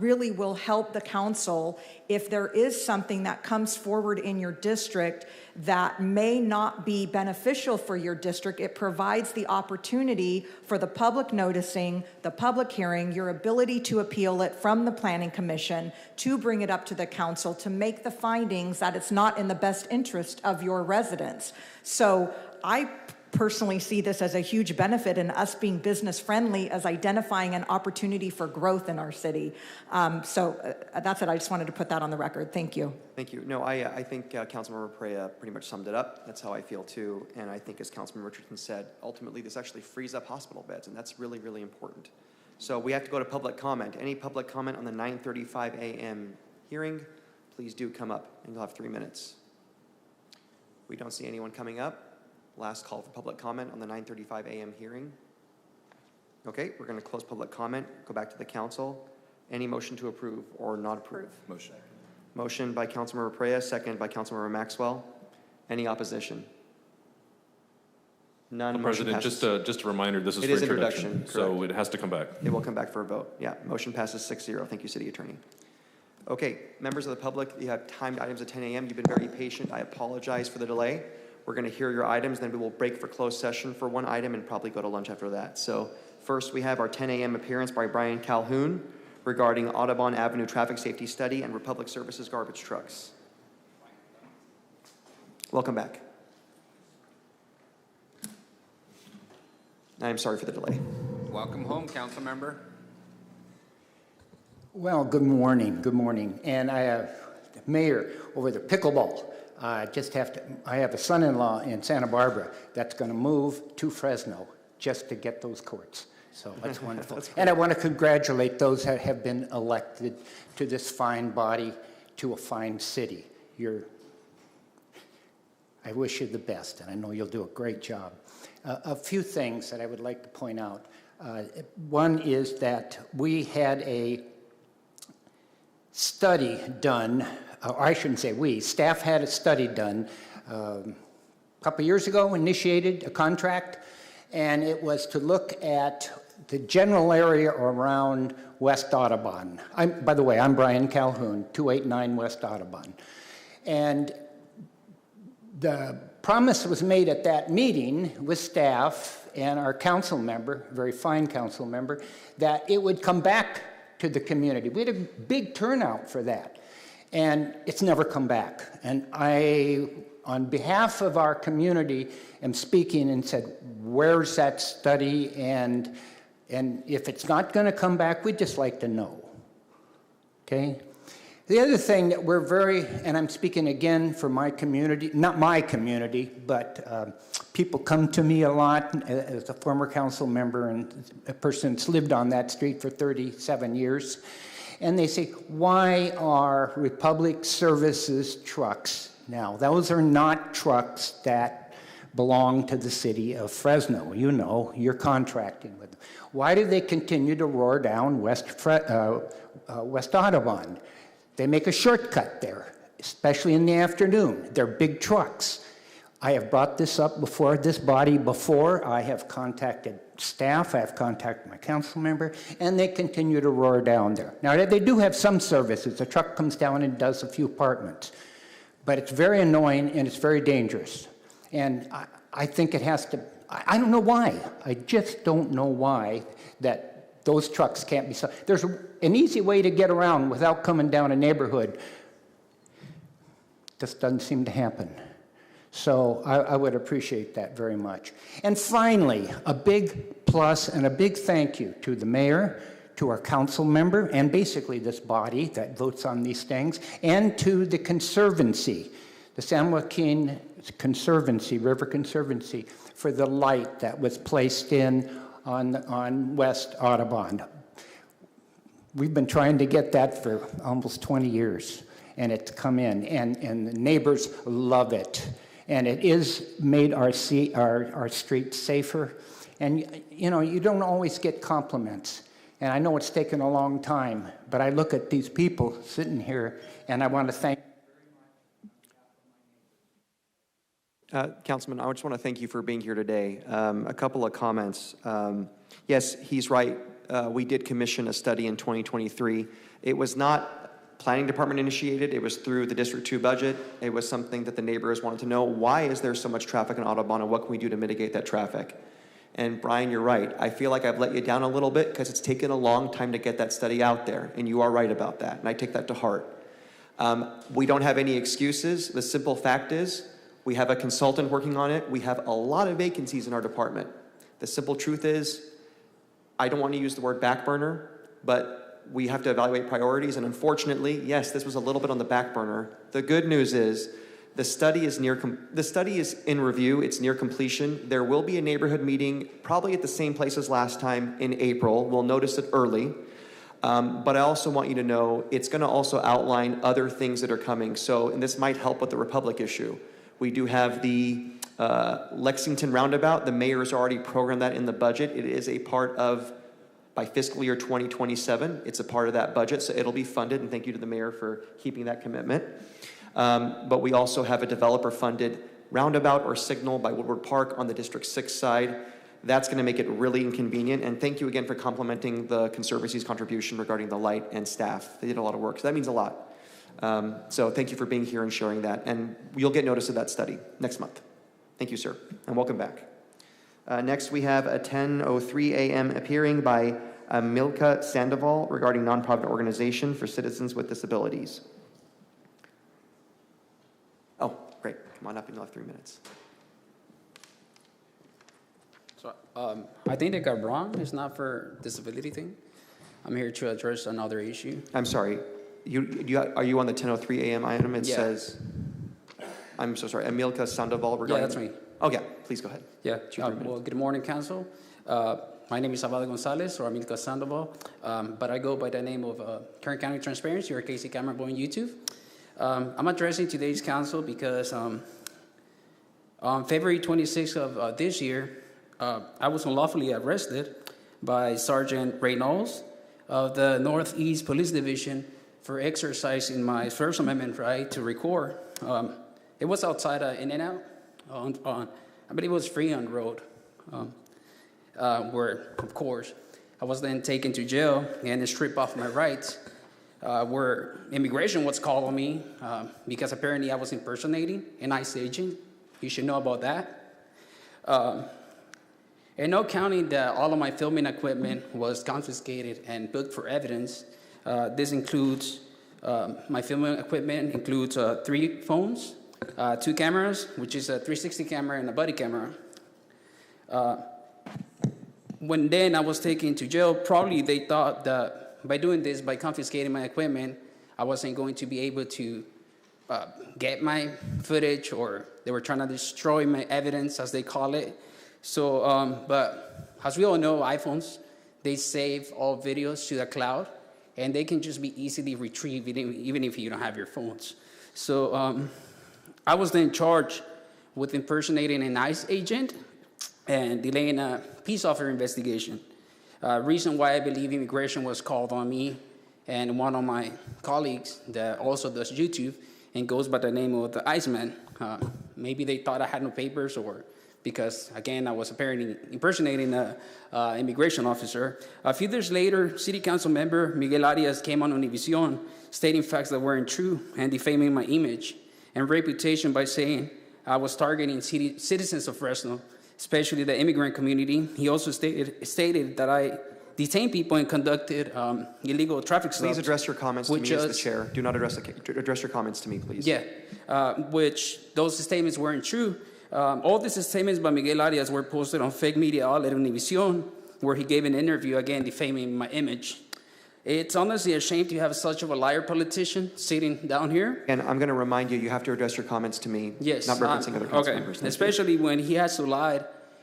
really will help the council if there is something that comes forward in your district that may not be beneficial for your district. It provides the opportunity for the public noticing, the public hearing, your ability to appeal it from the Planning Commission, to bring it up to the council, to make the findings that it's not in the best interest of your residents. So I personally see this as a huge benefit in us being business friendly, as identifying an opportunity for growth in our city. That's it. I just wanted to put that on the record. Thank you. Thank you. No, I think Councilmember Perea pretty much summed it up. That's how I feel too. And I think, as Councilman Richardson said, ultimately this actually frees up hospital beds, and that's really, really important. So we have to go to public comment. Any public comment on the 9:35 a.m. hearing, please do come up, and you'll have 3 minutes. We don't see anyone coming up. Last call for public comment on the 9:35 a.m. hearing. Okay, we're going to close public comment, go back to the council. Any motion to approve or not approve? Motion. Motion by Councilmember Perea, second by Councilmember Maxwell. Any opposition? None. Mr. President, just a reminder, this is It for is introduction, so correct. it has to come back. It will come back for a vote. Yeah, motion passes 6-0. Thank you, City Attorney. Okay, members of the public, you have timed items at 10 a.m. You've been very patient. I apologize for the delay. We're going to hear your items, then we will break for closed session for one item and probably go to lunch after that. So first, we have our 10 a.m. appearance by Brian Calhoun regarding Audubon Avenue traffic safety study and Republic Services garbage trucks. Welcome back. I'm sorry for the delay. Welcome home, council member. Well, good morning, And I have the mayor over the pickleball. I have a son-in-law in Santa Barbara that's going to move to Fresno just to get those courts. So that's wonderful. And I want to congratulate those that have been elected to this fine body, to a fine city. I wish you the best, and I know you'll do a great job. A few things that I would like to point out. One is that we had a study done, or I shouldn't say we, staff had a study done a couple years ago, initiated a contract, and it was to look at the general area around West Audubon. By the way, I'm Brian Calhoun, 289 West Audubon. And the promise was made at that meeting with staff and our council member, very fine council member, that it would come back to the community. We had a big turnout for that, and it's never come back. And I, on behalf of our community, am speaking and said, where's that study? And if it's not going to come back, we'd just like to know. Okay? The other thing that we're very, and I'm speaking again for my community, not my community, but people come to me a lot as a former council member and a person that's lived on that street for 37 years. And they say, why are Republic Services trucks? Now, those are not trucks that belong to the city of Fresno. You know, you're contracting with them. Why do they continue to roar down West Audubon? They make a shortcut there, especially in the afternoon. They're big trucks. I have brought this up before this body before. I have contacted staff. I have contacted my council member, and they continue to roar down there. Now, they do have some services. The truck comes down and does a few apartments, but it's very annoying and it's very dangerous. And I think it has to, I don't know why. I just don't know why that those trucks can't be, there's an easy way to get around without coming down a neighborhood. Just doesn't seem to happen. So I would appreciate that very much. And finally, a big plus and a big thank you to the mayor, to our council member, and basically this body that votes on these things, and to the Conservancy, the San Joaquin Conservancy, River Conservancy, for the light that was placed in on West Audubon. We've been trying to get that for almost 20 years, and it's come in, and the neighbors love it. And it is made our street safer. And, you know, you don't always get compliments. And I know it's taken a long time, but I look at these people sitting here, and I want to thank. Councilman, I just want to thank you for being here today. A couple of comments. Yes, he's right. We did commission a study in 2023. It was not Planning Department initiated. It was through the District 2 budget. It was something that the neighbors wanted to know. Why is there so much traffic on Audubon, and what can we do to mitigate that traffic? And Brian, you're right. I feel like I've let you down a little bit because it's taken a long time to get that study out there, and you are right about that, and I take that to heart. We don't have any excuses. The simple fact is we have a consultant working on it. We have a lot of vacancies in our department. The simple truth is I don't want to use the word back burner, but we have to evaluate priorities, and unfortunately, yes, this was a little bit on the back burner. The good news is the study is in review. It's near completion. There will be a neighborhood meeting, probably at the same place as last time in April. We'll notice it early. But I also want you to know it's going to also outline other things that are coming. So, and this might help with the Republic issue. We do have the Lexington Roundabout. The mayor has already programmed that in the budget. It is a part of, by fiscal year 2027, it's a part of that budget, so it'll be funded, and thank you to the mayor for keeping that commitment. But we also have a developer-funded roundabout or signal by Woodward Park on the District 6 side. That's going to make it really inconvenient, and thank you again for complimenting the Conservancy's contribution regarding the light and staff. They did a lot of work, so that means a lot. So thank you for being here and sharing that, and you'll get notice of that study next month. Thank you, sir, and welcome back. Next, we have a 10:03 a.m. appearing by Milka Sandoval regarding nonprofit organization for citizens with disabilities. Oh, great. Come on up, and you'll have 3 minutes. So, I think they got wrong. It's not for disability thing. I'm here to address another issue. I'm sorry. Are you on the 10:03 a.m. item? It says, I'm so sorry, Emilka Sandoval regarding... Yeah, that's me. Oh, yeah. Please go ahead. Yeah. Well, good morning, Council. My name is Salvador Gonzalez, or Emilka Sandoval, but I go by the name of Kern County Transparency, or Casey Cameron Boy on YouTube. I'm addressing today's Council because on February 26th of this year, I was unlawfully arrested by Sergeant Ray Knowles of the Northeast Police Division for exercising my First Amendment right to record. It was outside In-N-Out. I believe it was Freon Road, where, of course, I was then taken to jail and stripped off my rights, where immigration was calling me because apparently I was impersonating an ICE agent. You should know about that. And no counting that all of my filming equipment was confiscated and booked for evidence. This includes, my filming equipment includes 3 phones, 2 cameras, which is a 360 camera and a body camera. When then I was taken to jail, probably they thought that by doing this, by confiscating my equipment, I wasn't going to be able to get my footage, or they were trying to destroy my evidence, as they call it. So, but as we all know, iPhones, they save all videos to the cloud, and they can just be easily retrieved even if you don't have your phones. So I was then charged with impersonating an ICE agent and delaying a peace officer investigation. Reason why I believe immigration was called on me and one of my colleagues that also does YouTube and goes by the name of the Iceman. Maybe they thought I had no papers, or because, again, I was apparently impersonating an immigration officer. A few days later, City Council member Miguel Arias came on Univision stating facts that weren't true and defaming my image and reputation by saying I was targeting citizens of Fresno, especially the immigrant community. He also stated that I detained people and conducted illegal traffic stops. Please address your comments to me as the chair. Do not address your comments to me, please. Yeah, which those statements weren't true. All these statements by Miguel Arias were posted on fake media outlet Univision, where he gave an interview, again, defaming my image. It's honestly a shame to have such of a liar politician sitting down here. And I'm going to remind you, you have to address your comments to me, yes, not referencing other council members. Especially when he has to lie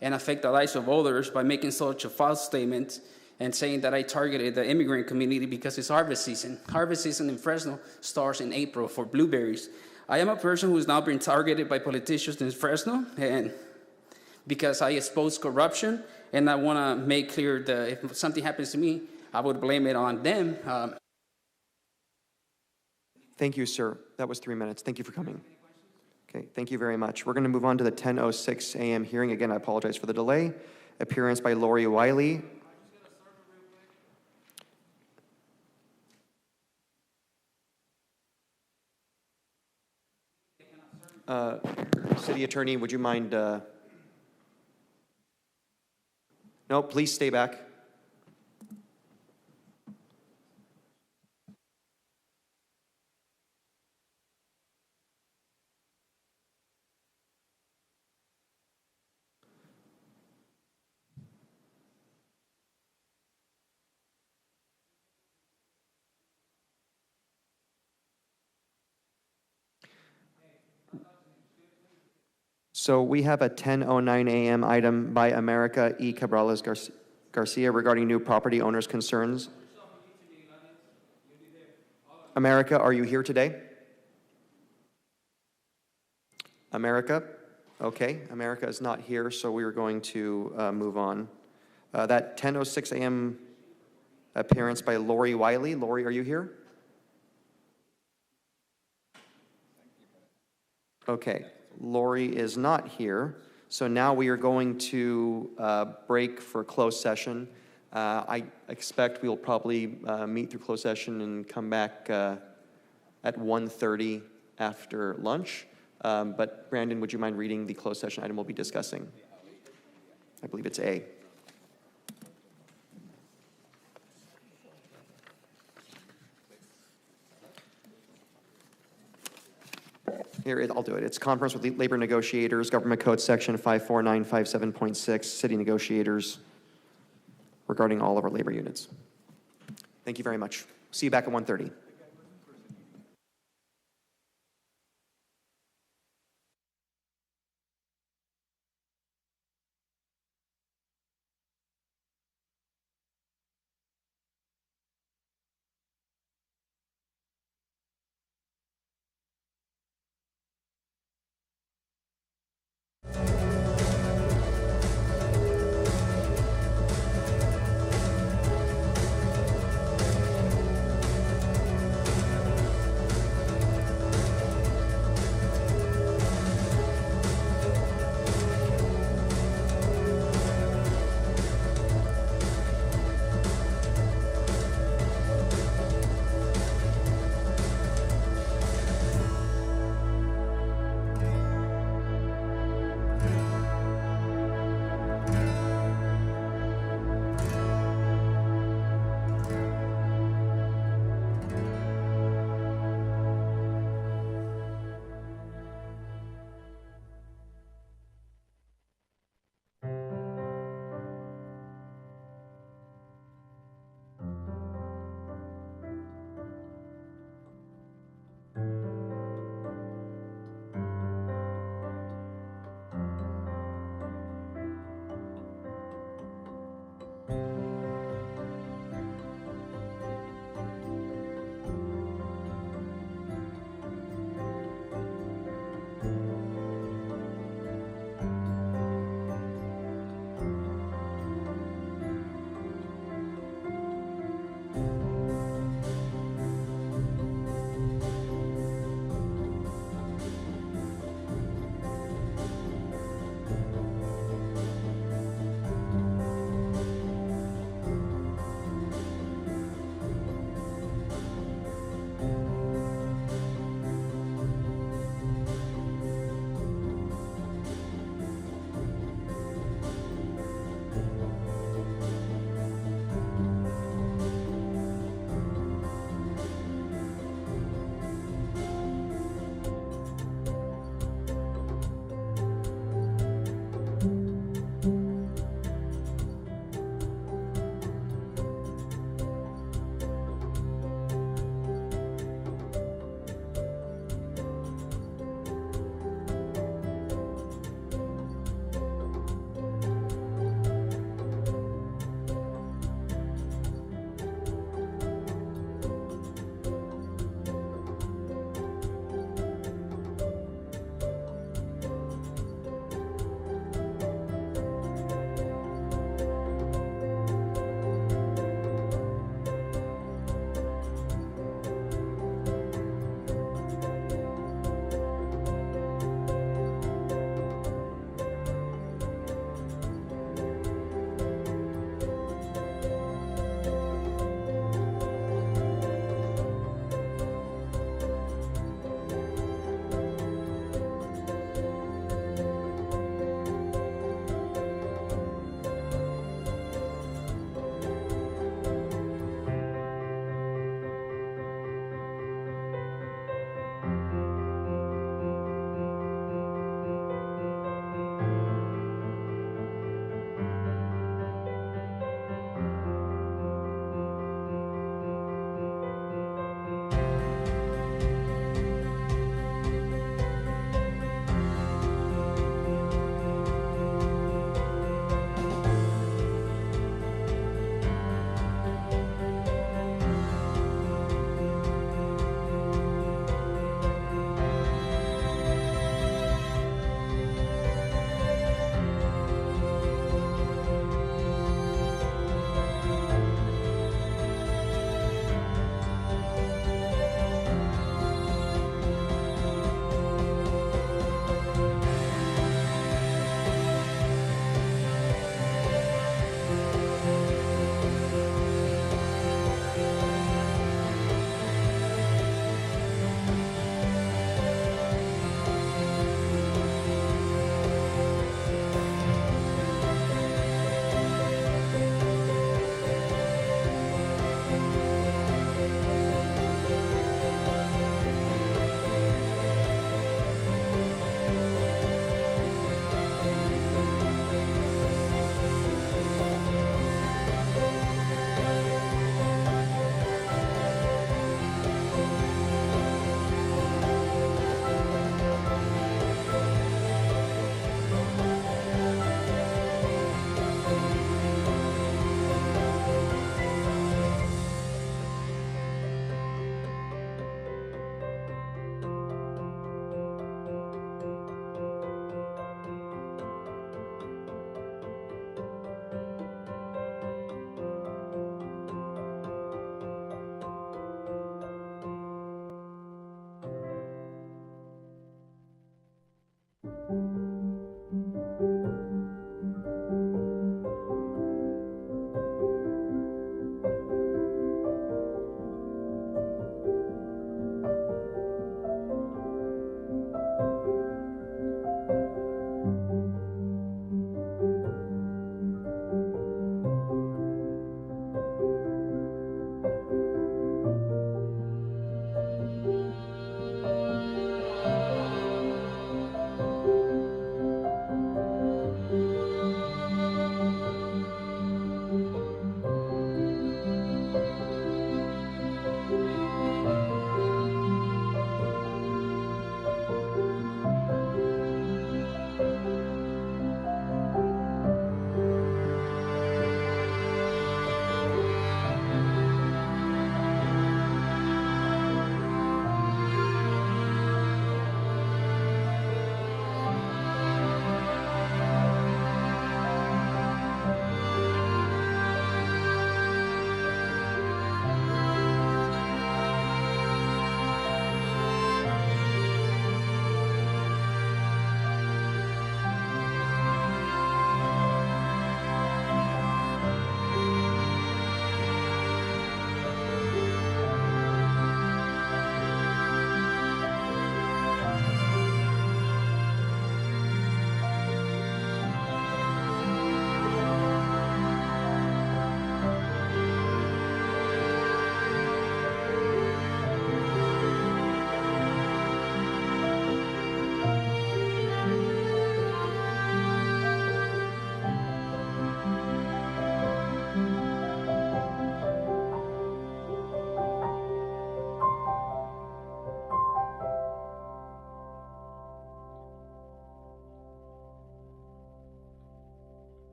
and affect the lives of others by making such a false statement and saying that I targeted the immigrant community because it's harvest season. Harvest season in Fresno starts in April for blueberries. I am a person who's now been targeted by politicians in Fresno, and because I expose corruption, and I want to make clear that if something happens to me, I would blame it on them. Thank you, sir. That was 3 minutes. Thank you for coming. Okay, thank you very much. We're going to move on to the 10:06 a.m. hearing. Again, I apologize for the delay. Appearance by Lori Wiley. City Attorney, would you mind? No, please stay back. So we have a 10:09 a.m. item by America E. Cabrales Garcia regarding new property owners' concerns. America, are you here today? America? Okay, America is not here, so we are going to move on. That 10:06 a.m. appearance by Lori Wiley. Lori, are you here? Okay. Lori is not here, so now we are going to break for closed session. I expect we'll probably meet through closed session and come back at 1:30 after lunch. But Brandon, would you mind reading the closed session item we'll be discussing? I believe it's A. Here, I'll do it. It's conference with labor negotiators, Government Code Section 54957.6, city negotiators regarding all of our labor units. Thank you very much. See you back at 1:30.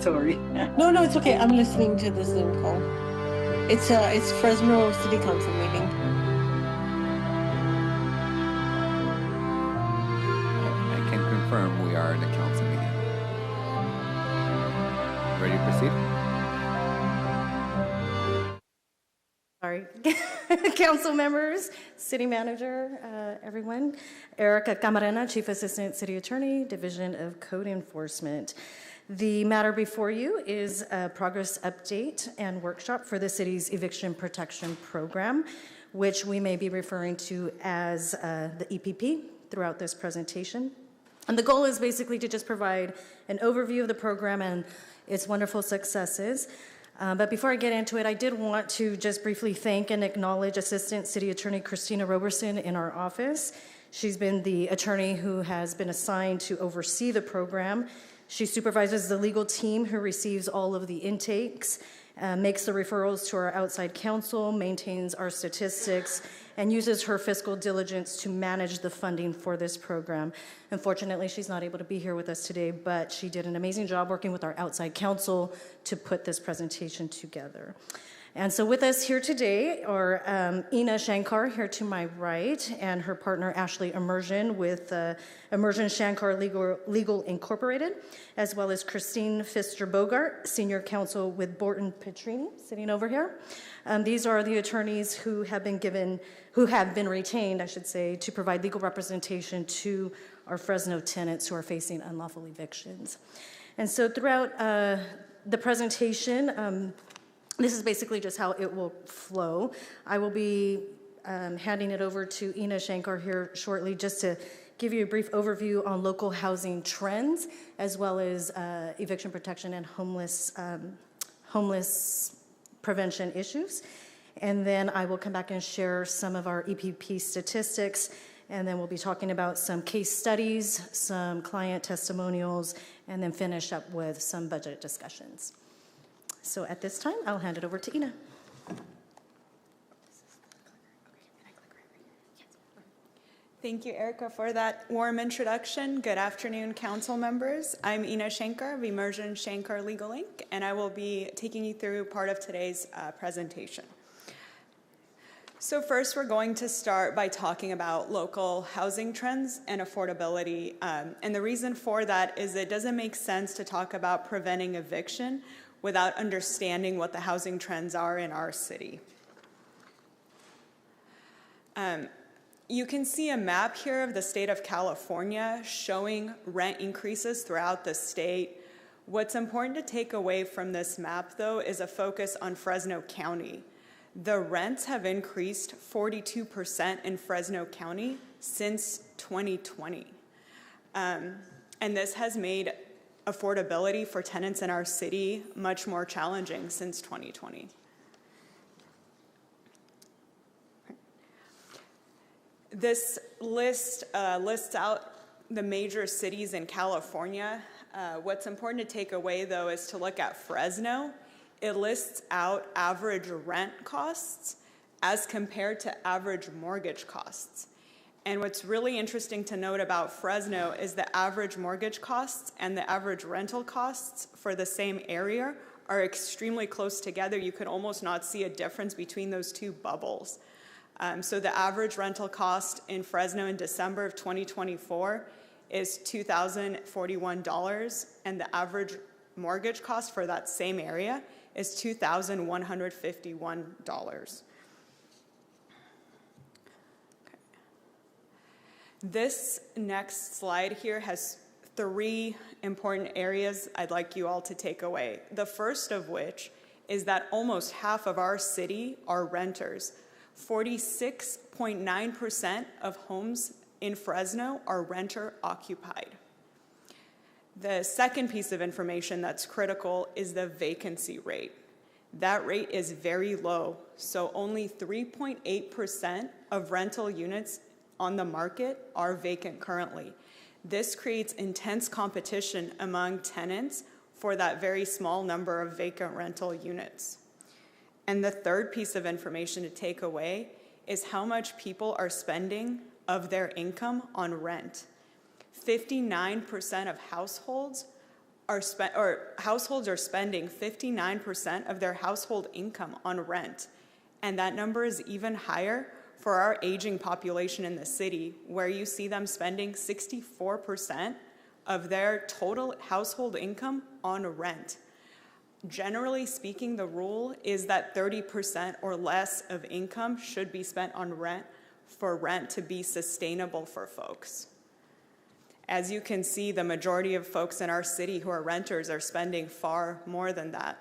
Sorry. No, it's okay. I'm listening to the Zoom call. It's Fresno City Council meeting. I can confirm we are in a council meeting. Ready to proceed? Sorry. Council members, city manager, everyone. Erica Camarena, Chief Assistant City Attorney, Division of Code Enforcement. The matter before you is a progress update and workshop for the city's eviction protection program, which we may be referring to as the EPP throughout this presentation. And the goal is basically to just provide an overview of the program and its wonderful successes. But before I get into it, I did want to just briefly thank and acknowledge Assistant City Attorney Christina Roberson in our office. She's been the attorney who has been assigned to oversee the program. She supervises the legal team who receives all of the intakes, makes the referrals to our outside counsel, maintains our statistics, and uses her fiscal diligence to manage the funding for this program. Unfortunately, she's not able to be here with us today, but she did an amazing job working with our outside counsel to put this presentation together. And so with us here today are Ina Shankar here to my right, and her partner Ashley Immersion with Immersion Shankar Legal Incorporated, as well as Christine Pfister-Bogart, Senior Counsel with Borton Petrini, sitting over here. These are the attorneys who have been retained, I should say, to provide legal representation to our Fresno tenants who are facing unlawful evictions. And so throughout the presentation, this is basically just how it will flow. I will be handing it over to Ina Shankar here shortly just to give you a brief overview on local housing trends, as well as eviction protection and homeless prevention issues. And then I will come back and share some of our EPP statistics, and then we'll be talking about some case studies, some client testimonials, and then finish up with some budget discussions. So at this time, I'll hand it over to Ina. Thank you, Erica, for that warm introduction. Good afternoon, council members. I'm Ina Shankar of Immersion Shankar Legal Inc., and I will be taking you through part of today's presentation. So first, we're going to start by talking about local housing trends and affordability. And the reason for that is it doesn't make sense to talk about preventing eviction without understanding what the housing trends are in our city. You can see a map here of the state of California showing rent increases throughout the state. What's important to take away from this map, though, is a focus on Fresno County. The rents have increased 42% in Fresno County since 2020. And this has made affordability for tenants in our city much more challenging since 2020. This list lists out the major cities in California. What's important to take away, though, is to look at Fresno. It lists out average rent costs as compared to average mortgage costs. And what's really interesting to note about Fresno is the average mortgage costs and the average rental costs for the same area are extremely close together. You could almost not see a difference between those two bubbles. So the average rental cost in Fresno in December of 2024 is $2,041, and the average mortgage cost for that same area is $2,151. This next slide here has three important areas I'd like you all to take away. The first of which is that almost half of our city are renters. 46.9% of homes in Fresno are renter occupied. The second piece of information that's critical is the vacancy rate. That rate is very low, so only 3.8% of rental units on the market are vacant currently. This creates intense competition among tenants for that very small number of vacant rental units. And the third piece of information to take away is how much people are spending of their income on rent. 59% of households households are spending 59% of their household income on rent. And that number is even higher for our aging population in the city, where you see them spending 64% of their total household income on rent. Generally speaking, the rule is that 30% or less of income should be spent on rent for rent to be sustainable for folks. As you can see, the majority of folks in our city who are renters are spending far more than that,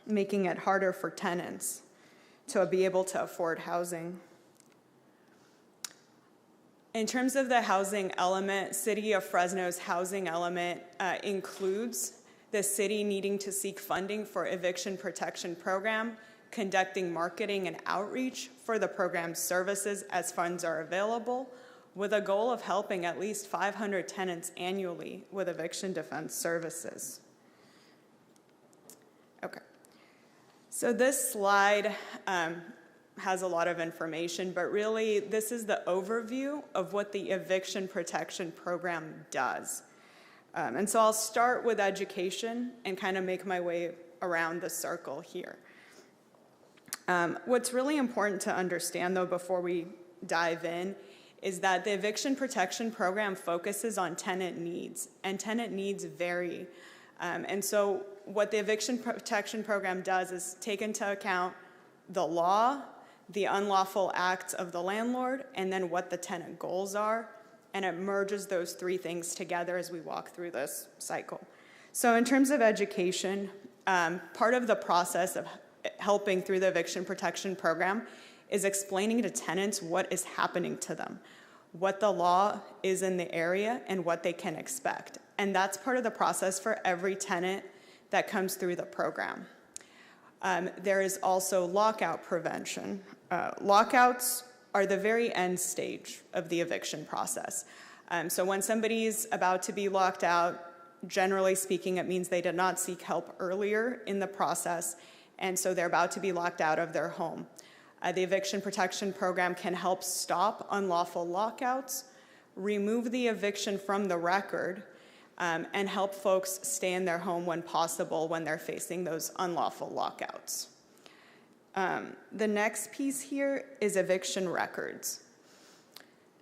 making it harder for tenants to be able to afford housing. In terms of the housing element, City of Fresno's housing element includes the city needing to seek funding for eviction protection program, conducting marketing and outreach for the program's services as funds are available, with a goal of helping at least 500 tenants annually with eviction defense services. Okay. So this slide has a lot of information, but really this is the overview of what the eviction protection program does. And so I'll start with education and kind of make my way around the circle here. What's really important to understand, though, before we dive in, is that the eviction protection program focuses on tenant needs, and tenant needs vary. And so what the eviction protection program does is take into account the law, the unlawful acts of the landlord, and then what the tenant goals are, and it merges those three things together as we walk through this cycle. So in terms of education, part of the process of helping through the eviction protection program is explaining to tenants what is happening to them, what the law is in the area, and what they can expect. And that's part of the process for every tenant that comes through the program. There is also lockout prevention. Lockouts are the very end stage of the eviction process. So when somebody's about to be locked out, generally speaking, it means they did not seek help earlier in the process, and so they're about to be locked out of their home. The eviction protection program can help stop unlawful lockouts, remove the eviction from the record, and help folks stay in their home when possible when they're facing those unlawful lockouts. The next piece here is eviction records.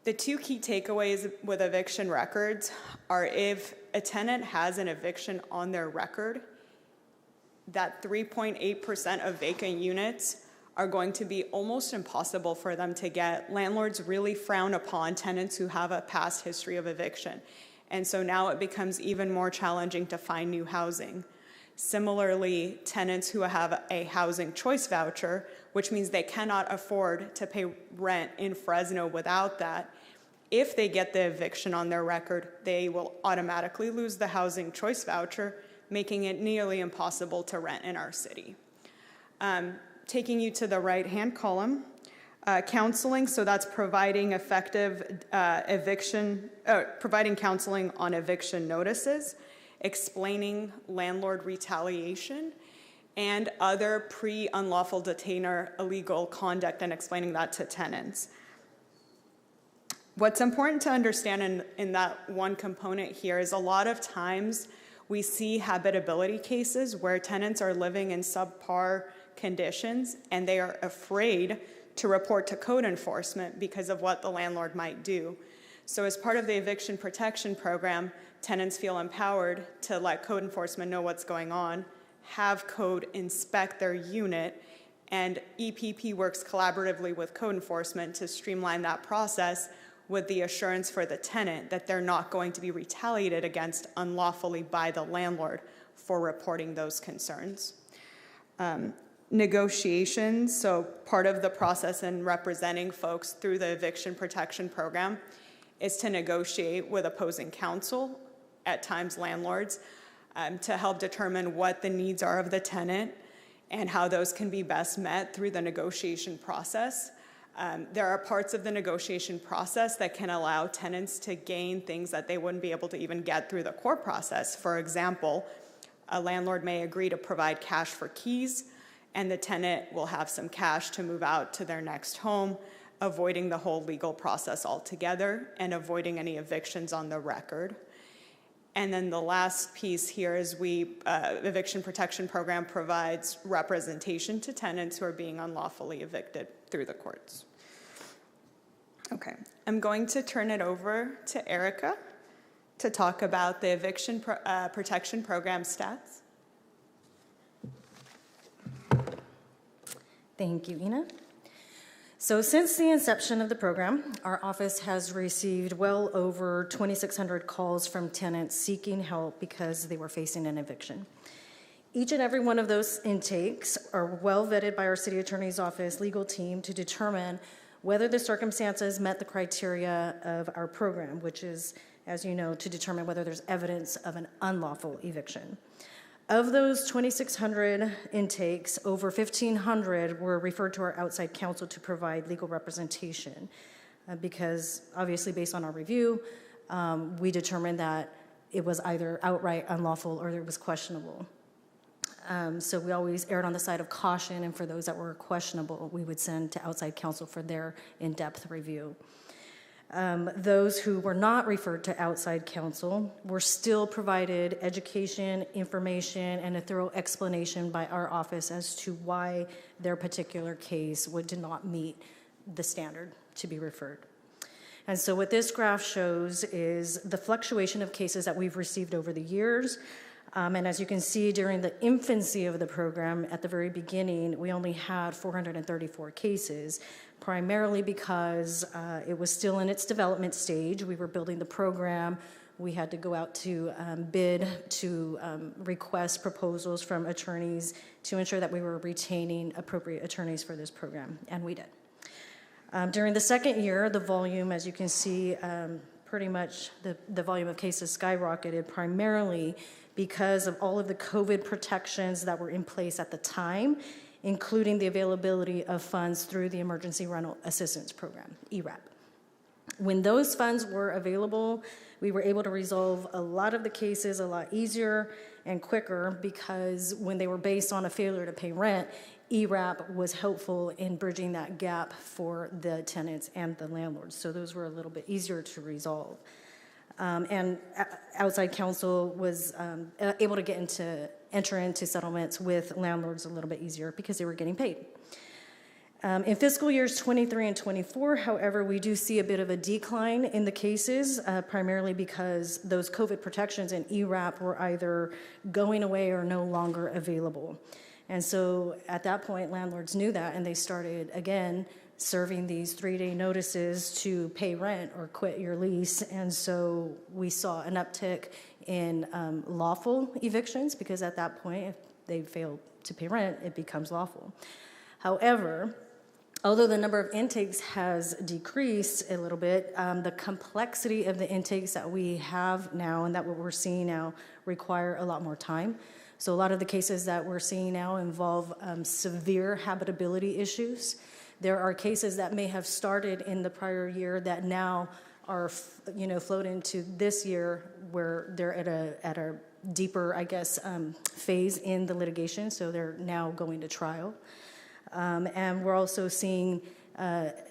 The two key takeaways with eviction records are if a tenant has an eviction on their record, that 3.8% of vacant units are going to be almost impossible for them to get. Landlords really frown upon tenants who have a past history of eviction. And so now it becomes even more challenging to find new housing. Similarly, tenants who have a housing choice voucher, which means they cannot afford to pay rent in Fresno without that, if they get the eviction on their record, they will automatically lose the housing choice voucher, making it nearly impossible to rent in our city. Taking you to the right-hand column, counseling, so that's providing effective providing counseling on eviction notices, explaining landlord retaliation, and other pre-unlawful detainer illegal conduct and explaining that to tenants. What's important to understand in that one component here is a lot of times we see habitability cases where tenants are living in subpar conditions and they are afraid to report to code enforcement because of what the landlord might do. So as part of the eviction protection program, tenants feel empowered to let code enforcement know what's going on, have code inspect their unit, and EPP works collaboratively with code enforcement to streamline that process with the assurance for the tenant that they're not going to be retaliated against unlawfully by the landlord for reporting those concerns. Negotiations, so part of the process in representing folks through the eviction protection program is to negotiate with opposing counsel, at times landlords, to help determine what the needs are of the tenant and how those can be best met through the negotiation process. There are parts of the negotiation process that can allow tenants to gain things that they wouldn't be able to even get through the court process. For example, a landlord may agree to provide cash for keys, and the tenant will have some cash to move out to their next home, avoiding the whole legal process altogether and avoiding any evictions on the record. And then the last piece here is Eviction Protection Program provides representation to tenants who are being unlawfully evicted through the courts. Okay, I'm going to turn it over to Erica to talk about the Eviction Protection Program stats. Thank you, Ina. So since the inception of the program, our office has received well over 2,600 calls from tenants seeking help because they were facing an eviction. Each and every one of those intakes are well vetted by our city attorney's office legal team to determine whether the circumstances met the criteria of our program, which is, as you know, to determine whether there's evidence of an unlawful eviction. Of those 2,600 intakes, over 1,500 were referred to our outside counsel to provide legal representation because obviously based on our review, we determined that it was either outright unlawful or it was questionable. So we always erred on the side of caution, and for those that were questionable, we would send to outside counsel for their in-depth review. Those who were not referred to outside counsel were still provided education, information, and a thorough explanation by our office as to why their particular case did not meet the standard to be referred. And so what this graph shows is the fluctuation of cases that we've received over the years. And as you can see, during the infancy of the program, at the very beginning, we only had 434 cases, primarily because it was still in its development stage. We were building the program. We had to go out to bid, to request proposals from attorneys to ensure that we were retaining appropriate attorneys for this program, and we did. During the second year, the volume, as you can see, pretty much the volume of cases skyrocketed, primarily because of all of the COVID protections that were in place at the time, including the availability of funds through the Emergency Rental Assistance Program, ERAP. When those funds were available, we were able to resolve a lot of the cases a lot easier and quicker because when they were based on a failure to pay rent, ERAP was helpful in bridging that gap for the tenants and the landlords. So those were a little bit easier to resolve. And outside counsel was able to enter into settlements with landlords a little bit easier because they were getting paid. In fiscal years 23 and 24, however, we do see a bit of a decline in the cases, primarily because those COVID protections in ERAP were either going away or no longer available. And so at that point, landlords knew that, and they started, again, serving these 3-day notices to pay rent or quit your lease. And so we saw an uptick in lawful evictions because at that point, if they failed to pay rent, it becomes lawful. However, although the number of intakes has decreased a little bit, the complexity of the intakes that we have now and that what we're seeing now require a lot more time. So a lot of the cases that we're seeing now involve severe habitability issues. There are cases that may have started in the prior year that now are, flowed into this year where they're at a deeper, phase in the litigation. So they're now going to trial. And we're also seeing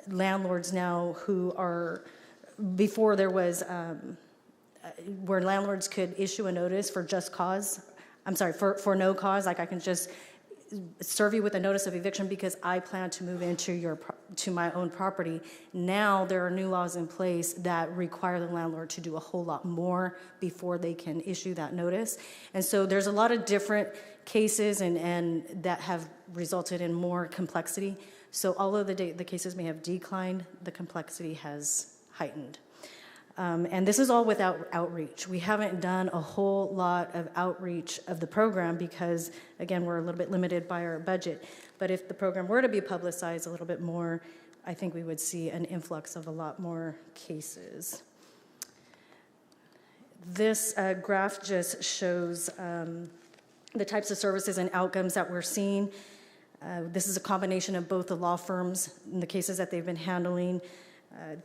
landlords now who are, before there was, where landlords could issue a notice for just cause, for no cause, like I can just serve you with a notice of eviction because I plan to move into my own property. Now there are new laws in place that require the landlord to do a whole lot more before they can issue that notice. And so there's a lot of different cases and that have resulted in more complexity. So although the cases may have declined, the complexity has heightened. And this is all without outreach. We haven't done a whole lot of outreach of the program because, again, we're a little bit limited by our budget. But if the program were to be publicized a little bit more, I think we would see an influx of a lot more cases. This graph just shows the types of services and outcomes that we're seeing. This is a combination of both the law firms and the cases that they've been handling.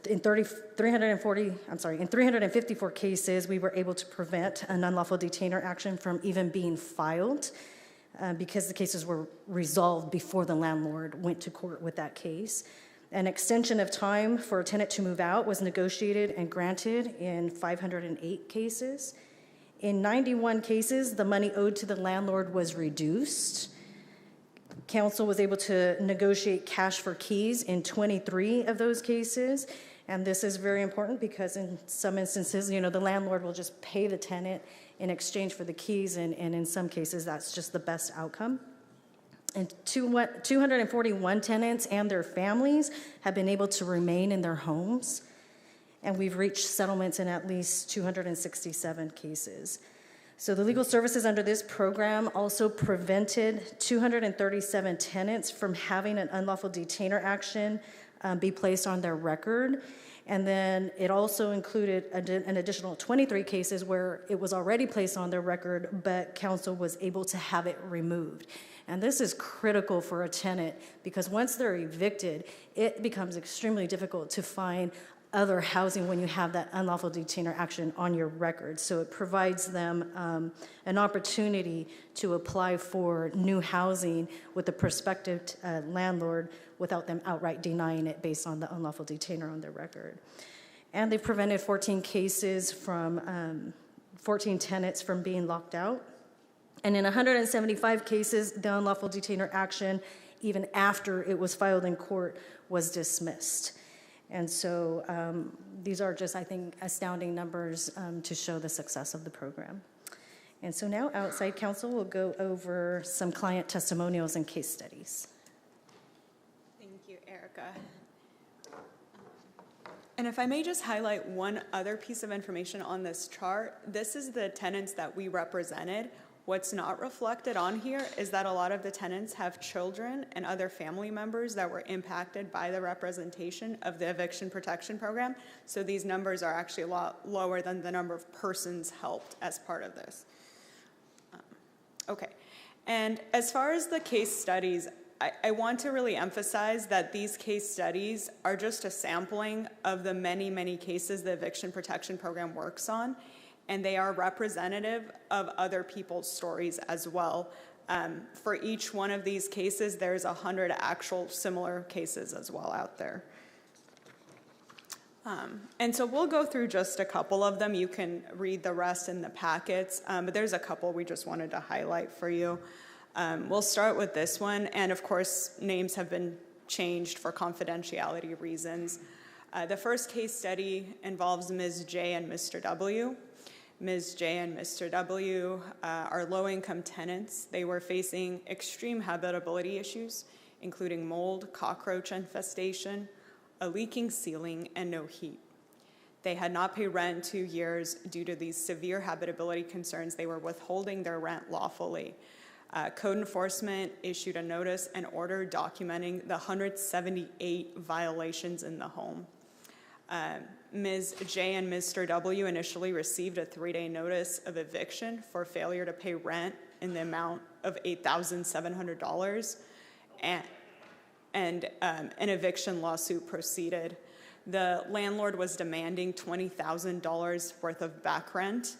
In 354 cases, we were able to prevent an unlawful detainer action from even being filed because the cases were resolved before the landlord went to court with that case. An extension of time for a tenant to move out was negotiated and granted in 508 cases. In 91 cases, the money owed to the landlord was reduced. Council was able to negotiate cash for keys in 23 of those cases. And this is very important because in some instances, the landlord will just pay the tenant in exchange for the keys, and in some cases, that's just the best outcome. And 241 tenants and their families have been able to remain in their homes, and we've reached settlements in at least 267 cases. So the legal services under this program also prevented 237 tenants from having an unlawful detainer action be placed on their record. And then it also included an additional 23 cases where it was already placed on their record, but council was able to have it removed. And this is critical for a tenant because once they're evicted, it becomes extremely difficult to find other housing when you have that unlawful detainer action on your record. So it provides them an opportunity to apply for new housing with the prospective landlord without them outright denying it based on the unlawful detainer on their record. And they've prevented 14 cases from 14 tenants from being locked out. And in 175 cases, the unlawful detainer action, even after it was filed in court, was dismissed. And so these are just, I think, astounding numbers to show the success of the program. And so now outside counsel will go over some client testimonials and case studies. Thank you, Erica. And if I may just highlight one other piece of information on this chart, this is the tenants that we represented. What's not reflected on here is that a lot of the tenants have children and other family members that were impacted by the representation of the eviction protection program. So these numbers are actually a lot lower than the number of persons helped as part of this. Okay, and as far as the case studies, I want to really emphasize that these case studies are just a sampling of the many, many cases the eviction protection program works on. And they are representative of other people's stories as well. For each one of these cases, there's 100 actual similar cases as well out there. And so we'll go through just a couple of them. You can read the rest in the packets, but there's a couple we just wanted to highlight for you. We'll start with this one, and of course, names have been changed for confidentiality reasons. The first case study involves Ms. J and Mr. W. Ms. J and Mr. W are low-income tenants. They were facing extreme habitability issues, including mold, cockroach infestation, a leaking ceiling, and no heat. They had not paid rent in 2 years due to these severe habitability concerns. They were withholding their rent lawfully. Code enforcement issued a notice and order documenting the 178 violations in the home. Ms. J and Mr. W initially received a 3-day notice of eviction for failure to pay rent in the amount of $8,700, and an eviction lawsuit proceeded. The landlord was demanding $20,000 worth of back rent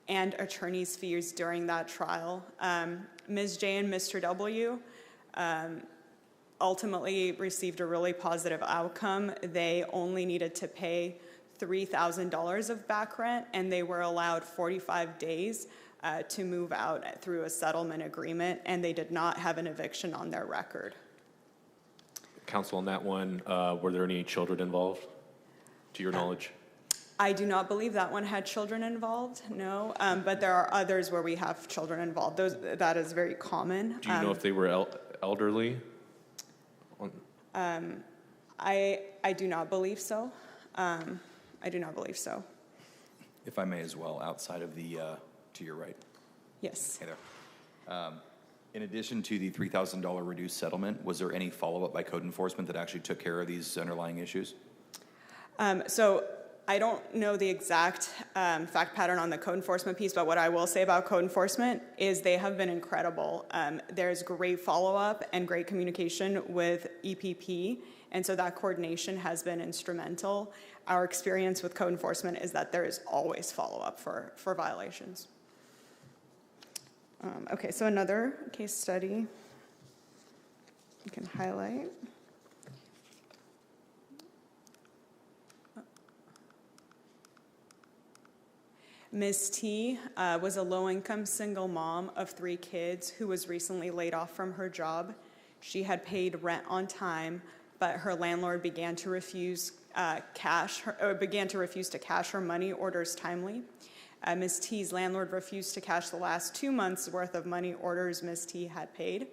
and attorney's fees during that trial. Ms. J and Mr. W ultimately received a really positive outcome. They only needed to pay $3,000 of back rent, and they were allowed 45 days to move out through a settlement agreement, and they did not have an eviction on their record. Counsel, on that one, were there any children involved, to your knowledge? I do not believe that one had children involved, no, but there are others where we have children involved. That is very common. Do you know if they were elderly? I do not believe so. I do not believe so. If I may as well, outside of the, to your right. Yes. Hey there. In addition to the $3,000 reduced settlement, was there any follow-up by code enforcement that actually took care of these underlying issues? So I don't know the exact fact pattern on the code enforcement piece, but what I will say about code enforcement is they have been incredible. There's great follow-up and great communication with EPP, and so that coordination has been instrumental. Our experience with code enforcement is that there is always follow-up for violations. Okay, so another case study you can highlight. Ms. T was a low-income single mom of 3 kids who was recently laid off from her job. She had paid rent on time, but her landlord began to refuse to cash her money orders timely. Ms. T's landlord refused to cash the last 2 months' worth of money orders Ms. T had paid.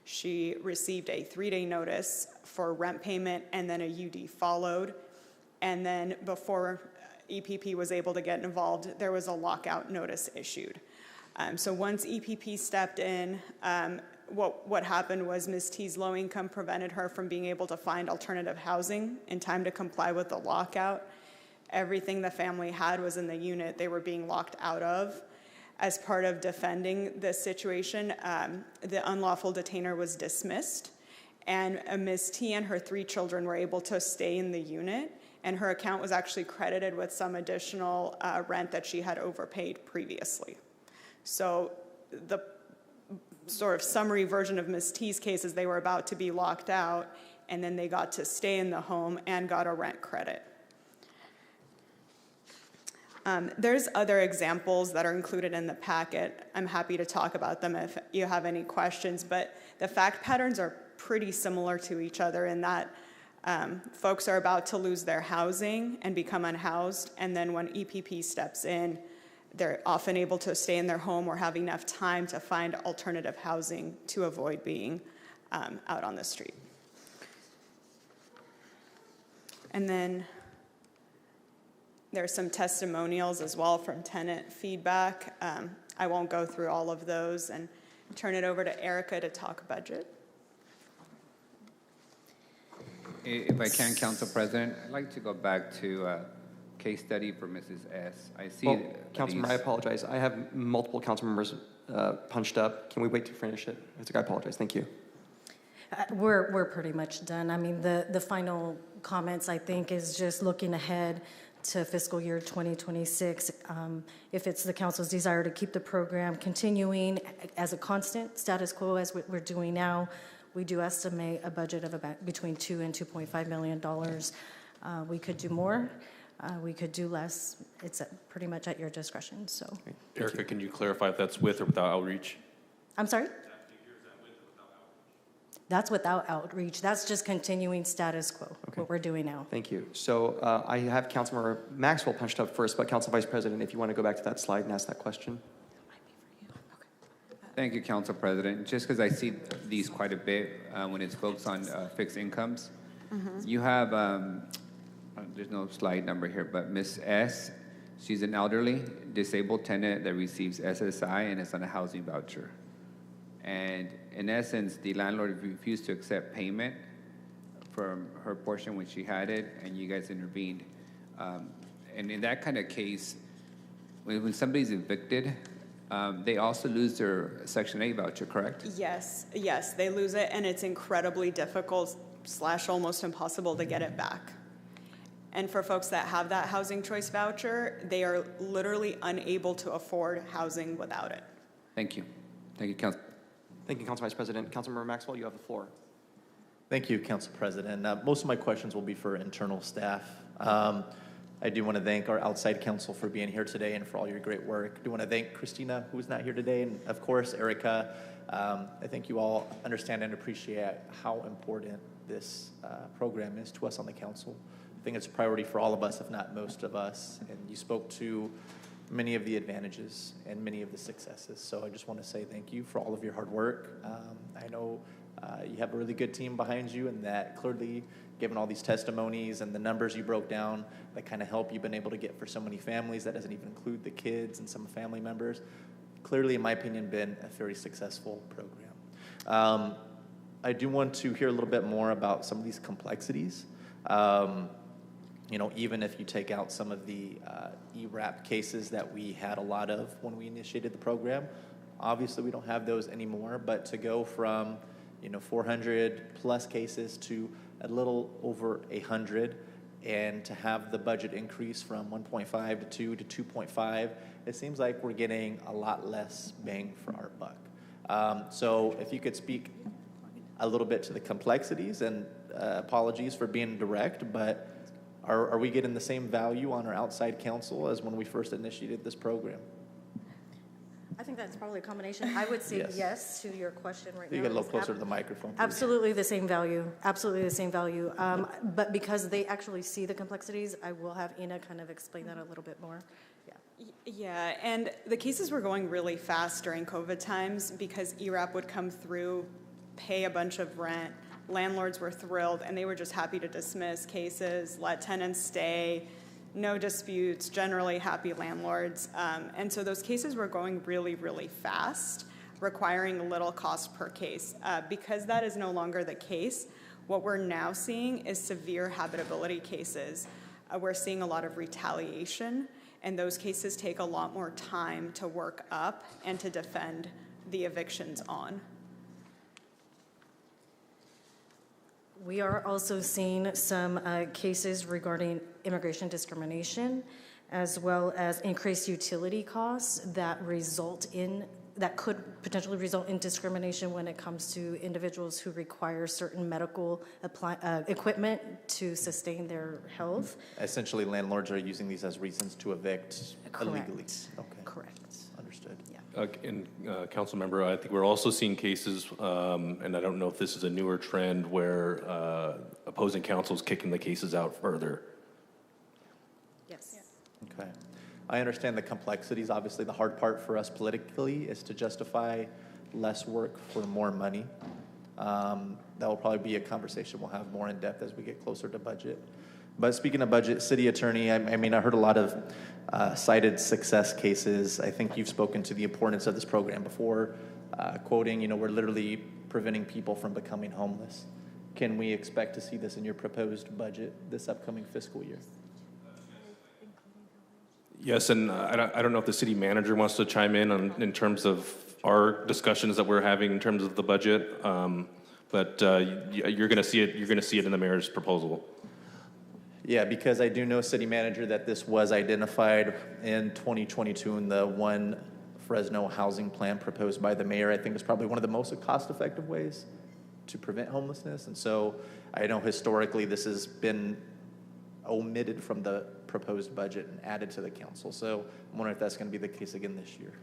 She received a 3-day notice for rent payment, and then a UD followed. And then before EPP was able to get involved, there was a lockout notice issued. So once EPP stepped in, what happened was Ms. T's low income prevented her from being able to find alternative housing in time to comply with the lockout. Everything the family had was in the unit they were being locked out of. As part of defending this situation, the unlawful detainer was dismissed, and Ms. T and her 3 children were able to stay in the unit, and her account was actually credited with some additional rent that she had overpaid previously. So the sort of summary version of Ms. T's case is they were about to be locked out, and then they got to stay in the home and got a rent credit. There's other examples that are included in the packet. I'm happy to talk about them if you have any questions, but the fact patterns are pretty similar to each other in that folks are about to lose their housing and become unhoused, and then when EPP steps in, they're often able to stay in their home or have enough time to find alternative housing to avoid being out on the street. And then there's some testimonials as well from tenant feedback. I won't go through all of those and turn it over to Erica to talk budget. If I can, Council President, I'd like to go back to case study for Mrs. S. I see. Well, Councilmember, I apologize. I have multiple council members punched up. Can we wait to finish it? I apologize. Thank you. We're pretty much done. I mean, the final comments, I think, is just looking ahead to fiscal year 2026. If it's the council's desire to keep the program continuing as a constant status quo as we're doing now, we do estimate a budget of about between $2 and $2.5 million. We could do more. We could do less. It's pretty much at your discretion. So, Erica, can you clarify if that's with or without outreach? I'm sorry? That's without outreach. That's just continuing status quo, what we're doing now. Thank you. So I have Councilmember Maxwell punched up first, but Council Vice President, if you want to go back to that slide and ask that question. Thank you, Council President. Just because I see these quite a bit when it's focused on fixed incomes. You have, there's no slide number here, but Ms. S, she's an elderly, disabled tenant that receives SSI and is on a housing voucher. And in essence, the landlord refused to accept payment from her portion when she had it, and you guys intervened. And in that kind of case, when somebody's evicted, they also lose their Section 8 voucher, correct? Yes, they lose it, and it's incredibly difficult / almost impossible to get it back. And for folks that have that housing choice voucher, they are literally unable to afford housing without it. Thank you. Thank you, Council. Thank you, Council Vice President. Councilmember Maxwell, you have the floor. Thank you, Council President. Most of my questions will be for internal staff. I do want to thank our outside counsel for being here today and for all your great work. I do want to thank Christina, who's not here today, and of course, Erica. I think you all understand and appreciate how important this program is to us on the council. I think it's a priority for all of us, if not most of us. And you spoke to many of the advantages and many of the successes. So I just want to say thank you for all of your hard work. I know you have a really good team behind you, and that clearly, given all these testimonies and the numbers you broke down, that kind of help you've been able to get for so many families. That doesn't even include the kids and some family members. Clearly, in my opinion, been a very successful program. I do want to hear a little bit more about some of these complexities. Even if you take out some of the ERAP cases that we had a lot of when we initiated the program, obviously we don't have those anymore, but to go from 400 plus cases to a little over 100, and to have the budget increase from 1.5 to 2 to 2.5, it seems like we're getting a lot less bang for our buck. So if you could speak a little bit to the complexities, and apologies for being direct, but Are we getting the same value on our outside counsel as when we first initiated this program? I think that's probably a combination. I would say yes to your question right now. You get a little closer to the microphone, please. Absolutely the same value. Absolutely the same value. But because they actually see the complexities, I will have Ina kind of explain that a little bit more. Yeah, and the cases were going really fast during COVID times because ERAP would come through, pay a bunch of rent. Landlords were thrilled, and they were just happy to dismiss cases, let tenants stay, no disputes, generally happy landlords. And so those cases were going really, really fast, requiring little cost per case. Because that is no longer the case, what we're now seeing is severe habitability cases. We're seeing a lot of retaliation, and those cases take a lot more time to work up and to defend the evictions on. We are also seeing some cases regarding immigration discrimination, as well as increased utility costs that could potentially result in discrimination when it comes to individuals who require certain medical equipment to sustain their health. Essentially, landlords are using these as reasons to evict illegally. Okay. Correct. Understood. Yeah. And council member, I think we're also seeing cases, and I don't know if this is a newer trend, where opposing counsel is kicking the cases out further. Yes. Okay. I understand the complexities. Obviously, the hard part for us politically is to justify less work for more money. That will probably be a conversation we'll have more in depth as we get closer to budget. But speaking of budget, city attorney, I mean, I heard a lot of cited success cases. I think you've spoken to the importance of this program before, quoting, we're literally preventing people from becoming homeless. Can we expect to see this in your proposed budget this upcoming fiscal year? Yes, and I don't know if the city manager wants to chime in terms of our discussions that we're having in terms of the budget, but you're going to see it. You're going to see it in the mayor's proposal. Yeah, because I do know, city manager, that this was identified in 2022 in the one Fresno housing plan proposed by the mayor. I think it's probably one of the most cost-effective ways to prevent homelessness, and so I know historically this has been omitted from the proposed budget and added to the council. So I'm wondering if that's going to be the case again this year.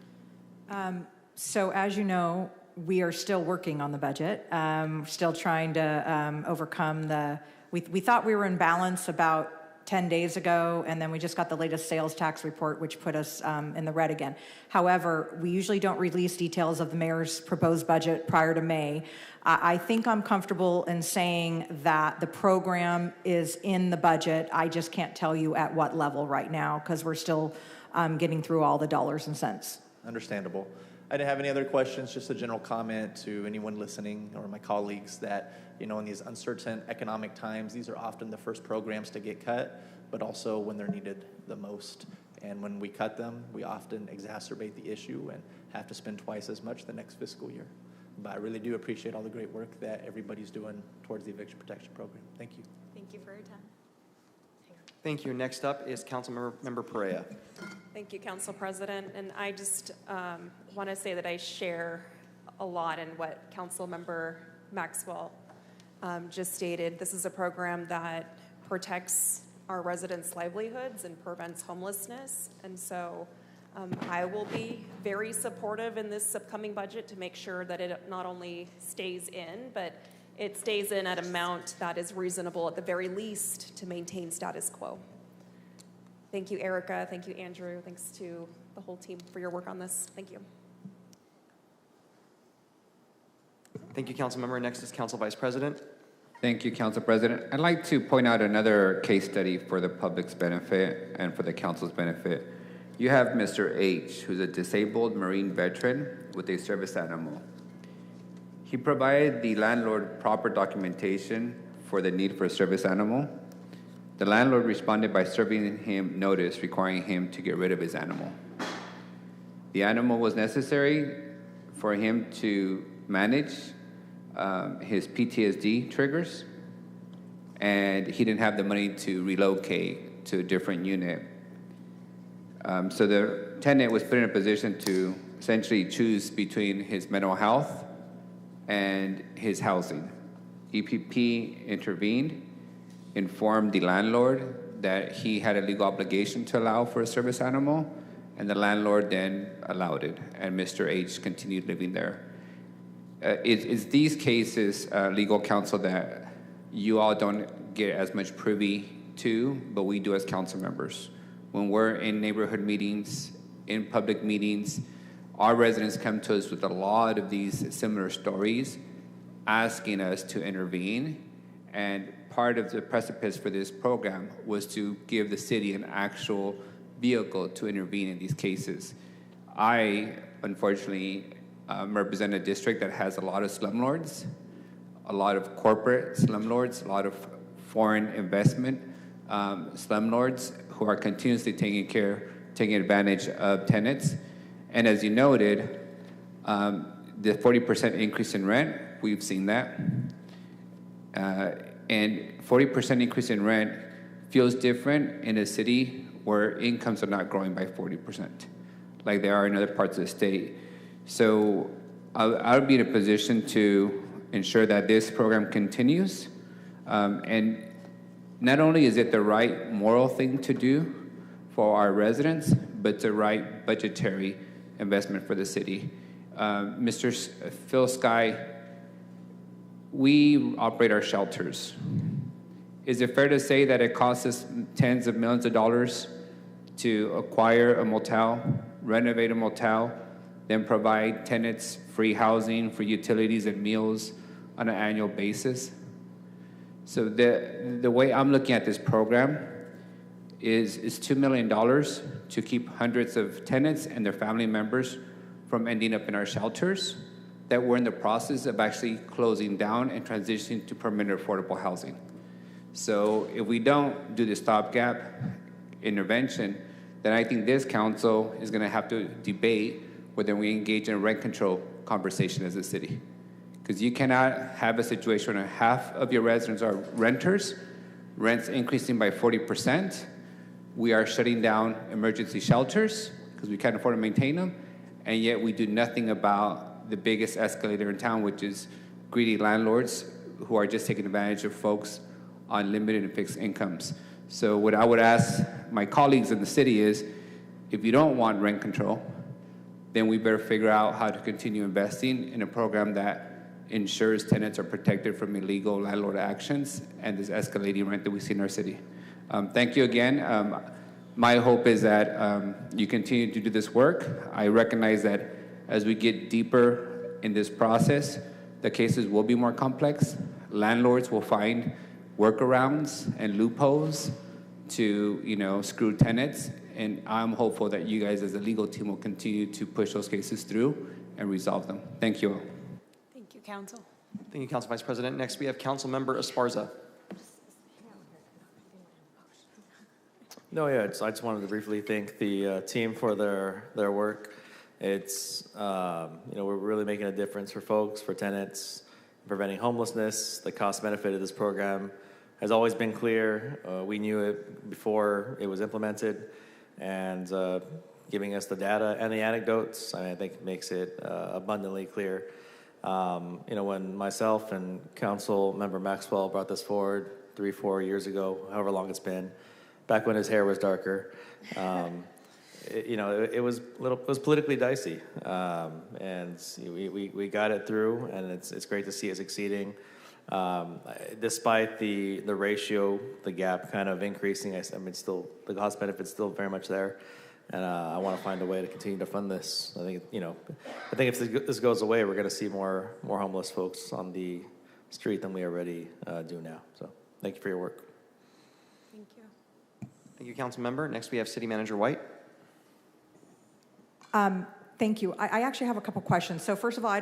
So as you know, we are still working on the budget. Still trying to overcome we thought we were in balance about 10 days ago, and then we just got the latest sales tax report, which put us in the red again. However, we usually don't release details of the mayor's proposed budget prior to May. I think I'm comfortable in saying that the program is in the budget. I just can't tell you at what level right now, because we're still getting through all the dollars and cents. Understandable. I didn't have any other questions, just a general comment to anyone listening or my colleagues that, in these uncertain economic times, these are often the first programs to get cut, but also when they're needed the most. And when we cut them, we often exacerbate the issue and have to spend twice as much the next fiscal year. But I really do appreciate all the great work that everybody's doing towards the eviction protection program. Thank you. Thank you for your time. Thank you. Next up is Councilmember Perea. Thank you, Council President. And I just want to say that I share a lot in what Councilmember Maxwell just stated. This is a program that protects our residents' livelihoods and prevents homelessness. And so I will be very supportive in this upcoming budget to make sure that it not only stays in, but it stays in at an amount that is reasonable at the very least to maintain status quo. Thank you, Erica. Thank you, Andrew. Thanks to the whole team for your work on this. Thank you. Thank you, Councilmember. Next is Council Vice President. Thank you, Council President. I'd like to point out another case study for the public's benefit and for the council's benefit. You have Mr. H, who's a disabled Marine veteran with a service animal. He provided the landlord proper documentation for the need for a service animal. The landlord responded by serving him notice requiring him to get rid of his animal. The animal was necessary for him to manage his PTSD triggers, and he didn't have the money to relocate to a different unit. So the tenant was put in a position to essentially choose between his mental health and his housing. EPP intervened, informed the landlord that he had a legal obligation to allow for a service animal, and the landlord then allowed it, and Mr. H continued living there. It's these cases, legal counsel, that you all don't get as much privy to, but we do as council members. When we're in neighborhood meetings, in public meetings, our residents come to us with a lot of these similar stories, asking us to intervene. And part of the precipice for this program was to give the city an actual vehicle to intervene in these cases. I, unfortunately, represent a district that has a lot of slumlords, a lot of corporate slumlords, a lot of foreign investment slumlords who are continuously taking advantage of tenants. And as you noted, the 40% increase in rent, we've seen that. And 40% increase in rent feels different in a city where incomes are not growing by 40%, like they are in other parts of the state. So I would be in a position to ensure that this program continues. And not only is it the right moral thing to do for our residents, but the right budgetary investment for the city. Mr. Phil Sky, we operate our shelters. Is it fair to say that it costs us tens of millions of dollars to acquire a motel, renovate a motel, then provide tenants free housing, free utilities and meals on an annual basis? So the way I'm looking at this program is $2 million to keep hundreds of tenants and their family members from ending up in our shelters that we're in the process of actually closing down and transitioning to permanent affordable housing. So if we don't do the stopgap intervention, then I think this council is going to have to debate whether we engage in a rent control conversation as a city. Because you cannot have a situation where half of your residents are renters, rents increasing by 40%. We are shutting down emergency shelters because we can't afford to maintain them, and yet we do nothing about the biggest escalator in town, which is greedy landlords who are just taking advantage of folks on limited and fixed incomes. So what I would ask my colleagues in the city is, if you don't want rent control, then we better figure out how to continue investing in a program that ensures tenants are protected from illegal landlord actions and this escalating rent that we see in our city. Thank you again. My hope is that you continue to do this work. I recognize that as we get deeper in this process, the cases will be more complex. Landlords will find workarounds and loopholes to, screw tenants. And I'm hopeful that you guys as a legal team will continue to push those cases through and resolve them. Thank you all. Thank you, Council. Thank you, Council Vice President. Next, we have Council Member Esparza. No, yeah, I just wanted to briefly thank the team for their work. It's, we're really making a difference for folks, for tenants, preventing homelessness. The cost benefit of this program has always been clear. We knew it before it was implemented, and giving us the data and the anecdotes, I think makes it abundantly clear. When myself and Council Member Maxwell brought this forward 3-4 years ago, however long it's been, back when his hair was darker, it was politically dicey, and we got it through, and it's great to see it succeeding. Despite the ratio, the gap kind of increasing, still the cost benefit's still very much there, and I want to find a way to continue to fund this. I think if this goes away, we're going to see more homeless folks on the street than we already do now. So thank you for your work. Thank you. Thank you, Council Member. Next, we have City Manager White. Thank you. I actually have a couple questions. So first of all, I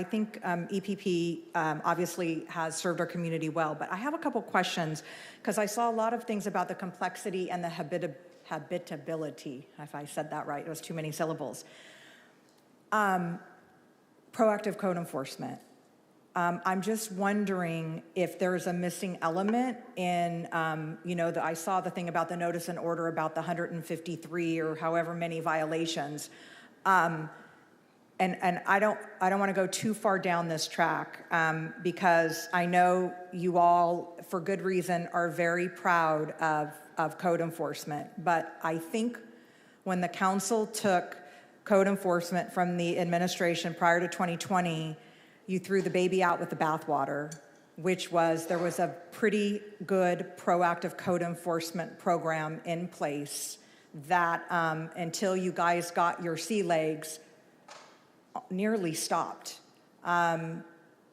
think EPP obviously has served our community well, but I have a couple questions because I saw a lot of things about the complexity and the habitability, if I said that right. It was too many syllables. Proactive code enforcement. I'm just wondering if there's a missing element in, I saw the thing about the notice and order about the 153 or however many violations. And and I don't want to go too far down this track because I know you all, for good reason, are very proud of code enforcement. But I think when the council took code enforcement from the administration prior to 2020, you threw the baby out with the bathwater, which was there was a pretty good proactive code enforcement program in place that until you guys got your sea legs, nearly stopped.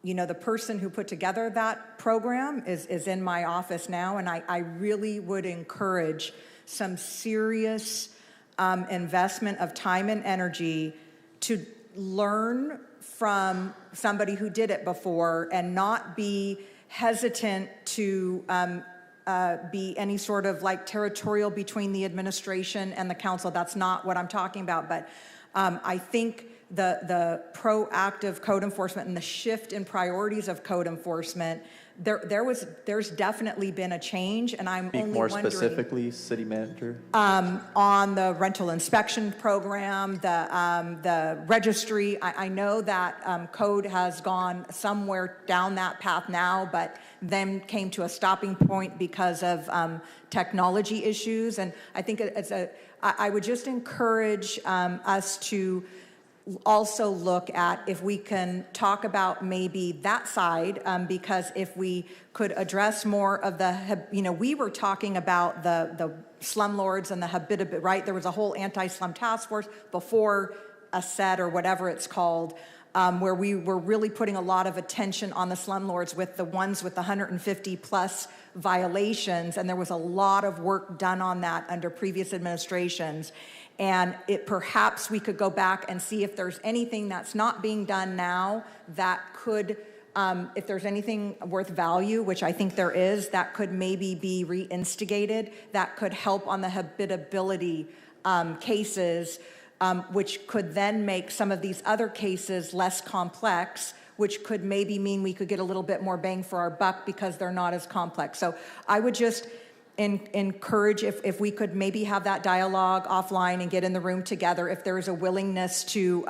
You know, the person who put together that program is in my office now, and I really would encourage some serious investment of time and energy to learn from somebody who did it before and not be hesitant to be any sort of like territorial between the administration and the council. That's not what I'm talking about, but I think the proactive code enforcement and the shift in priorities of code enforcement, there's definitely been a change, and I'm Speak only more wondering, specifically, City Manager. on the rental inspection program, the registry. I know that code has gone somewhere down that path now, but then came to a stopping point because of technology issues. And I think I would just encourage us to also look at if we can talk about maybe that side, because if we could address more of the, we were talking about the slumlords and the habitability, right? There was a whole anti-slum task force before a set or whatever it's called, where we were really putting a lot of attention on the slumlords with the ones with the 150 plus violations, and there was a lot of work done on that under previous administrations. And perhaps we could go back and see if there's anything that's not being done now that could, if there's anything worth value, which I think there is, that could maybe be reinstigated, that could help on the habitability cases, which could then make some of these other cases less complex, which could maybe mean we could get a little bit more bang for our buck because they're not as complex. So I would just encourage if we could maybe have that dialogue offline and get in the room together, if there is a willingness to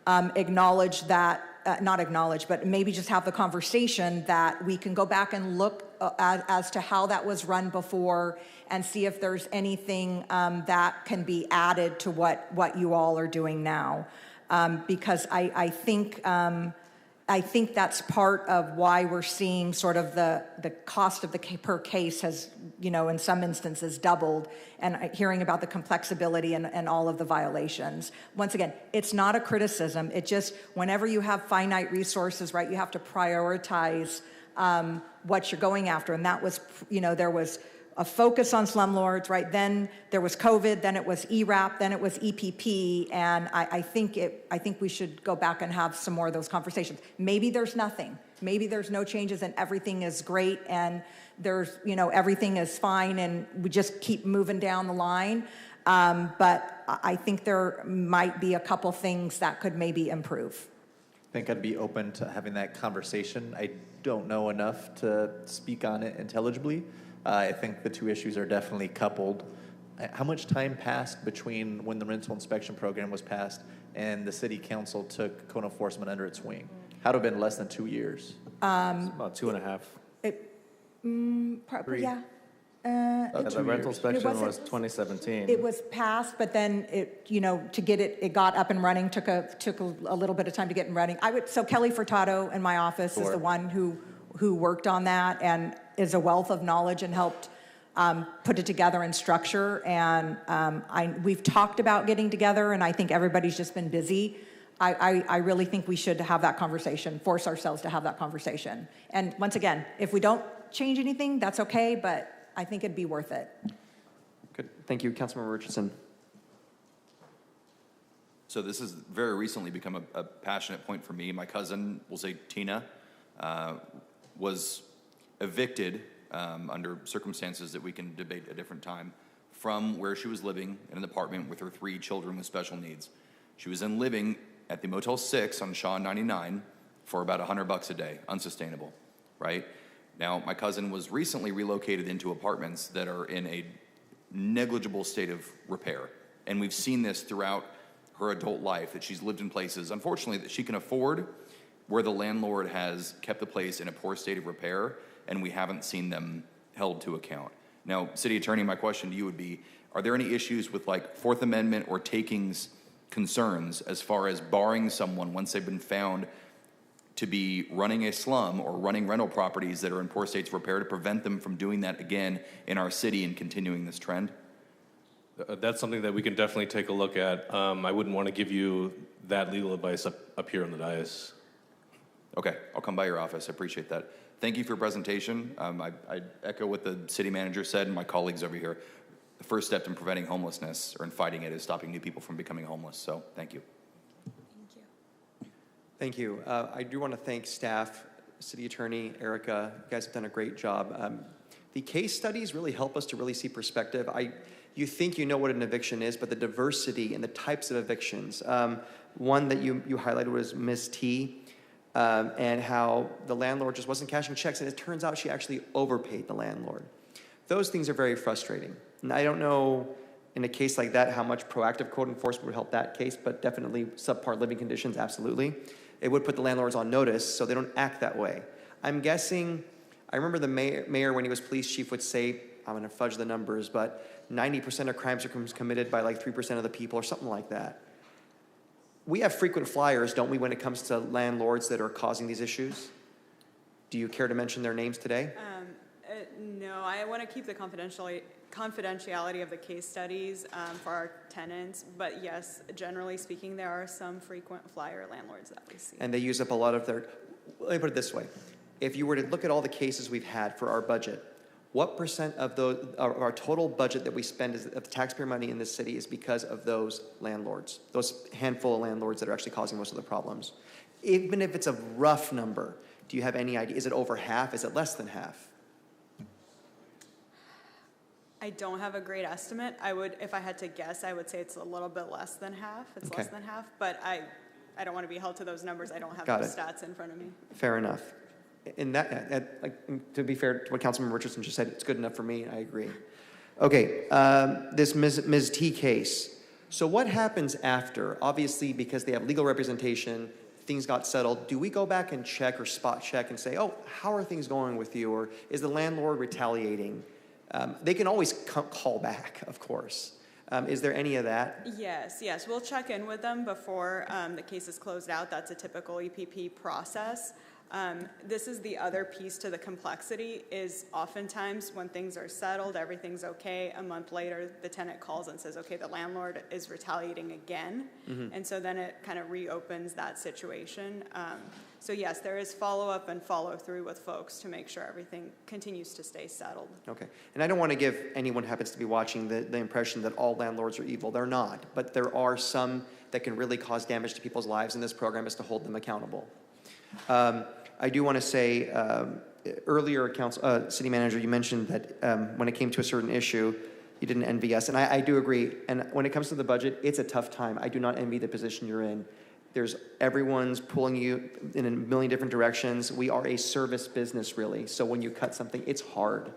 acknowledge that, not acknowledge, but maybe just have the conversation that we can go back and look as to how that was run before and see if there's anything that can be added to what you all are doing now. Because I think that's part of why we're seeing sort of the cost of the per case has, in some instances doubled, and hearing about the complexity and all of the violations. Once again, it's not a criticism. It just, whenever you have finite resources, right, you have to prioritize what you're going after. And that was, there was a focus on slumlords, right? Then there was COVID, then it was ERAP, then it was EPP, and I think we should go back and have some more of those conversations. Maybe there's nothing. Maybe there's no changes and everything is great and there's, everything is fine and we just keep moving down the line. But I think there might be a couple things that could maybe improve. I think I'd be open to having that conversation. I don't know enough to speak on it intelligibly. I think the two issues are definitely coupled. How much time passed between when the rental inspection program was passed and the city council took code enforcement under its wing? Had to have been less than 2 years. About 2.5. Probably, yeah. The rental inspection was 2017. It was passed, but then to get it got up and running took a little bit of time to get it running. So Kelly Furtado in my office is the one who worked on that and is a wealth of knowledge and helped put it together in structure. And we've talked about getting together, and I think everybody's just been busy. I really think we should have that conversation, force ourselves to have that conversation. And once again, if we don't change anything, that's okay, but I think it'd be worth it. Good. Thank you, Councilmember Richardson. So this has very recently become a passionate point for me. My cousin, we'll say Tina, was evicted under circumstances that we can debate a different time from where she was living in an apartment with her 3 children with special needs. She was then living at the Motel 6 on Shaw 99 for about $100 a day, unsustainable, right? Now, my cousin was recently relocated into apartments that are in a negligible state of repair. And we've seen this throughout her adult life, that she's lived in places, unfortunately, that she can afford, where the landlord has kept the place in a poor state of repair, and we haven't seen them held to account. Now, City Attorney, my question to you would be, are there any issues with like Fourth Amendment or takings concerns as far as barring someone once they've been found to be running a slum or running rental properties that are in poor states of repair, to prevent them from doing that again in our city and continuing this trend? That's something that we can definitely take a look at. I wouldn't want to give you that legal advice up here on the dais. Okay, I'll come by your office. I appreciate that. Thank you for your presentation. I echo what the city manager said and my colleagues over here. The first step in preventing homelessness or in fighting it is stopping new people from becoming homeless. So thank you. Thank you. I do want to thank staff, City Attorney, Erica. You guys have done a great job. The case studies really help us to really see perspective. You think you know what an eviction is, but the diversity and the types of evictions. One that you highlighted was Ms. T, and how the landlord just wasn't cashing checks, and it turns out she actually overpaid the landlord. Those things are very frustrating. And I don't know, in a case like that, how much proactive code enforcement would help that case, but definitely subpar living conditions, absolutely. It would put the landlords on notice so they don't act that way. I'm guessing, I remember the mayor when he was police chief would say, I'm going to fudge the numbers, but 90% of crimes are committed by like 3% of the people or something like that. We have frequent flyers, don't we, when it comes to landlords that are causing these issues? Do you care to mention their names today? No, I want to keep the confidentiality of the case studies for our tenants, but yes, generally speaking, there are some frequent flyer landlords that we see. And they use up a lot of their, let me put it this way. If you were to look at all the cases we've had for our budget, what % of our total budget that we spend of the taxpayer money in this city is because of those landlords, those handful of landlords that are actually causing most of the problems? Even if it's a rough number, do you have any idea? Is it over half? Is it less than half? I don't have a great estimate. If I had to guess, I would say it's a little bit less than half. It's less than half, but I don't want to be held to those numbers. I don't have those stats in front of me. Fair enough. In that, to be fair to what Councilmember Richardson just said, it's good enough for me. I agree. Okay, this Ms. T case. So what happens after? Obviously, because they have legal representation, things got settled. Do we go back and check or spot check and say, oh, how are things going with you? Or is the landlord retaliating? They can always call back, of course. Is there any of that? Yes. We'll check in with them before the case is closed out. That's a typical EPP process. This is the other piece to the complexity, is oftentimes when things are settled, everything's okay, a month later the tenant calls and says, okay, the landlord is retaliating again. And so then it kind of reopens that situation. So yes, there is follow-up and follow-through with folks to make sure everything continues to stay settled. Okay, and I don't want to give anyone who happens to be watching the impression that all landlords are evil. They're not, but there are some that can really cause damage to people's lives, and this program is to hold them accountable. I do want to say, earlier, City Manager, you mentioned that when it came to a certain issue, you didn't envy us, and I do agree. And when it comes to the budget, it's a tough time. I do not envy the position you're in. Everyone's pulling you in a million different directions. We are a service business, really. So when you cut something, it's hard.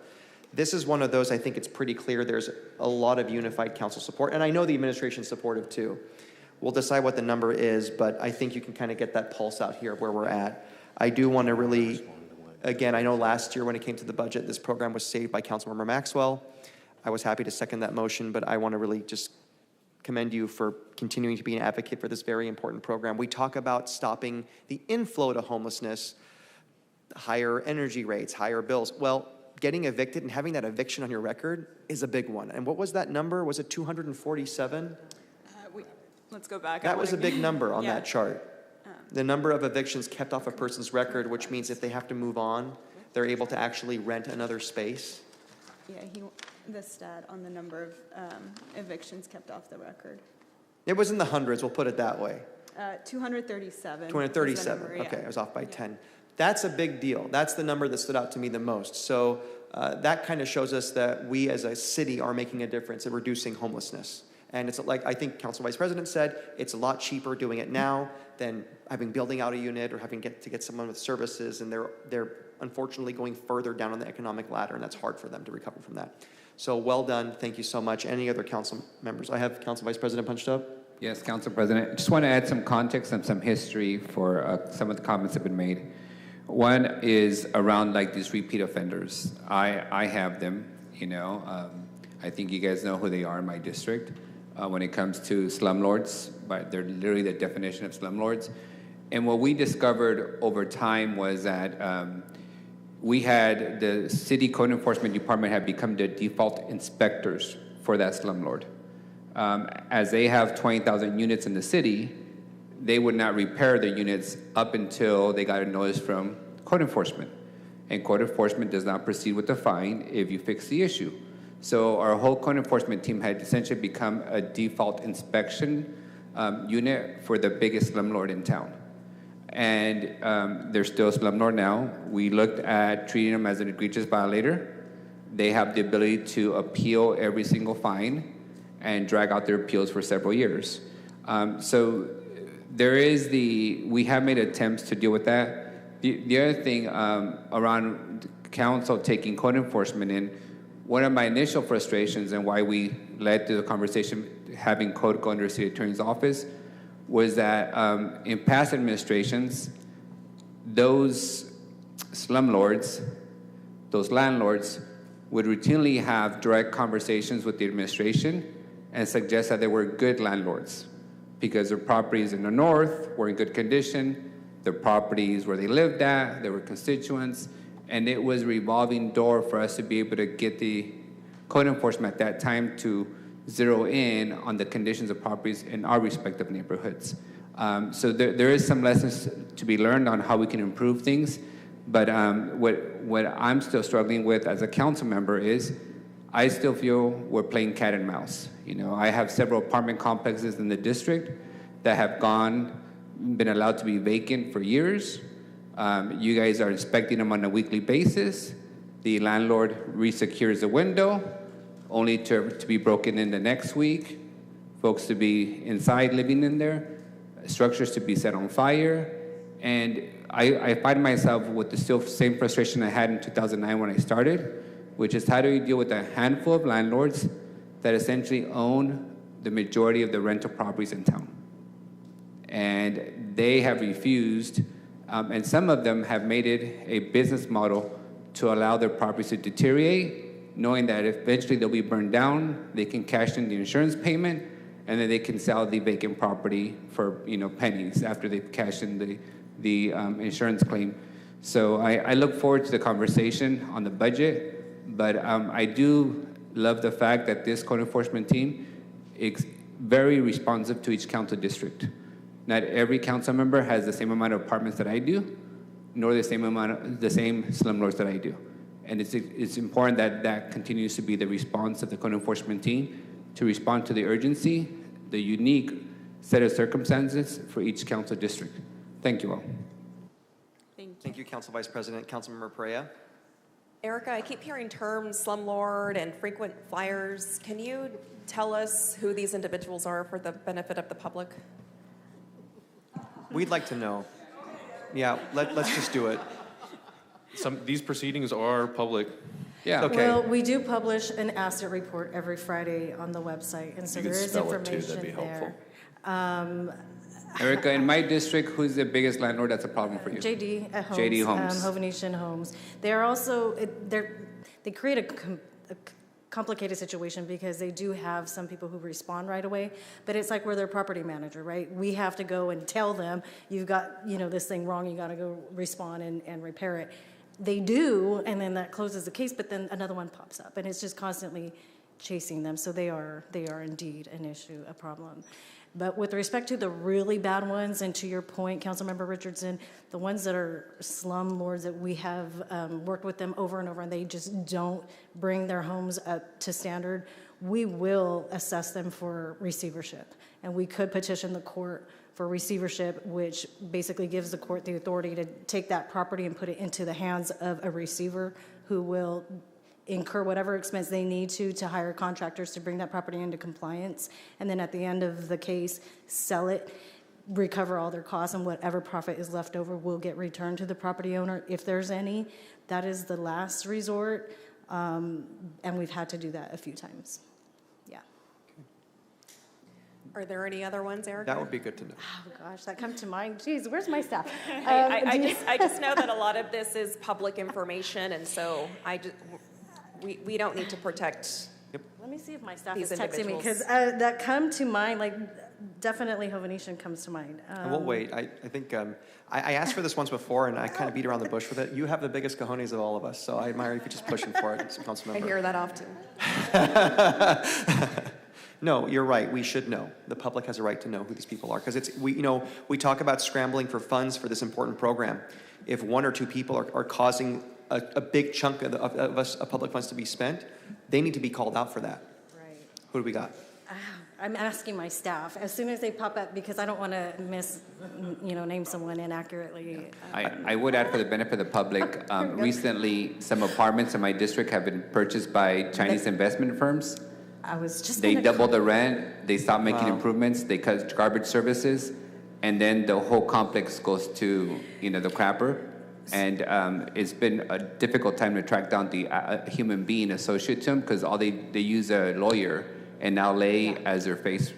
This is one of those, I think it's pretty clear there's a lot of unified council support, and I know the administration's supportive too. We'll decide what the number is, but I think you can kind of get that pulse out here of where we're at. I do want to really, again, I know last year when it came to the budget, this program was saved by Councilmember Maxwell. I was happy to second that motion, but I want to really just commend you for continuing to be an advocate for this very important program. We talk about stopping the inflow to homelessness, higher energy rates, higher bills. Well, getting evicted and having that eviction on your record is a big one. And what was that number? Was it 247? Let's go back. That was a big number on that chart. The number of evictions kept off a person's record, which means if they have to move on, they're able to actually rent another space. Yeah, the stat on the number of evictions kept off the record. It was in the hundreds, we'll put it that way. 237. 237, okay, I was off by 10. That's a big deal. That's the number that stood out to me the most. So that kind of shows us that we as a city are making a difference in reducing homelessness. And it's like, I think Council Vice President said, it's a lot cheaper doing it now than building out a unit or having to get someone with services, and they're unfortunately going further down on the economic ladder, and that's hard for them to recover from that. So well done, thank you so much. Any other council members? I have Council Vice President punched up. Yes, Council President. I just want to add some context and some history for some of the comments that have been made. One is around like these repeat offenders. I have them, you know. I think you guys know who they are in my district when it comes to slumlords, but they're literally the definition of slumlords. And what we discovered over time was that we had the city code enforcement department had become the default inspectors for that slumlord. As they have 20,000 units in the city, they would not repair the units up until they got a notice from code enforcement. And code enforcement does not proceed with the fine if you fix the issue. So our whole code enforcement team had essentially become a default inspection unit for the biggest slumlord in town. And they're still a slumlord now. We looked at treating them as an egregious violator. They have the ability to appeal every single fine and drag out their appeals for several years. So there is we have made attempts to deal with that. The other thing around council taking code enforcement in, one of my initial frustrations and why we led to the conversation having code go under the city attorney's office was that in past administrations, those slumlords, those landlords, would routinely have direct conversations with the administration and suggest that they were good landlords because their properties in the north were in good condition, their properties where they lived at, there were constituents, and it was a revolving door for us to be able to get the code enforcement at that time to zero in on the conditions of properties in our respective neighborhoods. So there is some lessons to be learned on how we can improve things, but what I'm still struggling with as a council member is I still feel we're playing cat and mouse. You know, I have several apartment complexes in the district that have been allowed to be vacant for years. You guys are inspecting them on a weekly basis. The landlord resecures the window, only to be broken in the next week, folks to be inside living in there, structures to be set on fire. And I find myself with the still same frustration I had in 2009 when I started, which is how do you deal with a handful of landlords that essentially own the majority of the rental properties in town? And they have refused, and some of them have made it a business model to allow their properties to deteriorate, knowing that eventually they'll be burned down, they can cash in the insurance payment, and then they can sell the vacant property for pennies after they've cashed in the insurance claim. So I look forward to the conversation on the budget, but I do love the fact that this code enforcement team is very responsive to each council district. Not every council member has the same amount of apartments that I do, nor the same slumlords that I do. And it's important that that continues to be the response of the code enforcement team to respond to the urgency, the unique set of circumstances for each council district. Thank you all. Thank you, Council Vice President. Councilmember Perea. Erica, I keep hearing terms slumlord and frequent flyers. Can you tell us who these individuals are for the benefit of the public? We'd like to know. Yeah, let's just do it. These proceedings are public. Yeah. Okay. Well, we do publish an asset report every Friday on the website, and so there is information there. Erica, in my district, who's the biggest landlord that's a problem for you? JD at Homes. JD Homes. Hovenetian Homes. They are also, they create a complicated situation because they do have some people who respond right away, but it's like we're their property manager, right? We have to go and tell them, you've got this thing wrong, you got to go respond and repair it. They do, and then that closes the case, but then another one pops up, and it's just constantly chasing them. So they are indeed an issue, a problem. But with respect to the really bad ones, and to your point, Councilmember Richardson, the ones that are slumlords that we have worked with them over and over, and they just don't bring their homes up to standard, we will assess them for receivership. And we could petition the court for receivership, which basically gives the court the authority to take that property and put it into the hands of a receiver who will incur whatever expense they need to hire contractors to bring that property into compliance, and then at the end of the case, sell it, recover all their costs, and whatever profit is left over will get returned to the property owner if there's any. That is the last resort, and we've had to do that a few times. Yeah. Are there any other ones, Erica? That would be good to know. Oh gosh, that come to mind. Jeez, where's my staff? I just know that a lot of this is public information, and so we don't need to protect. Let me see if my staff These is texting me, because individuals. that come to mind, like, definitely Hovenian comes to mind. And we'll wait. I think I asked for this once before, and I kind of beat around the bush with it. You have the biggest cojones of all of us, so I admire you for just pushing for it, council I member. hear that often. No, you're right. We should know. The public has a right to know who these people are, because we talk about scrambling for funds for this important program. If one or two people are causing a big chunk of public funds to be spent, they need to be called out for that. Right. Who do we got? I'm asking my staff as soon as they pop up, because I don't want to name someone inaccurately. I would add, for the benefit of the public, recently some apartments in my district have been purchased by Chinese investment firms. I was just They gonna doubled the rent, they stopped making improvements, they cut garbage services, and then the whole complex goes to, the crapper. And it's been a difficult time to track down the human being associated to them, because they use a lawyer and now lay as their face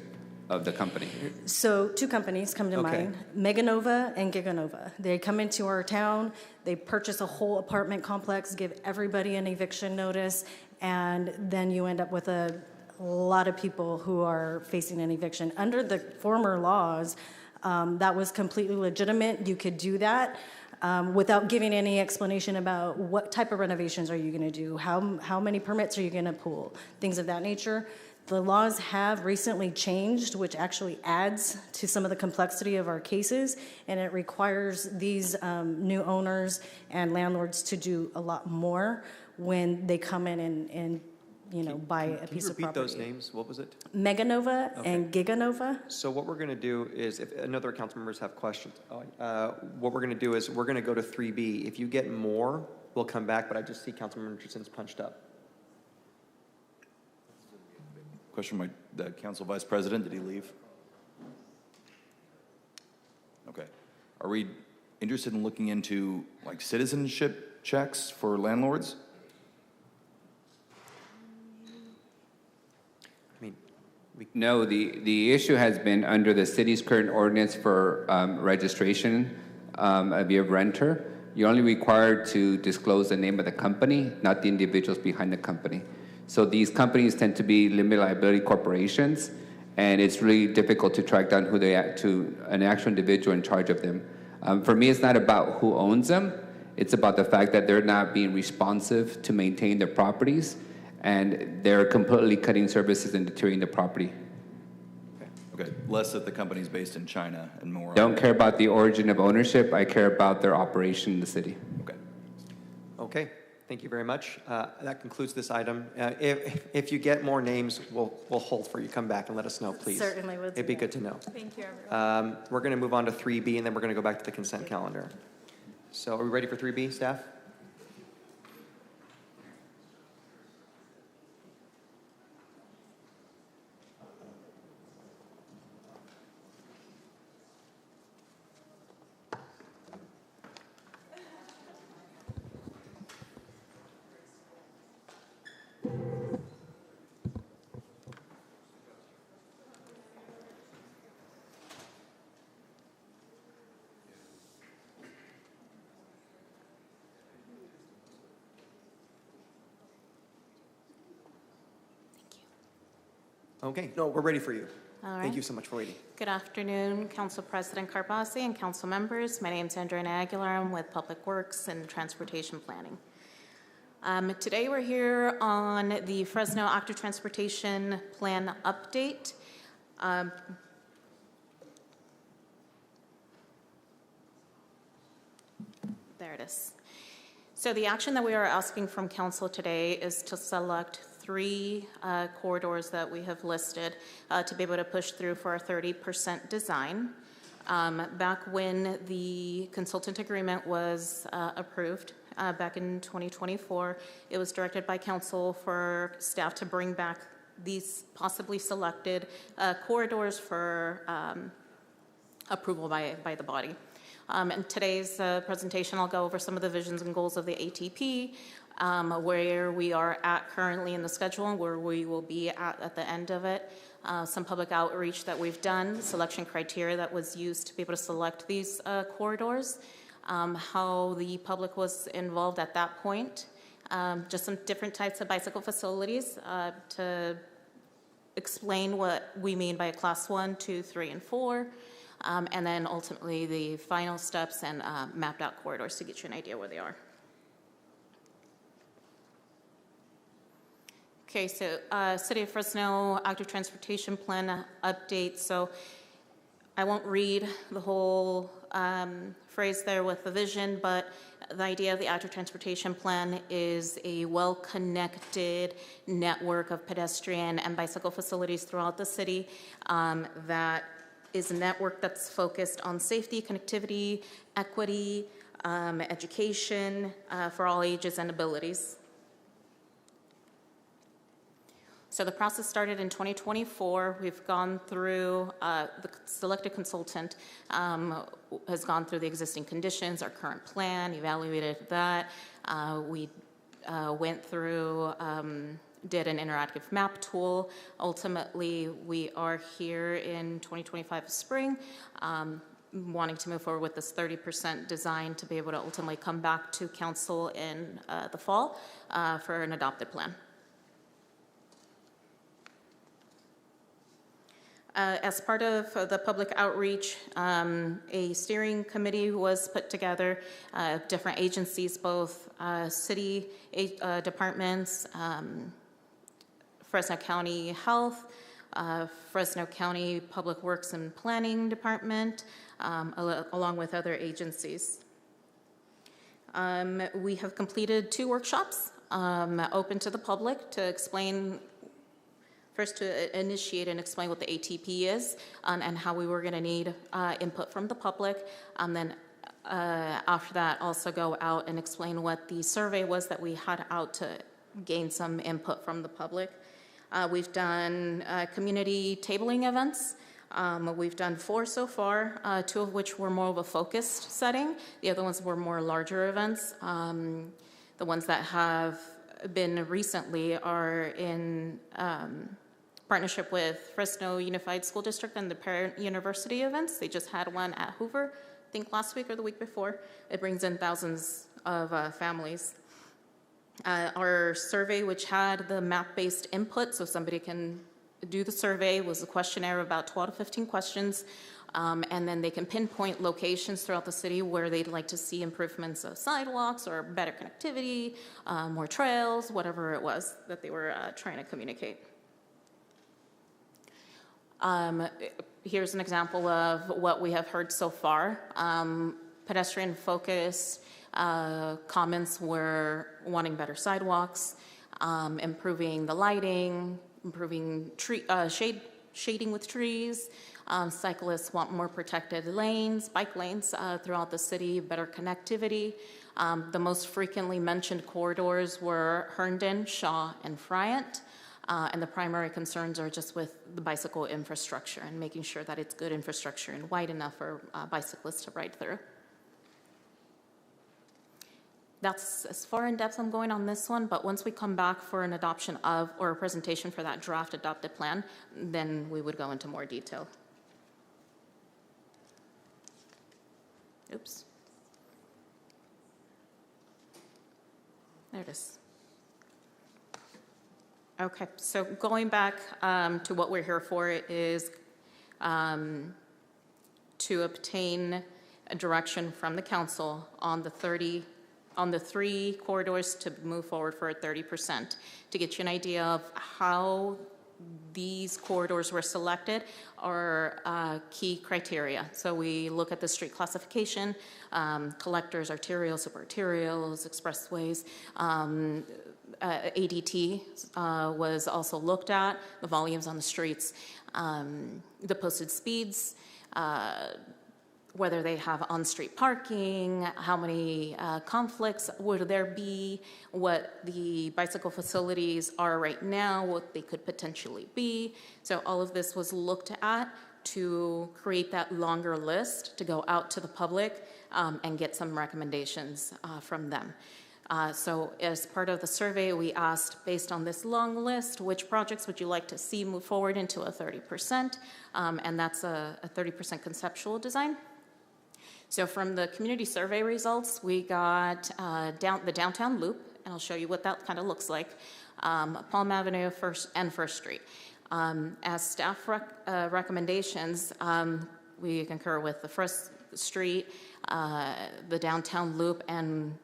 of the company. So 2 companies come to mind, Meganova and Giganova. They come into our town, they purchase a whole apartment complex, give everybody an eviction notice, and then you end up with a lot of people who are facing an eviction. Under the former laws, that was completely legitimate. You could do that without giving any explanation about what type of renovations are you going to do, how many permits are you going to pull, things of that nature. The laws have recently changed, which actually adds to some of the complexity of our cases, and it requires these new owners and landlords to do a lot more when they come in and buy a piece of property. Can you repeat those names? What was it? Meganova and Giganova. So what we're going to do is, if another council members have questions, what we're going to do is we're going to go to 3B. If you get more, we'll come back, but I just see Councilmember Richardson's punched up. Question from the council vice president. Did he leave? Okay. Are we interested in looking into like citizenship checks for landlords? No, the issue has been under the city's current ordinance for registration of your renter. You're only required to disclose the name of the company, not the individuals behind the company. So these companies tend to be limited liability corporations, and it's really difficult to track down who they are, to an actual individual in charge of them. For me, it's not about who owns them. It's about the fact that they're not being responsive to maintain their properties, and they're completely cutting services and deteriorating the property. Okay. Less that the company's based in China and more. Don't care about the origin of ownership. I care about their operation in the city. Okay. Thank you very much. That concludes this item. If you get more names, we'll hold for you. Come back and let us know, please. Certainly will do It'd be that. good to know. Thank you, everyone. We're going to move on to 3B, and then we're going to go back to the consent calendar. So are we ready for 3B, staff? Okay, no, we're ready for you. All right. Thank you so much for waiting. Good afternoon, Council President Carbasi and council members. My name is Andrea Aguilar. I'm with Public Works and Transportation Planning. Today we're here on the Fresno Active Transportation Plan update. There it is. So the action that we are asking from council today is to select 3 corridors that we have listed to be able to push through for a 30% design. Back when the consultant agreement was approved back in 2024, it was directed by council for staff to bring back these possibly selected corridors for approval by the body. In today's presentation, I'll go over some of the visions and goals of the ATP, where we are at currently in the schedule and where we will be at the end of it. some public outreach that we've done, selection criteria that was used to be able to select these corridors, how the public was involved at that point, just some different types of bicycle facilities to explain what we mean by class 1, 2, 3, and 4, and then ultimately the final steps and mapped out corridors to get you an idea where they are. Okay, so City of Fresno Active Transportation Plan update. So I won't read the whole phrase there with the vision, but the idea of the Active Transportation Plan is a well-connected network of pedestrian and bicycle facilities throughout the city that is a network that's focused on safety, connectivity, equity, education for all ages and abilities. So the process started in 2024. We've gone through, the selected consultant has gone through the existing conditions, our current plan, evaluated that. We went through, did an interactive map tool. Ultimately, we are here in 2025 spring, wanting to move forward with this 30% design to be able to ultimately come back to council in the fall for an adopted plan. As part of the public outreach, a steering committee was put together, different agencies, both city departments, Fresno County Health, Fresno County Public Works and Planning Department, along with other agencies. We have completed 2 workshops open to the public to explain, first to initiate and explain what the ATP is and how we were going to need input from the public. Then after that, also go out and explain what the survey was that we had out to gain some input from the public. We've done community tabling events. We've done 4 so far, 2 of which were more of a focused setting. The other ones were more larger events. The ones that have been recently are in partnership with Fresno Unified School District and the Parent University events. They just had one at Hoover, I think last week or the week before. It brings in thousands of families. Our survey, which had the map-based input, so somebody can do the survey, was a questionnaire of about 12 to 15 questions, and then they can pinpoint locations throughout the city where they'd like to see improvements of sidewalks or better connectivity, more trails, whatever it was that they were trying to communicate. Here's an example of what we have heard so far. Pedestrian-focused comments were wanting better sidewalks, improving the lighting, improving shading with trees. Cyclists want more protected lanes, bike lanes throughout the city, better connectivity. The most frequently mentioned corridors were Herndon, Shaw, and Friant. And the primary concerns are just with the bicycle infrastructure and making sure that it's good infrastructure and wide enough for bicyclists to ride through. That's as far in depth I'm going on this one, but once we come back for an adoption of or a presentation for that draft adopted plan, then we would go into more detail. Oops. There it is. Okay, so going back to what we're here for is to obtain a direction from the council on the 3 corridors to move forward for a 30%. To get you an idea of how these corridors were selected are key criteria. So we look at the street classification, collectors, arterials, subarterials, expressways. ADT was also looked at, the volumes on the streets, the posted speeds, whether they have on-street parking, how many conflicts would there be, what the bicycle facilities are right now, what they could potentially be. So all of this was looked at to create that longer list to go out to the public and get some recommendations from them. So as part of the survey, we asked, based on this long list, which projects would you like to see move forward into a 30%? And that's a 30% conceptual design. So from the community survey results, we got the downtown loop, and I'll show you what that kind of looks like, Palm Avenue and First Street. As staff recommendations, we concur with the First Street, the downtown loop, and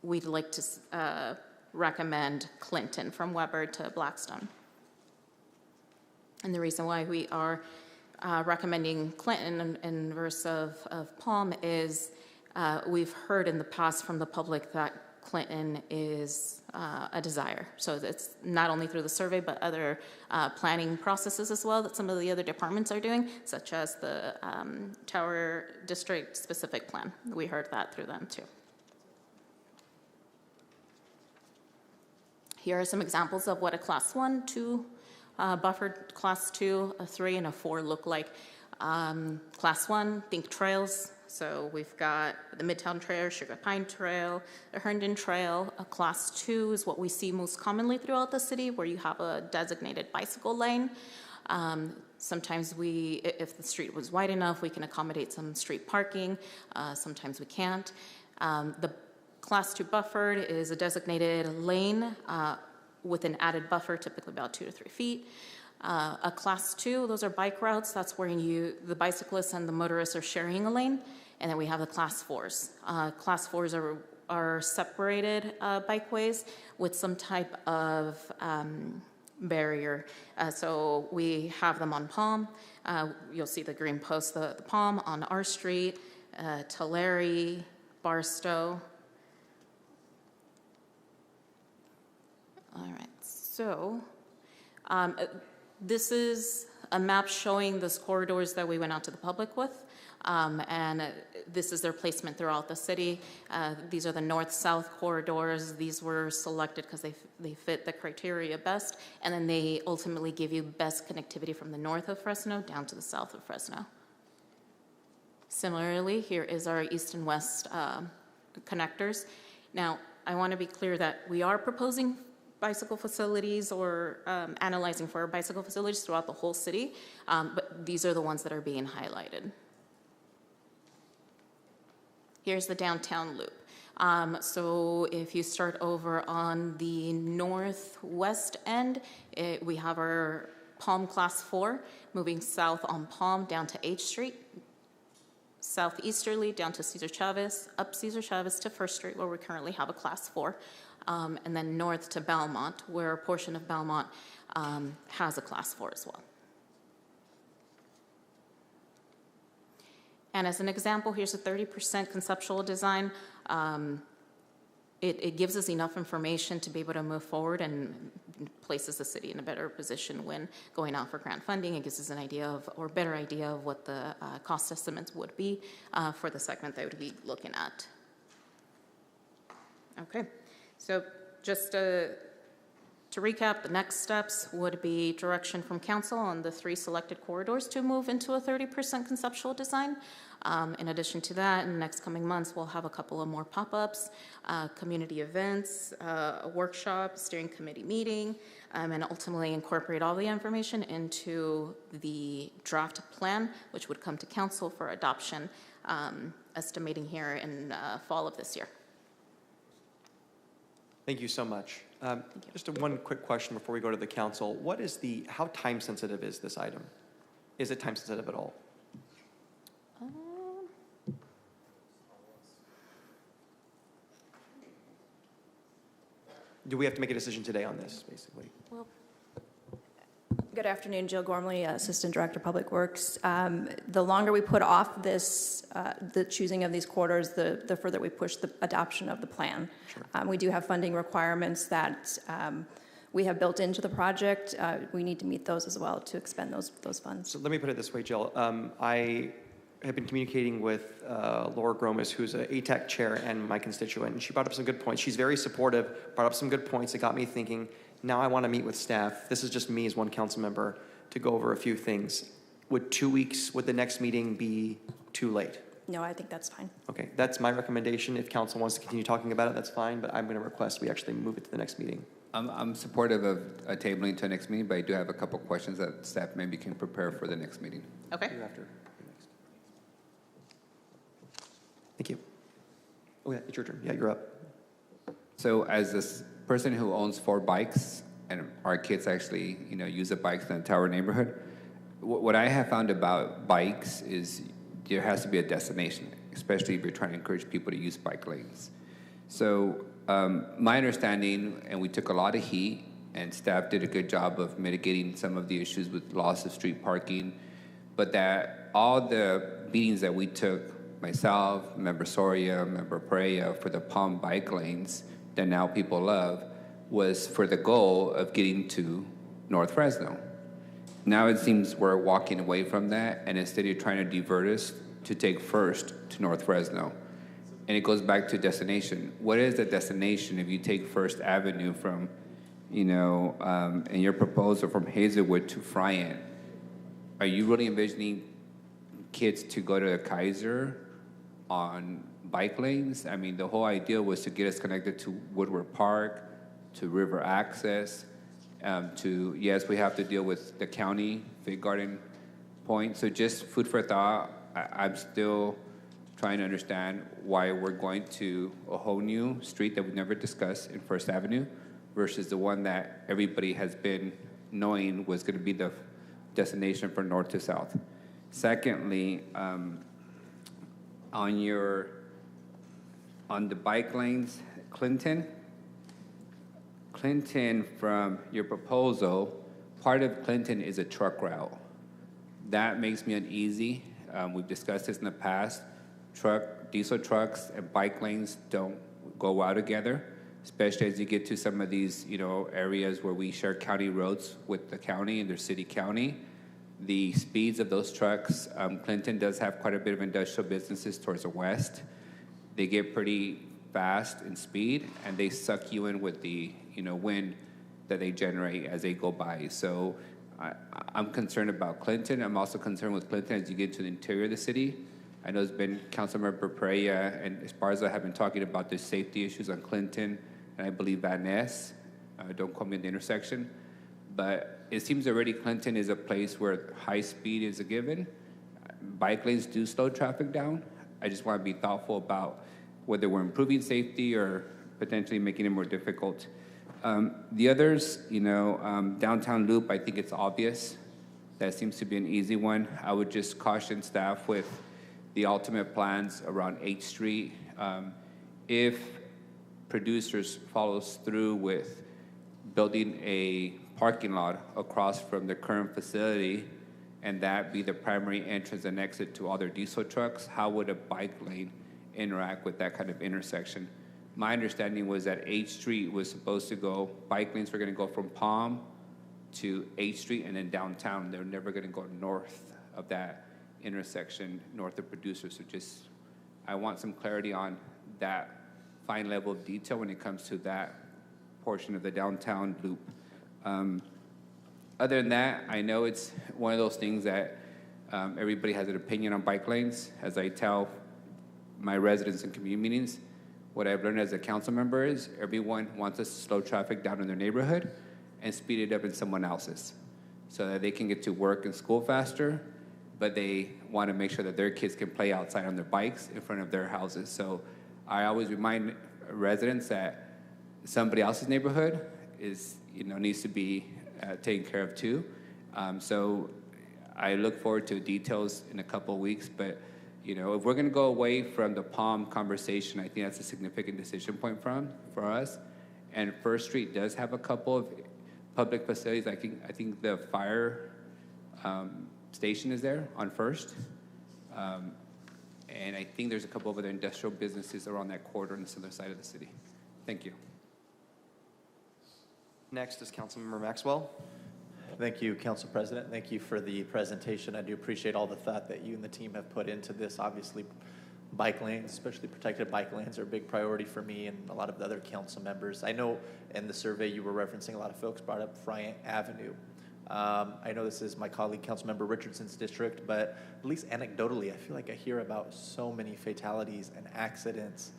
we'd like to recommend Clinton from Weber to Blackstone. And the reason why we are recommending Clinton in verse of Palm is we've heard in the past from the public that Clinton is a desire. So it's not only through the survey, but other planning processes as well that some of the other departments are doing, such as the Tower District specific plan. We heard that through them too. Here are some examples of what a class 1, 2, buffered class 2, a 3, and a 4 look like. Class 1, think trails. So we've got the Midtown Trail, Sugar Pine Trail, the Herndon Trail. A class 2 is what we see most commonly throughout the city, where you have a designated bicycle lane. Sometimes if the street was wide enough, we can accommodate some street parking. Sometimes we can't. The Class 2 buffered is a designated lane with an added buffer, typically about 2 to 3 feet. A Class 2, those are bike routes. That's where the bicyclists and the motorists are sharing a lane. And then we have the Class 4s. Class 4s are separated bikeways with some type of barrier. So we have them on Palm. You'll see the green post, the Palm on our street, Tulare, Barstow. All right, so this is a map showing those corridors that we went out to the public with, and this is their placement throughout the city. These are the north-south corridors. These were selected because they fit the criteria best, and then they ultimately give you best connectivity from the north of Fresno down to the south of Fresno. Similarly, here is our east and west connectors. Now, I want to be clear that we are proposing bicycle facilities or analyzing for bicycle facilities throughout the whole city, but these are the ones that are being highlighted. Here's the downtown loop. So if you start over on the northwest end, we have our Palm Class 4 moving south on Palm down to H Street, southeasterly down to Cesar Chavez, up Cesar Chavez to First Street where we currently have a Class 4. And then north to Belmont, where a portion of Belmont has a Class 4 as well. And as an example, here's a 30% conceptual design. It gives us enough information to be able to move forward and places the city in a better position when going out for grant funding. It gives us an idea of, or better idea of what the cost estimates would be for the segment they would be looking at. Okay. So just to recap, the next steps would be direction from council on the 3 selected corridors to move into a 30% conceptual design. In addition to that, in the next coming months, we'll have a couple of more pop-ups, community events, a workshop, steering committee meeting, and ultimately incorporate all the information into the draft plan, which would come to council for adoption, estimating here in fall of this year. Thank you so much. Just one quick question before we go to the council. How time sensitive is this item? Is it time sensitive at all? Do we have to make a decision today on this, basically? Well, good afternoon, Jill Gormley, Assistant Director, Public Works. The longer we put off this, the choosing of these quarters, the further we push the adoption of the plan. Sure. We do have funding requirements that we have built into the project. We need to meet those as well to expend those funds. So let me put it this way, Jill. I have been communicating with Laura Gromas, who's an ATAC chair and my constituent, and she brought up some good points. She's very supportive, brought up some good points that got me thinking, now I want to meet with staff. This is just me as one council member to go over a few things. Would 2 weeks, would the next meeting be too late? No, I think that's fine. Okay, that's my recommendation. If council wants to continue talking about it, that's fine, but I'm going to request we actually move it to the next meeting. I'm supportive of tabling to the next meeting, but I do have a couple questions that staff maybe can prepare for the next meeting. Okay. Thank you. Oh, yeah, it's your turn. Yeah, you're up. So as this person who owns 4 bikes, and our kids actually, use the bikes in the entire neighborhood, what I have found about bikes is there has to be a destination, especially if you're trying to encourage people to use bike lanes. So my understanding, and we took a lot of heat, and staff did a good job of mitigating some of the issues with loss of street parking, but that all the meetings that we took, myself, Member Soria, Member Pereira, for the Palm bike lanes that now people love, was for the goal of getting to North Fresno. Now it seems we're walking away from that, and instead of trying to divert us to take First to North Fresno. And it goes back to destination. What is the destination if you take First Avenue from, in your proposal from Hazelwood to Friant? Are you really envisioning kids to go to Kaiser on bike lanes? I mean, the whole idea was to get us connected to Woodward Park, to River Access, yes, we have to deal with the county Fig Garden point. So just food for thought. I'm still trying to understand why we're going to a whole new street that we never discussed in First Avenue versus the one that everybody has been knowing was going to be the destination for north to south. Secondly, on the bike lanes, Clinton, from your proposal, part of Clinton is a truck route. That makes me uneasy. We've discussed this in the past. Diesel trucks and bike lanes don't go well together, especially as you get to some of these, areas where we share county roads with the county and their city county. The speeds of those trucks, Clinton does have quite a bit of industrial businesses towards the west. They get pretty fast in speed, and they suck you in with the wind that they generate as they go by. So I'm concerned about Clinton. I'm also concerned with Clinton as you get to the interior of the city. I know it's been Councilmember Pereira and Esparza have been talking about the safety issues on Clinton, and I believe Van Ness. Don't call me in the intersection. But it seems already Clinton is a place where high speed is a given. Bike lanes do slow traffic down. I just want to be thoughtful about whether we're improving safety or potentially making it more difficult. The others, downtown loop, I think it's obvious. That seems to be an easy one. I would just caution staff with the ultimate plans around 8th Street. If producers follows through with building a parking lot across from the current facility, and that be the primary entrance and exit to all their diesel trucks, how would a bike lane interact with that kind of intersection? My understanding was that 8th Street was supposed to go, bike lanes were going to go from Palm to 8th Street and then downtown. They're never going to go north of that intersection, north of Producers. So just, I want some clarity on that fine level of detail when it comes to that portion of the downtown loop. Other than that, I know it's one of those things that everybody has an opinion on bike lanes. As I tell my residents in community meetings, what I've learned as a council member is everyone wants us to slow traffic down in their neighborhood and speed it up in someone else's so that they can get to work and school faster, but they want to make sure that their kids can play outside on their bikes in front of their houses. So I always remind residents that somebody else's neighborhood is, needs to be taken care of too. So I look forward to details in a couple of weeks, but if we're going to go away from the Palm conversation, I think that's a significant decision point for us. And First Street does have a couple of public facilities. I think the fire station is there on First. And I think there's a couple of other industrial businesses around that corridor on the southern side of the city. Thank you. Next is Councilmember Maxwell. Thank you, Council President. Thank you for the presentation. I do appreciate all the thought that you and the team have put into this. Obviously, bike lanes, especially protected bike lanes, are a big priority for me and a lot of the other council members. I know in the survey you were referencing, a lot of folks brought up Friant Avenue. I know this is my colleague, Councilmember Richardson's district, but at least anecdotally, I feel like I hear about so many fatalities and accidents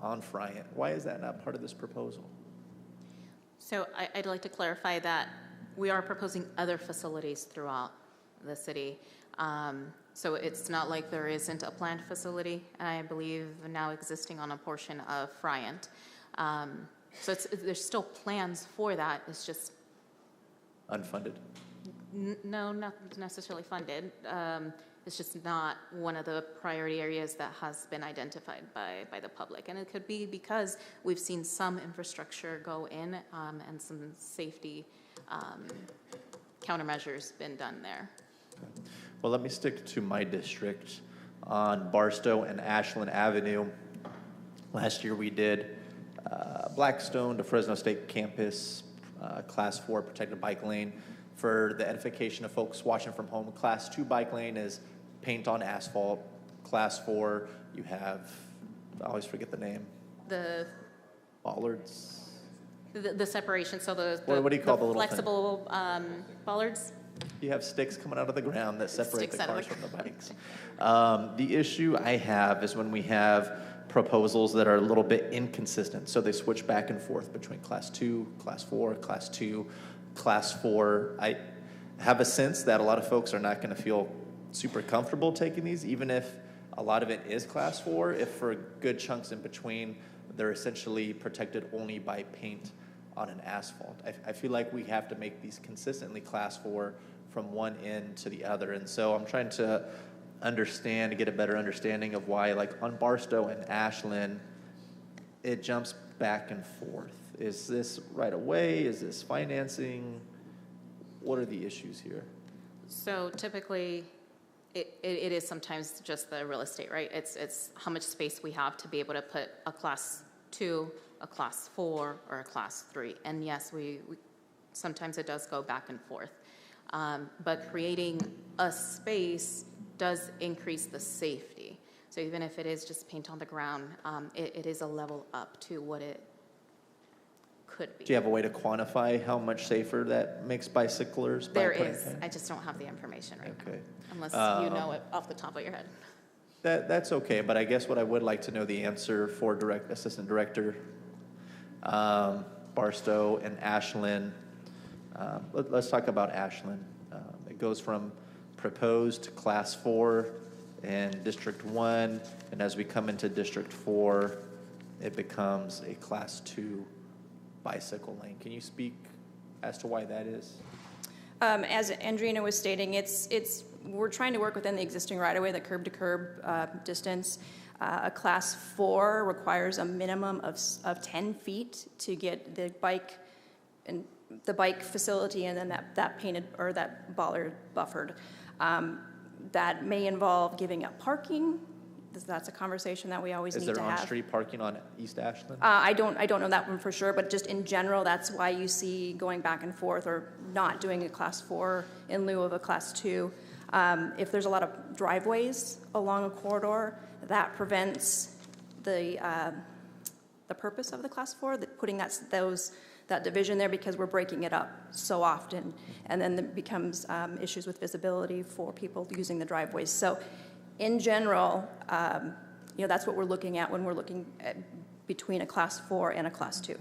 on Friant. Why is that not part of this proposal? So I'd like to clarify that we are proposing other facilities throughout the city. So it's not like there isn't a planned facility, I believe, now existing on a portion of Friant. So there's still plans for that. It's just unfunded. No, not necessarily funded. It's just not one of the priority areas that has been identified by the public. And it could be because we've seen some infrastructure go in and some safety countermeasures been done there. Well, let me stick to my district on Barstow and Ashland Avenue. Last year we did Blackstone to Fresno State Campus, Class 4 protected bike lane. For the edification of folks watching from home, Class 2 bike lane is paint on asphalt. Class 4, you have, I always forget the name. The bollards. The separation, so the what do you call the little flexible bollards? You have sticks coming out of the ground that separate Sticks the out of cars the from the bikes. The issue I have is when we have proposals that are a little bit inconsistent. So they switch back and forth between Class 2, Class 4, Class 2, Class 4. I have a sense that a lot of folks are not going to feel super comfortable taking these, even if a lot of it is Class 4, if for good chunks in between, they're essentially protected only by paint on an asphalt. I feel like we have to make these consistently Class 4 from one end to the other. And so I'm trying to get a better understanding of why, like on Barstow and Ashland, it jumps back and forth. Is this right away? Is this financing? What are the issues here? So typically, it is sometimes just the real estate, right? It's how much space we have to be able to put a Class 2, a Class 4, or a Class 3. And yes, we sometimes it does go back and forth. But creating a space does increase the safety. So even if it is just paint on the ground, it is a level up to what it could be. Do you have a way to quantify how much safer that makes bicyclers? There is. I just don't have the information right now. Unless you know it off the top of your head. That's okay, but I guess what I would like to know the answer for Assistant Director Barstow and Ashland. Let's talk about Ashland. It goes from proposed Class 4 in District 1, and as we come into District 4, it becomes a Class 2 bicycle lane. Can you speak as to why that is? As Andrina was stating, we're trying to work within the existing right-of-way, the curb-to-curb distance. A Class 4 requires a minimum of 10 feet to get the bike facility and then that painted or that bollard buffered. That may involve giving up parking. That's a conversation that we always need to have. Is there on-street parking on East Ashland? I don't know that one for sure, but just in general, that's why you see going back and forth or not doing a Class 4 in lieu of a Class 2. If there's a lot of driveways along a corridor, that prevents the purpose of the Class 4, putting that division there, because we're breaking it up so often, and then it becomes issues with visibility for people using the driveways. So in general, that's what we're looking at when we're looking at between a Class 4 and a Class 2.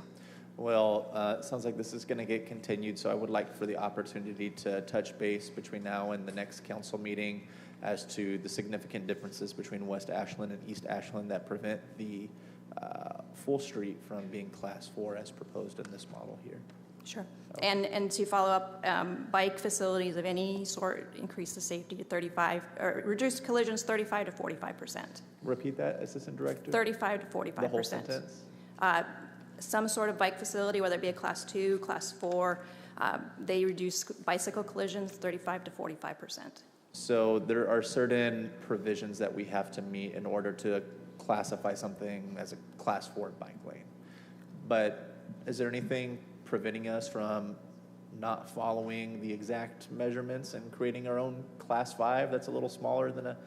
Well, it sounds like this is going to get continued, so I would like for the opportunity to touch base between now and the next council meeting as to the significant differences between West Ashland and East Ashland that prevent the full street from being Class 4 as proposed in this model here. Sure. And to follow up, bike facilities of any sort increase the safety to 35, or reduce collisions 35 to 45%. Repeat that, Assistant Director. 35 to 45%. The whole sentence? Some sort of bike facility, whether it be a Class 2, Class 4, they reduce bicycle collisions 35 to 45%. So there are certain provisions that we have to meet in order to classify something as a Class 4 bike lane. But is there anything preventing us from not following the exact measurements and creating our own Class 5 that's a little smaller than a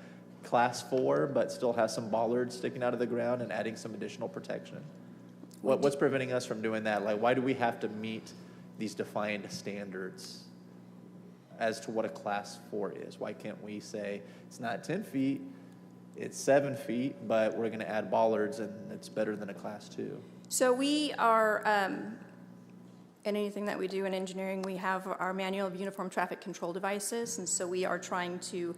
Class 4 but still has some bollards sticking out of the ground and adding some additional protection? What's preventing us from doing that? Like, why do we have to meet these defined standards? as to what a class 4 is. Why can't we say it's not 10 feet, it's 7 feet, but we're going to add bollards and it's better than a class 2? So we are, in anything that we do in engineering, we have our manual of uniform traffic control devices, and so we are trying to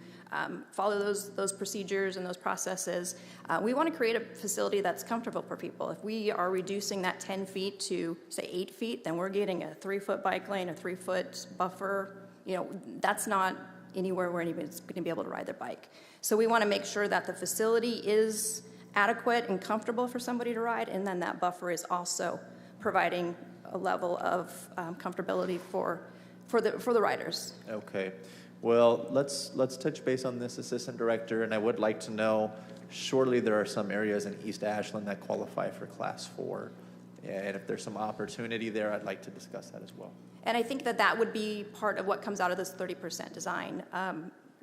follow those procedures and those processes. We want to create a facility that's comfortable for people. If we are reducing that 10 feet to, say, 8 feet, then we're getting a 3-foot bike lane, a 3-foot buffer. You know, that's not anywhere where anybody's going to be able to ride their bike. So we want to make sure that the facility is adequate and comfortable for somebody to ride, and then that buffer is also providing a level of comfortability for the riders. Okay. Well, let's touch base on this, Assistant Director, and I would like to know, surely there are some areas in East Ashland that qualify for Class 4, and if there's some opportunity there, I'd like to discuss that as well. And I think that would be part of what comes out of this 30% design.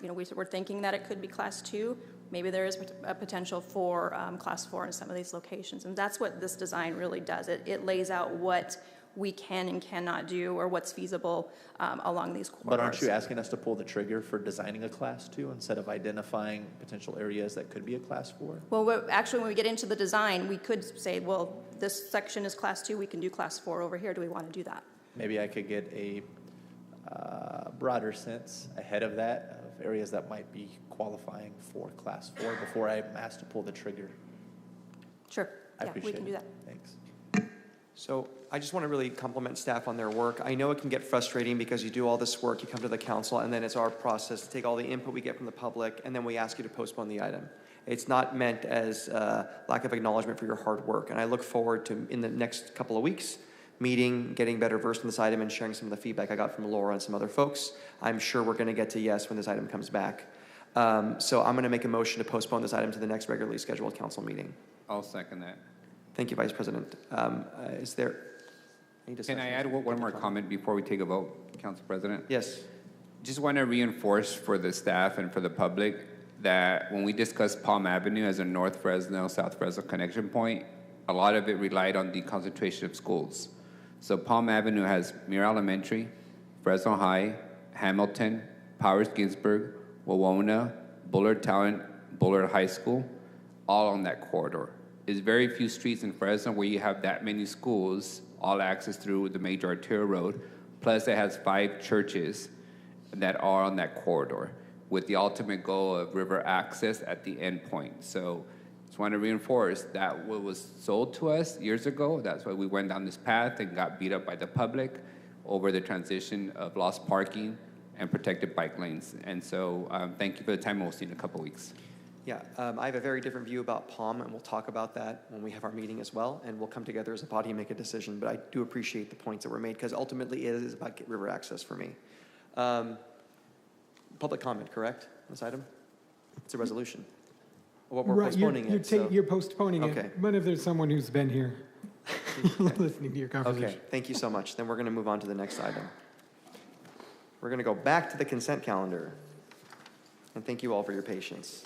You know, we're thinking that it could be Class 2. Maybe there is a potential for Class 4 in some of these locations, and that's what this design really does. It lays out what we can and cannot do, or what's feasible along these corridors. But aren't you asking us to pull the trigger for designing a Class 2 instead of identifying potential areas that could be a Class 4? Well, actually, when we get into the design, we could say, well, this section is Class 2, we can do Class 4 over here. Do we want to do that? Maybe I could get a broader sense ahead of that of areas that might be qualifying for Class 4 before I'm asked to pull the trigger. Sure. I Yeah, appreciate we can do that. Thanks. So I just want to really compliment staff on their work. I know it can get frustrating because you do all this work, you come to the council, and then it's our process to take all the input we get from the public, and then we ask you to postpone the item. It's not meant as lack of acknowledgement for your hard work, and I look forward to, in the next couple of weeks, meeting, getting better versed in this item, and sharing some of the feedback I got from Laura and some other folks. I'm sure we're going to get to yes when this item comes back. So I'm going to make a motion to postpone this item to the next regularly scheduled council meeting. I'll second that. Thank you, Vice President. Is there any discussion? Can I add one more comment before we take a vote, Council President? Yes. Just want to reinforce for the staff and for the public that when we discussed Palm Avenue as a North Fresno, South Fresno connection point, a lot of it relied on the concentration of schools. So Palm Avenue has Muir Elementary, Fresno High, Hamilton, Powers Ginsburg, Wawona, Bullard Talent, Bullard High School, all on that corridor. There's very few streets in Fresno where you have that many schools, all access through the major arterial road, plus it has 5 churches that are on that corridor with the ultimate goal of river access at the end point. So just want to reinforce that what was sold to us years ago, that's why we went down this path and got beat up by the public over the transition of lost parking and protected bike lanes. And so thank you for the time, and we'll see you in a couple weeks. Yeah, I have a very different view about Palm, and we'll talk about that when we have our meeting as well, and we'll come together as a body and make a decision, but I do appreciate the points that were made, because ultimately it is about river access for me. Public comment, correct, on this item? It's a resolution. Well, we're postponing it. You're postponing Okay. it. What if there's someone who's been here listening to your conversation? Okay, thank you so much. Then we're going to move on to the next item. We're going to go back to the consent calendar, and thank you all for your patience.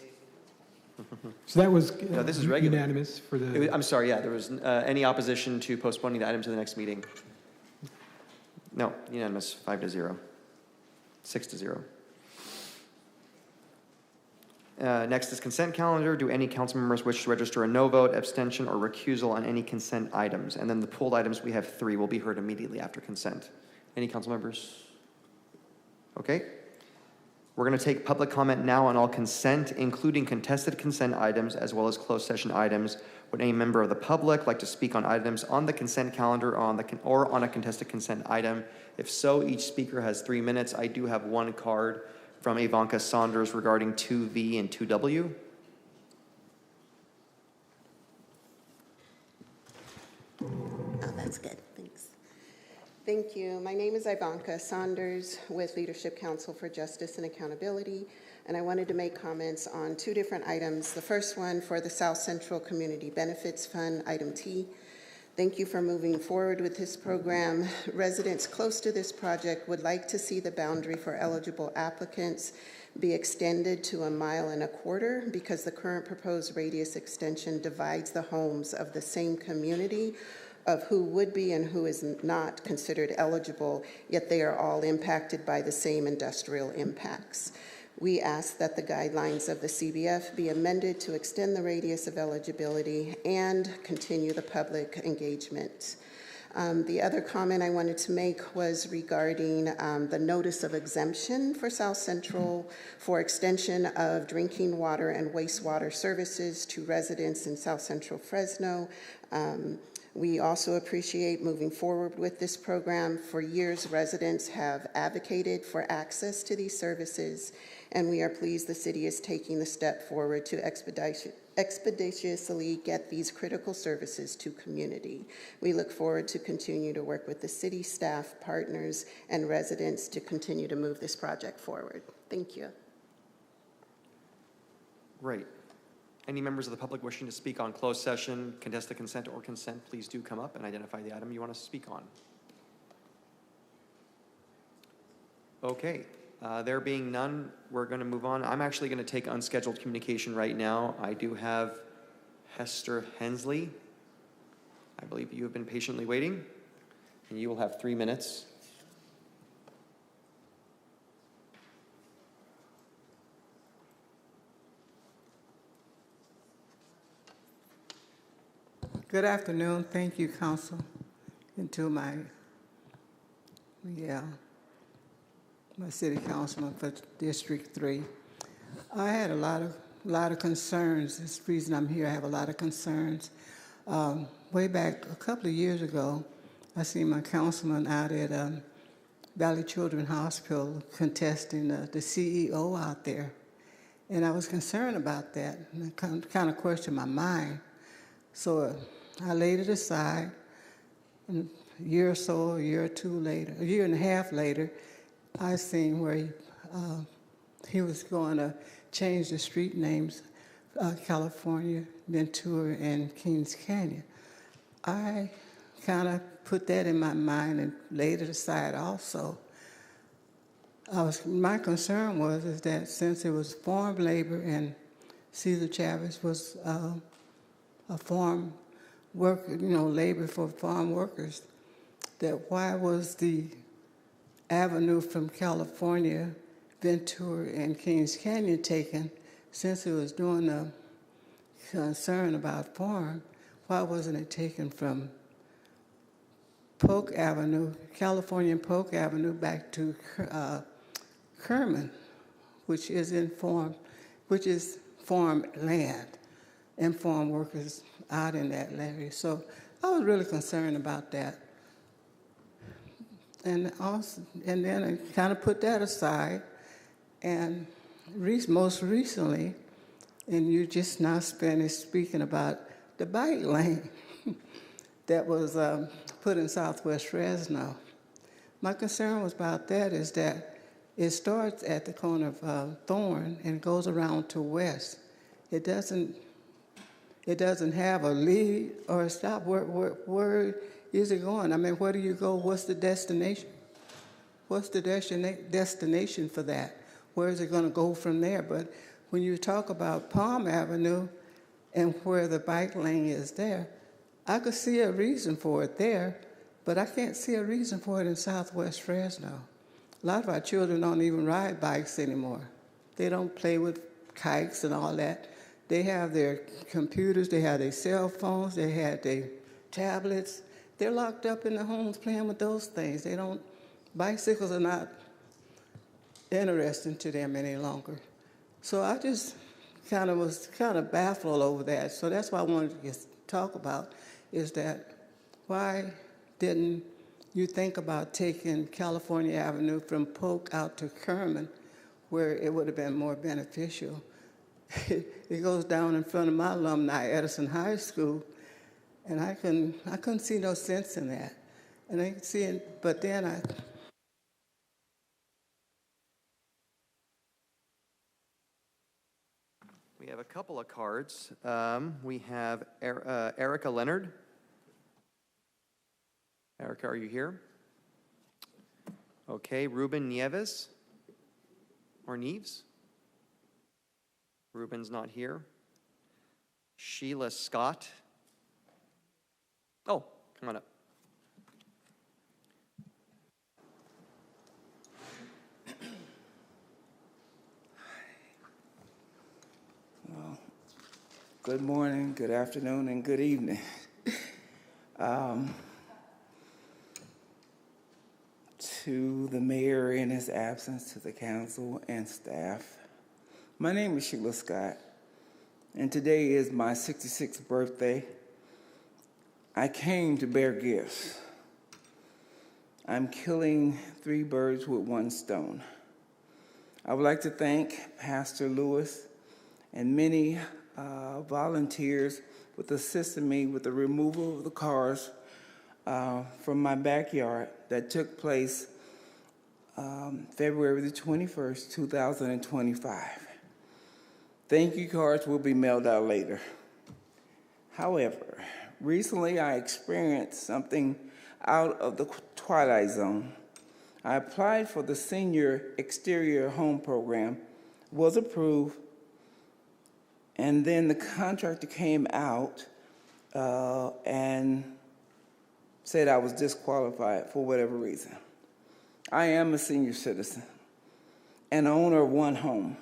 So that was No, this is regular. unanimous for the... I'm sorry, yeah, there was any opposition to postponing the item to the next meeting? No, unanimous, 5-0, 6-0. Next is consent calendar. Do any council members wish to register a no vote, abstention, or recusal on any consent items? And then the pulled items, we have 3, will be heard immediately after consent. Any council members? Okay. We're going to take public comment now on all consent, including contested consent items as well as closed session items. Would any member of the public like to speak on items on the consent calendar or on a contested consent item? If so, each speaker has 3 minutes. I do have one card from Ivanka Saunders regarding 2V and 2W. Oh, that's good. Thanks. Thank you. My name is Ivanka Saunders with Leadership Council for Justice and Accountability, and I wanted to make comments on 2 different items. The first one for the South Central Community Benefits Fund, item T. Thank you for moving forward with this program. Residents close to this project would like to see the boundary for eligible applicants be extended to 1.25 miles because the current proposed radius extension divides the homes of the same community of who would be and who is not considered eligible, yet they are all impacted by the same industrial impacts. We ask that the guidelines of the CBF be amended to extend the radius of eligibility and continue the public engagement. The other comment I wanted to make was regarding the notice of exemption for South Central for extension of drinking water and wastewater services to residents in South Central Fresno. We also appreciate moving forward with this program. For years, residents have advocated for access to these services, and we are pleased the city is taking the step forward to expeditiously get these critical services to community. We look forward to continue to work with the city staff, partners, and residents to continue to move this project forward. Thank you. Great. Any members of the public wishing to speak on closed session, contest the consent, or consent, please do come up and identify the item you want to speak on. Okay. There being none, we're going to move on. I'm actually going to take unscheduled communication right now. I do have Hester Hensley. I believe you have been patiently waiting, and you will have 3 minutes. Good afternoon. Thank you, Council, and to my city councilman for District 3. I had a lot of concerns. This reason I'm here, I have a lot of concerns. Way back a couple of years ago, I seen my councilman out at Valley Children's Hospital contesting the CEO out there, and I was concerned about that, and it kind of questioned my mind. So I laid it aside, and a year or so, a year or two later, a year and a half later, I seen where he was going to change the street names, California, Ventura, and Kings Canyon. I kind of put that in my mind and laid it aside also. My concern was that since it was farm labor and Cesar Chavez was a farm worker, labor for farm workers, that why was the avenue from California, Ventura, and Kings Canyon taken, since it was doing a concern about farm, why wasn't it taken from Polk Avenue, California and Polk Avenue, back to Kerman, which is farm land and farm workers out in that area. So I was really concerned about that. And then I kind of put that aside, and most recently, and you just now finished speaking about the bike lane that was put in Southwest Fresno. My concern was about that is that it starts at the corner of Thorn and goes around to west. It doesn't have a lead or a stop. Where is it going? I mean, where do you go? What's the destination? What's the destination for that? Where is it going to go from there? But when you talk about Palm Avenue and where the bike lane is there, I could see a reason for it there, but I can't see a reason for it in Southwest Fresno. A lot of our children don't even ride bikes anymore. They don't play with kikes and all that. They have their computers, they have their cell phones, they have their tablets. They're locked up in their homes playing with those things. Bicycles are not interesting to them any longer. So I just was baffled over that. So that's why I wanted to talk about is that why didn't you think about taking California Avenue from Polk out to Kerman, where it would have been more beneficial? It goes down in front of my alumni, Edison High School, and I couldn't see no sense in that. And I could see it, but then We have a couple of cards. We have Erica Leonard. Erica, are you here? Okay, Ruben Nieves or Neves? Ruben's not here. Sheila Scott. Oh, Come on up. Well, good morning, good afternoon, and good evening. To the mayor in his absence, to the council and staff. My name is Sheila Scott, and today is my 66th birthday. I came to bear gifts. I'm killing 3 birds with 1 stone. I would like to thank Pastor Lewis and many volunteers with assisting me with the removal of the cars from my backyard that took place February the 21st, 2025. Thank you cards will be mailed out later. However, recently I experienced something out of the twilight zone. I applied for the Senior Exterior Home Program, was approved, and then the contractor came out and said I was disqualified for whatever reason. I am a senior citizen and owner of 1 home.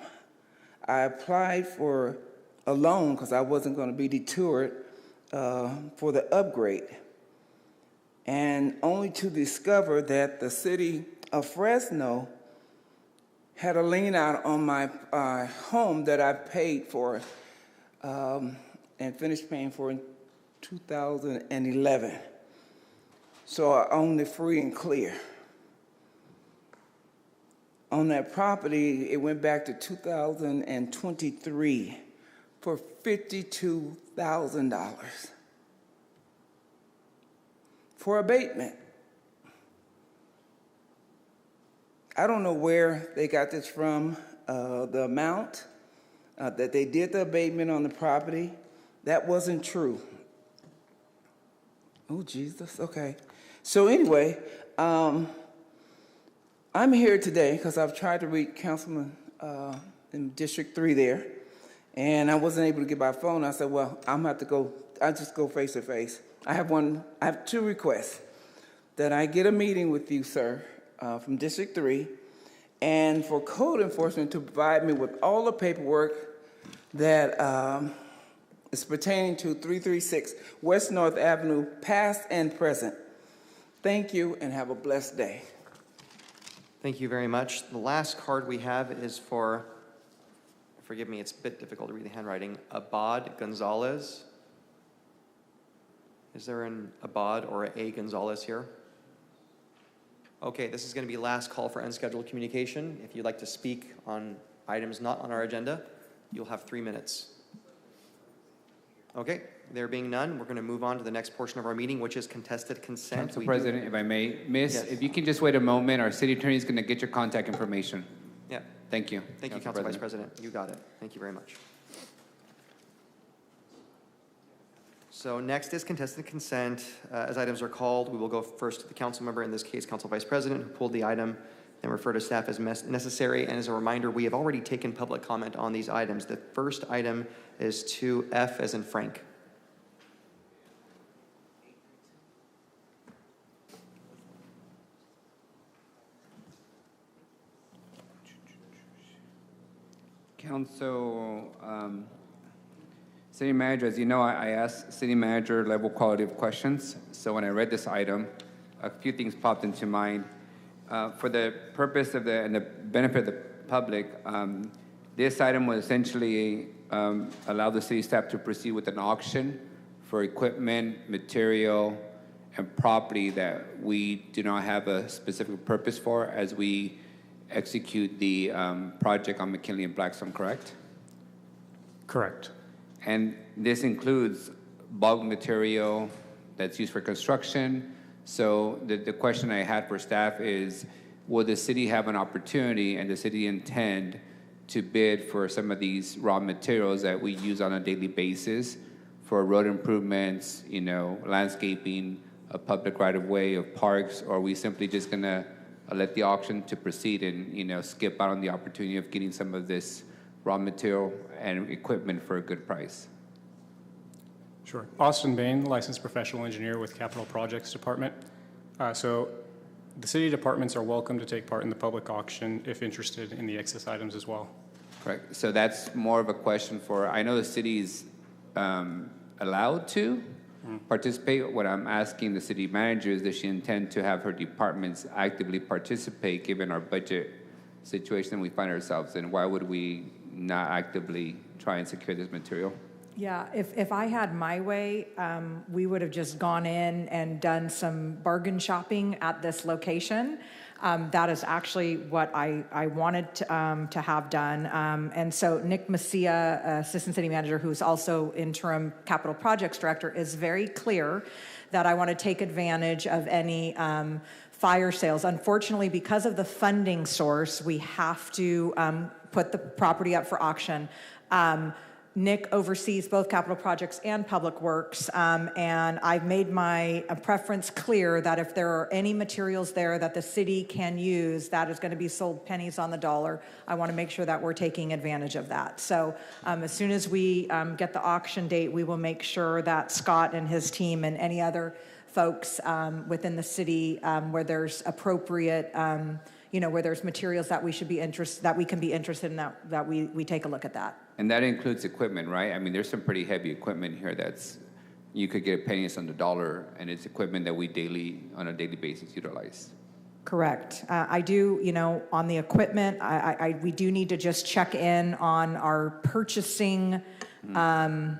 I applied for a loan because I wasn't going to be detoured for the upgrade, and only to discover that the city of Fresno had a lien out on my home that I paid for and finished paying for in 2011. So I owned it free and clear. On that property, it went back to 2023 for $52,000 for abatement. I don't know where they got this from, the amount that they did the abatement on the property. That wasn't true. Oh, Jesus, okay. So anyway, I'm here today because I've tried to reach Councilman in District 3 there, and I wasn't able to get by phone. I said, well, I'm going to have to go, I'll just go face to face. I have 2 requests. That I get a meeting with you, sir, from District 3, and for code enforcement to provide me with all the paperwork that is pertaining to 336 West North Avenue, past and present. Thank you, and have a blessed day. Thank you very much. The last card we have is for, forgive me, it's a bit difficult to read the handwriting, Abad Gonzalez. Is there an Abad or a Gonzalez here? Okay, this is going to be last call for unscheduled communication. If you'd like to speak on items not on our agenda, you'll have 3 minutes. Okay, there being none, we're going to move on to the next portion of our meeting, which is contested consent. Council President, if I may, Miss, yes. If you can just wait a moment, our city attorney is going to get your contact information. Yeah. Thank you. Thank you, Council Vice President. You got it. Thank you very much. So next is contested consent. As items are called, we will go first to the council member, in this case, Council Vice President, who pulled the item, then refer to staff as necessary. And as a reminder, we have already taken public comment on these items. The first item is 2F as in Frank. Council, City Manager, as you know, I asked City Manager level qualitative questions. So when I read this item, a few things popped into mind. For the purpose of and the benefit of the public, this item will essentially allow the city staff to proceed with an auction for equipment, material, and property that we do not have a specific purpose for as we execute the project on McKinley and Blackstone, correct? Correct. And this includes bulk material that's used for construction. So the question I had for staff is, will the city have an opportunity and the city intend to bid for some of these raw materials that we use on a daily basis for road improvements, landscaping, a public right-of-way, of parks, or are we simply just gonna let the auction to proceed and, skip out on the opportunity of getting some of this raw material and equipment for a good price? Sure. Austin Bain, licensed professional engineer with Capital Projects Department. So the city departments are welcome to take part in the public auction if interested in the excess items as well. Correct. So that's more of a question for, I know the city's allowed to participate. What I'm asking the city manager is, does she intend to have her departments actively participate given our budget situation we find ourselves in? Why would we not actively try and secure this material? Yeah, if I had my way, we would have just gone in and done some bargain shopping at this location. That is actually what I wanted to have done. And so Nick Messia, Assistant City Manager, who's also Interim Capital Projects Director, is very clear that I want to take advantage of any fire sales. Unfortunately, because of the funding source, we have to put the property up for auction. Nick oversees both capital projects and public works, and I've made my preference clear that if there are any materials there that the city can use that is going to be sold pennies on the dollar, I want to make sure that we're taking advantage of that. So as soon as we get the auction date, we will make sure that Scott and his team and any other folks within the city where there's appropriate, where there's materials that we should be that we can be interested in, that we take a look at that. And that includes equipment, right? I mean, there's some pretty heavy equipment here that's, you could get pennies on the dollar, and it's equipment that we on a daily basis utilize. Correct. I do, on the equipment, we do need to just check in on our purchasing, to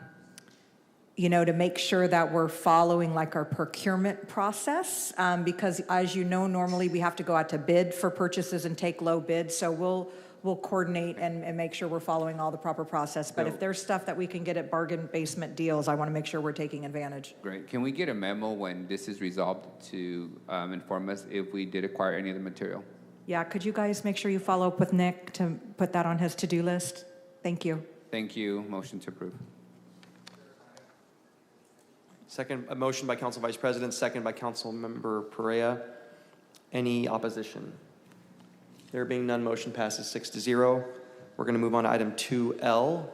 make sure that we're following like our procurement process, because as you know, normally we have to go out to bid for purchases and take low bids. So we'll coordinate and make sure we're following all the proper process. But if there's stuff that we can get at bargain basement deals, I want to make sure we're taking advantage. Great. Can we get a memo when this is resolved to inform us if we did acquire any of the material? Yeah, could you guys make sure you follow up with Nick to put that on his to-do list? Thank you. Thank you. Motion to approve. Second, a motion by Council Vice President, second by Council Member Perea. Any opposition? There being none, motion passes 6-0. We're going to move on to item 2L.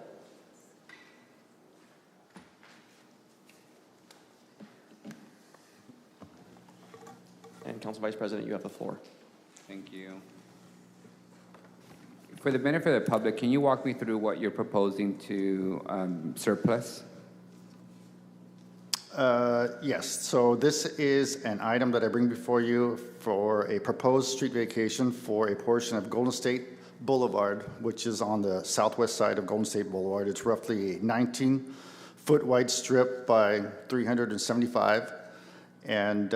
And Council Vice President, you have the floor. Thank you. For the benefit of the public, can you walk me through what you're proposing to surplus? Yes, so this is an item that I bring before you for a proposed street vacation for a portion of Golden State Boulevard, which is on the southwest side of Golden State Boulevard. It's roughly a 19-foot wide strip by 375, and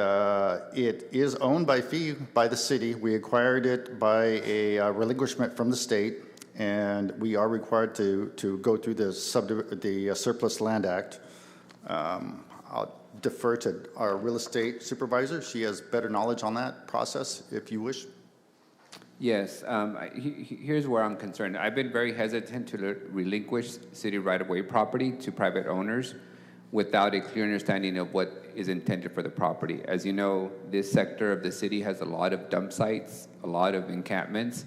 it is owned by fee by the city. We acquired it by a relinquishment from the state, and we are required to go through the Surplus Land Act. I'll defer to our real estate supervisor. She has better knowledge on that process, if you wish. Yes. Here's where I'm concerned. I've been very hesitant to relinquish city right-of-way property to private owners without a clear understanding of what is intended for the property. As you know, this sector of the city has a lot of dump sites, a lot of encampments,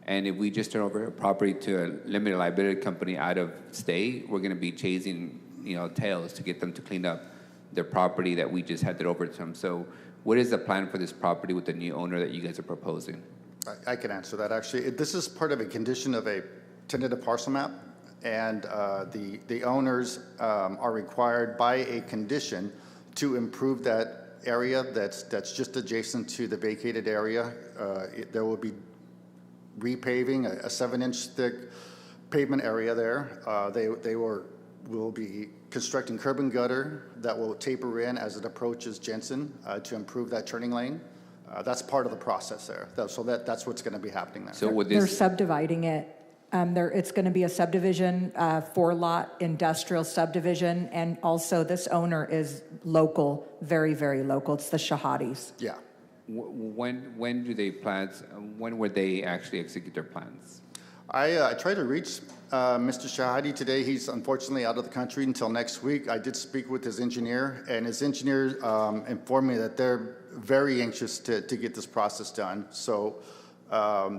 and if we just turn over a property to a limited liability company out of state, we're going to be chasing tails to get them to clean up their property that we just handed over to them. So what is the plan for this property with the new owner that you guys are proposing? I can answer that, actually. This is part of a condition of a tentative parcel map, and the owners are required by a condition to improve that area that's just adjacent to the vacated area. There will be repaving, a 7-inch thick pavement area there. They will be constructing curb and gutter that will taper in as it approaches Jensen to improve that turning lane. That's part of the process there. So that's what's going to be happening there. So They're subdividing it. It's going to be a subdivision, 4-lot industrial subdivision, and also this owner is local, very, very local. It's the Shahadis. Yeah. When do they plan? When would they actually execute their plans? I tried to reach Mr. Shahadi today. He's unfortunately out of the country until next week. I did speak with his engineer, and his engineer informed me that they're very anxious to get this process done. So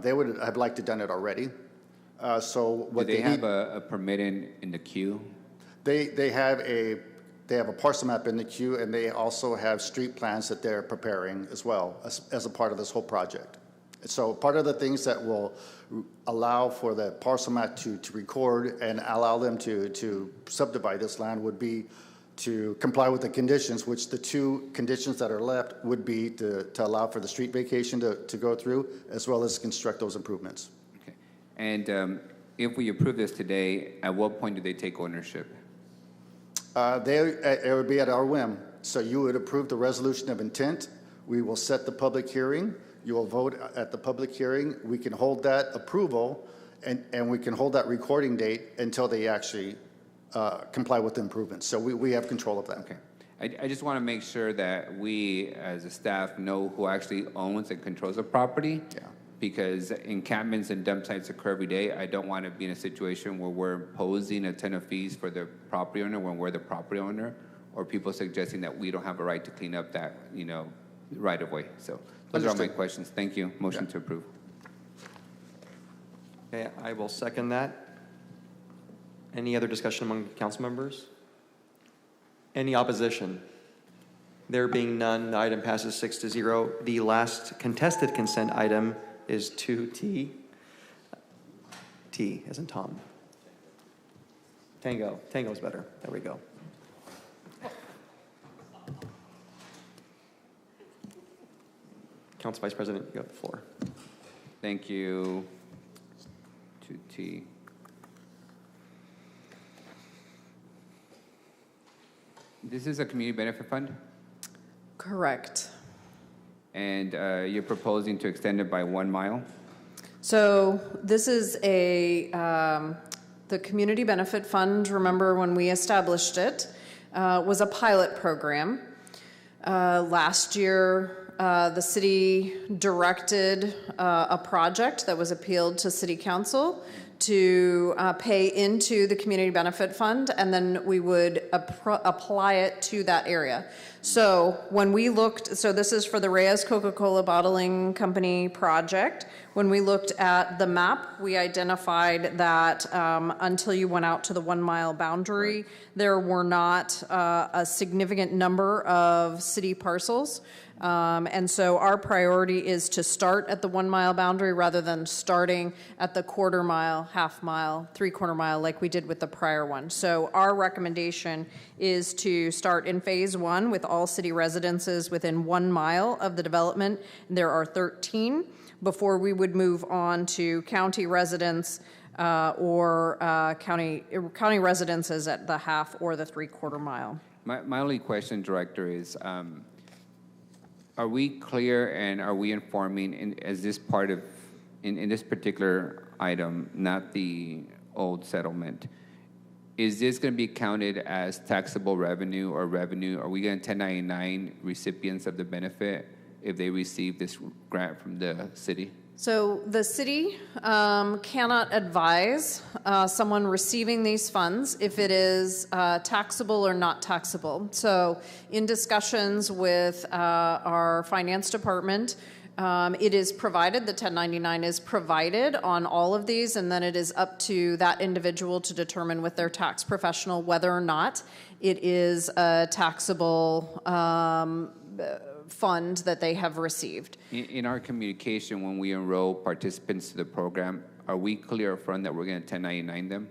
they would have liked to done it already. So what do they have a permit in the queue? They they have a parcel map in the queue, and they also have street plans that they're preparing as well as a part of this whole project. So part of the things that will allow for the parcel map to record and allow them to subdivide this land would be to comply with the conditions, which the two conditions that are left would be to allow for the street vacation to go through, as well as construct those improvements. Okay. And if we approve this today, at what point do they take ownership? It would be at our whim. So you would approve the resolution of intent. We will set the public hearing. You will vote at the public hearing. We can hold that approval, and we can hold that recording date until they actually comply with the improvements. So we have control of that. Okay. I just want to make sure that we, as a staff, know who actually owns and controls the property. Yeah. Because encampments and dump sites occur every day. I don't want to be in a situation where we're imposing a ton of fees for the property owner when we're the property owner, or people suggesting that we don't have a right to clean up that, right of way. So those are all my questions. Thank you. Motion to approve. Okay, I will second that. Any other discussion among council members? Any opposition? There being none, the item passes 6-0. The last contested consent item is 2T. T as in Tom. Tango. Tango's better. There we go. Council Vice President, you have the floor. Thank you. 2T. This is a community benefit fund? Correct. And you're proposing to extend it by 1 mile? So this is the Community Benefit Fund. Remember when we established it, was a pilot program. Last year, the city directed a project that was appealed to City Council to pay into the Community Benefit Fund, and then we would apply it to that area. So when we looked, so this is for the Reyes Coca-Cola Bottling Company project. When we looked at the map, we identified that until you went out to the 1 mile boundary, there were not a significant number of city parcels. And so our priority is to start at the 1 mile boundary rather than starting at the 1/4 mile, 1/2 mile, 3/4 mile like we did with the prior one. So our recommendation is to start in phase 1 with all city residences within 1 mile of the development. There are 13 before we would move on to county residents or county residences at the 1/2 or the 3/4 mile. My only question, Director, is are we clear and are we informing as this part of, in this particular item, not the old settlement, is this going to be counted as taxable revenue or revenue? Are we going to 1099 recipients of the benefit if they receive this grant from the city? So the city cannot advise someone receiving these funds if it is taxable or not taxable. So in discussions with our finance department, it is provided, the 1099 is provided on all of these, and then it is up to that individual to determine with their tax professional whether or not it is a taxable fund that they have received. In our communication, when we enroll participants to the program, are we clear up front that we're going to 1099 them?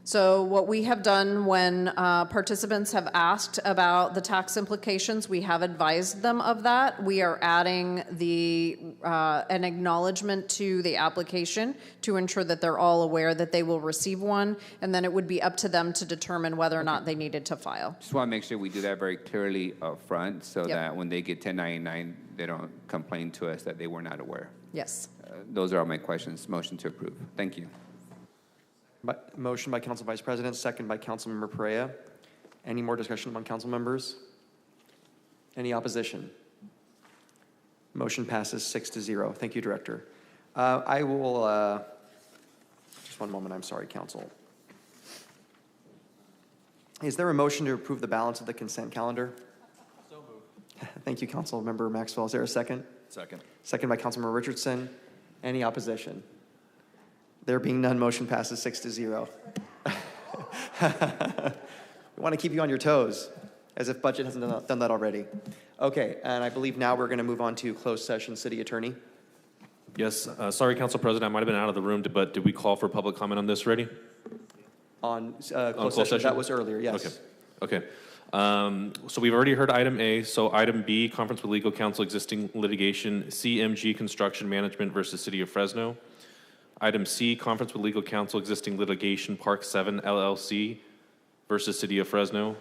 So what we have done when participants have asked about the tax implications, we have advised them of that. We are adding an acknowledgement to the application to ensure that they're all aware that they will receive one, and then it would be up to them to determine whether or not they needed to file. Just want to make sure we do that very clearly up front so that when they get 1099, they don't complain to us that they were not aware. Yes. Those are all my questions. Motion to approve. Thank you. Motion by Council Vice President, second by Councilmember Perea. Any more discussion among council members? Any opposition? Motion passes 6-0. Thank you, Director. I will, just one moment, I'm sorry, Council. Is there a motion to approve the balance of the consent calendar? So moved. Thank you, Councilmember Maxwell. Is there a second? Second. Second by Councilmember Richardson. Any opposition? There being none, motion passes 6-0. We want to keep you on your toes. As if budget hasn't done that already. Okay, and I believe now we're going to move on to closed session. City Attorney? Yes, sorry, Council President, I might have been out of the room, but did we call for public comment on this already? On closed session? That was earlier, yes. Okay. So we've already heard item A. So item B, conference with legal counsel, existing litigation, CMG Construction Management versus City of Fresno. Item C, conference with legal counsel, existing litigation, Park 7 LLC versus City of Fresno.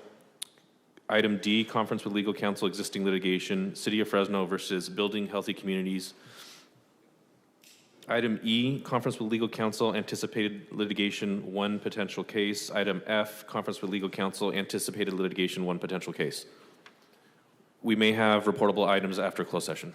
Item D, conference with legal counsel, existing litigation, City of Fresno versus Building Healthy Communities. Item E, conference with legal counsel, anticipated litigation, 1 potential case. Item F, conference with legal counsel, anticipated litigation, 1 potential case. We may have reportable items after closed session.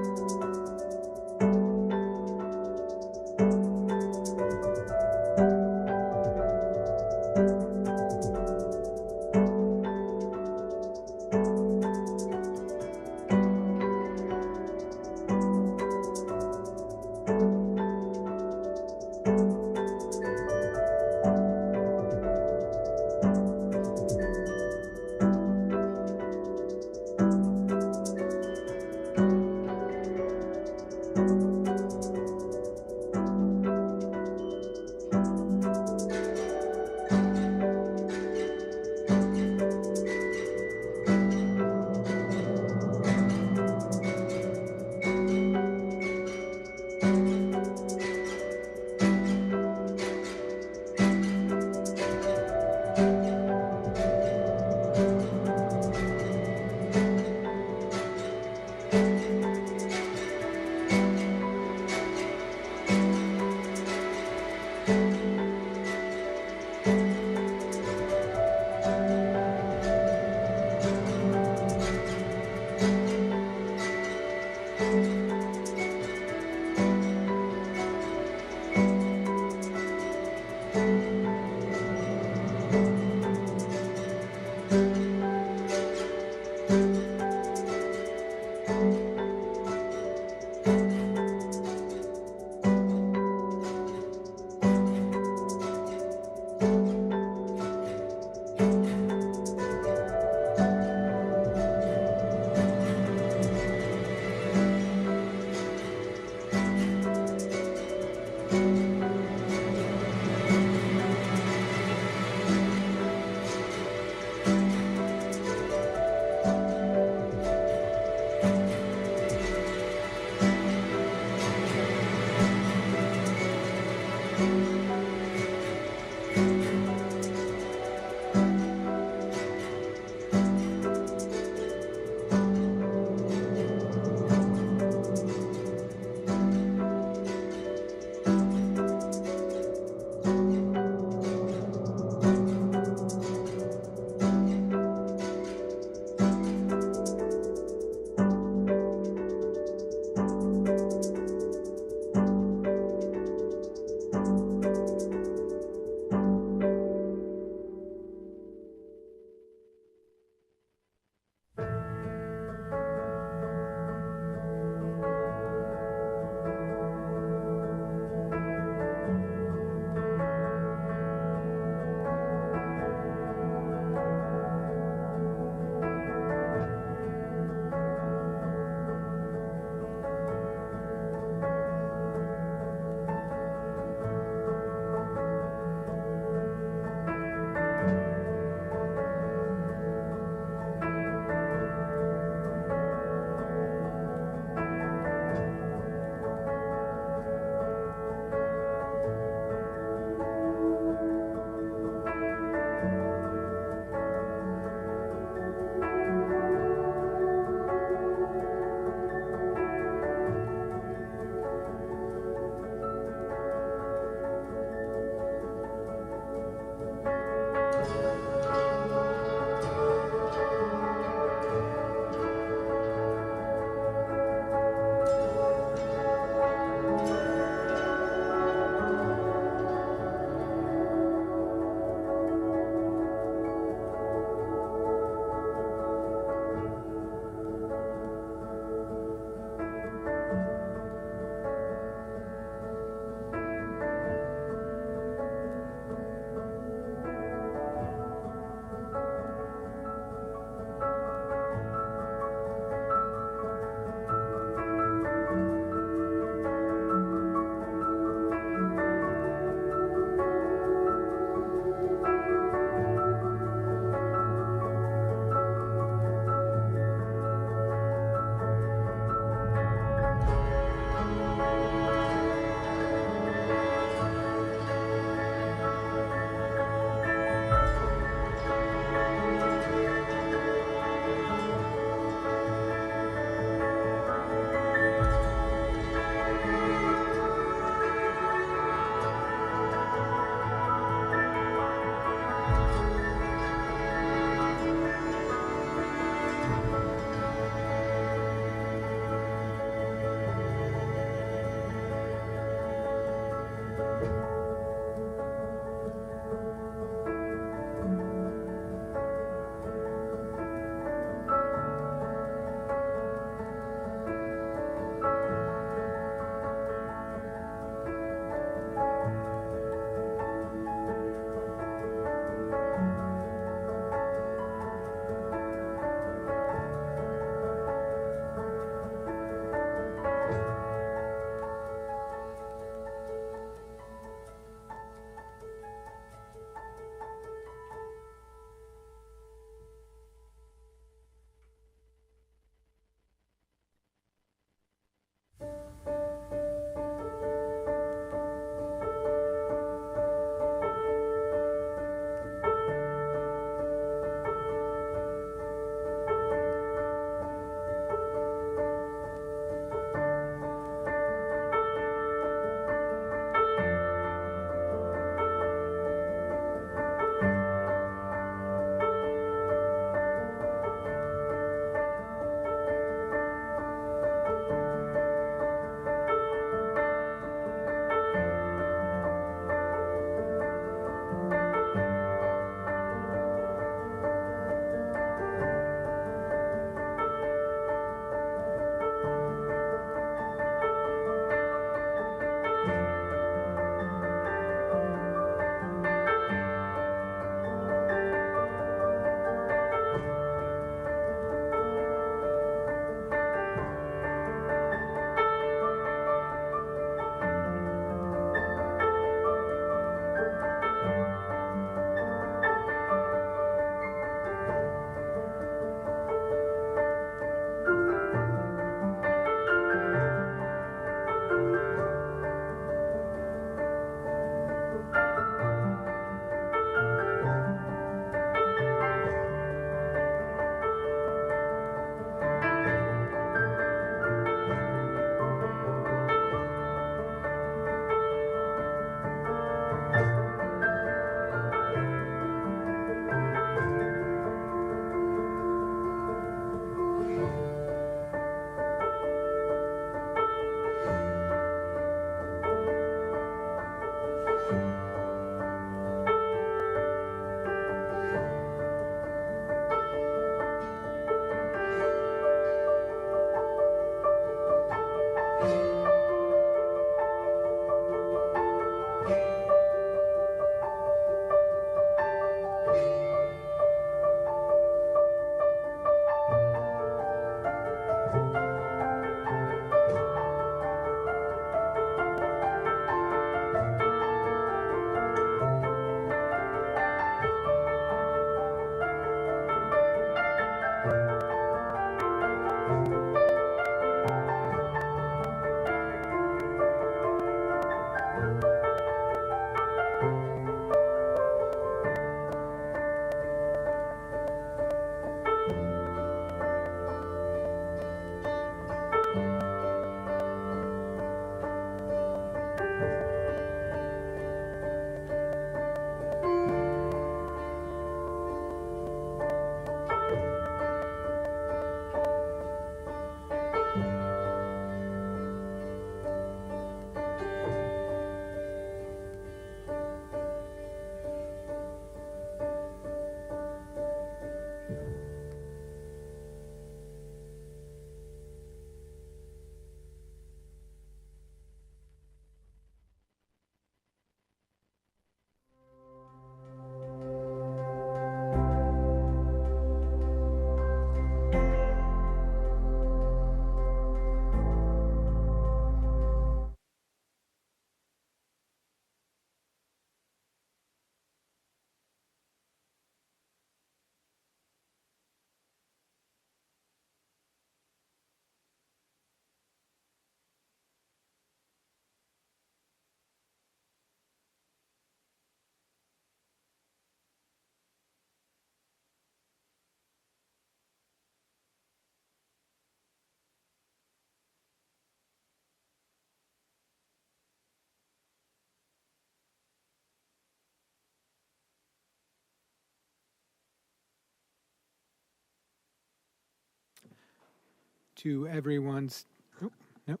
to everyone's. Oh, nope.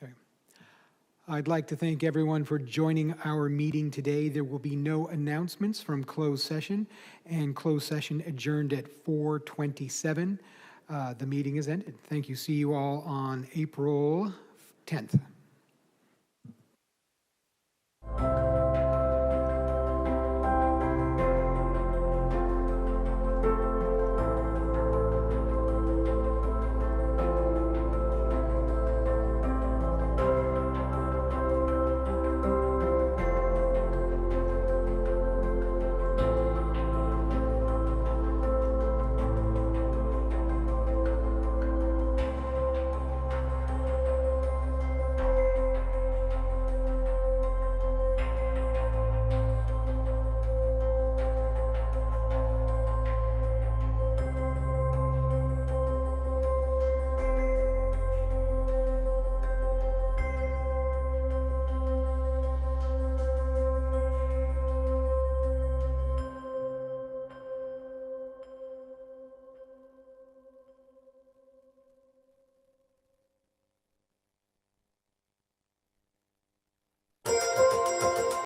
Okay. I'd like to thank everyone for joining our meeting today. There will be no announcements from closed session, and closed session adjourned at 4:27. The meeting is ended. Thank you. See you all on April 10th.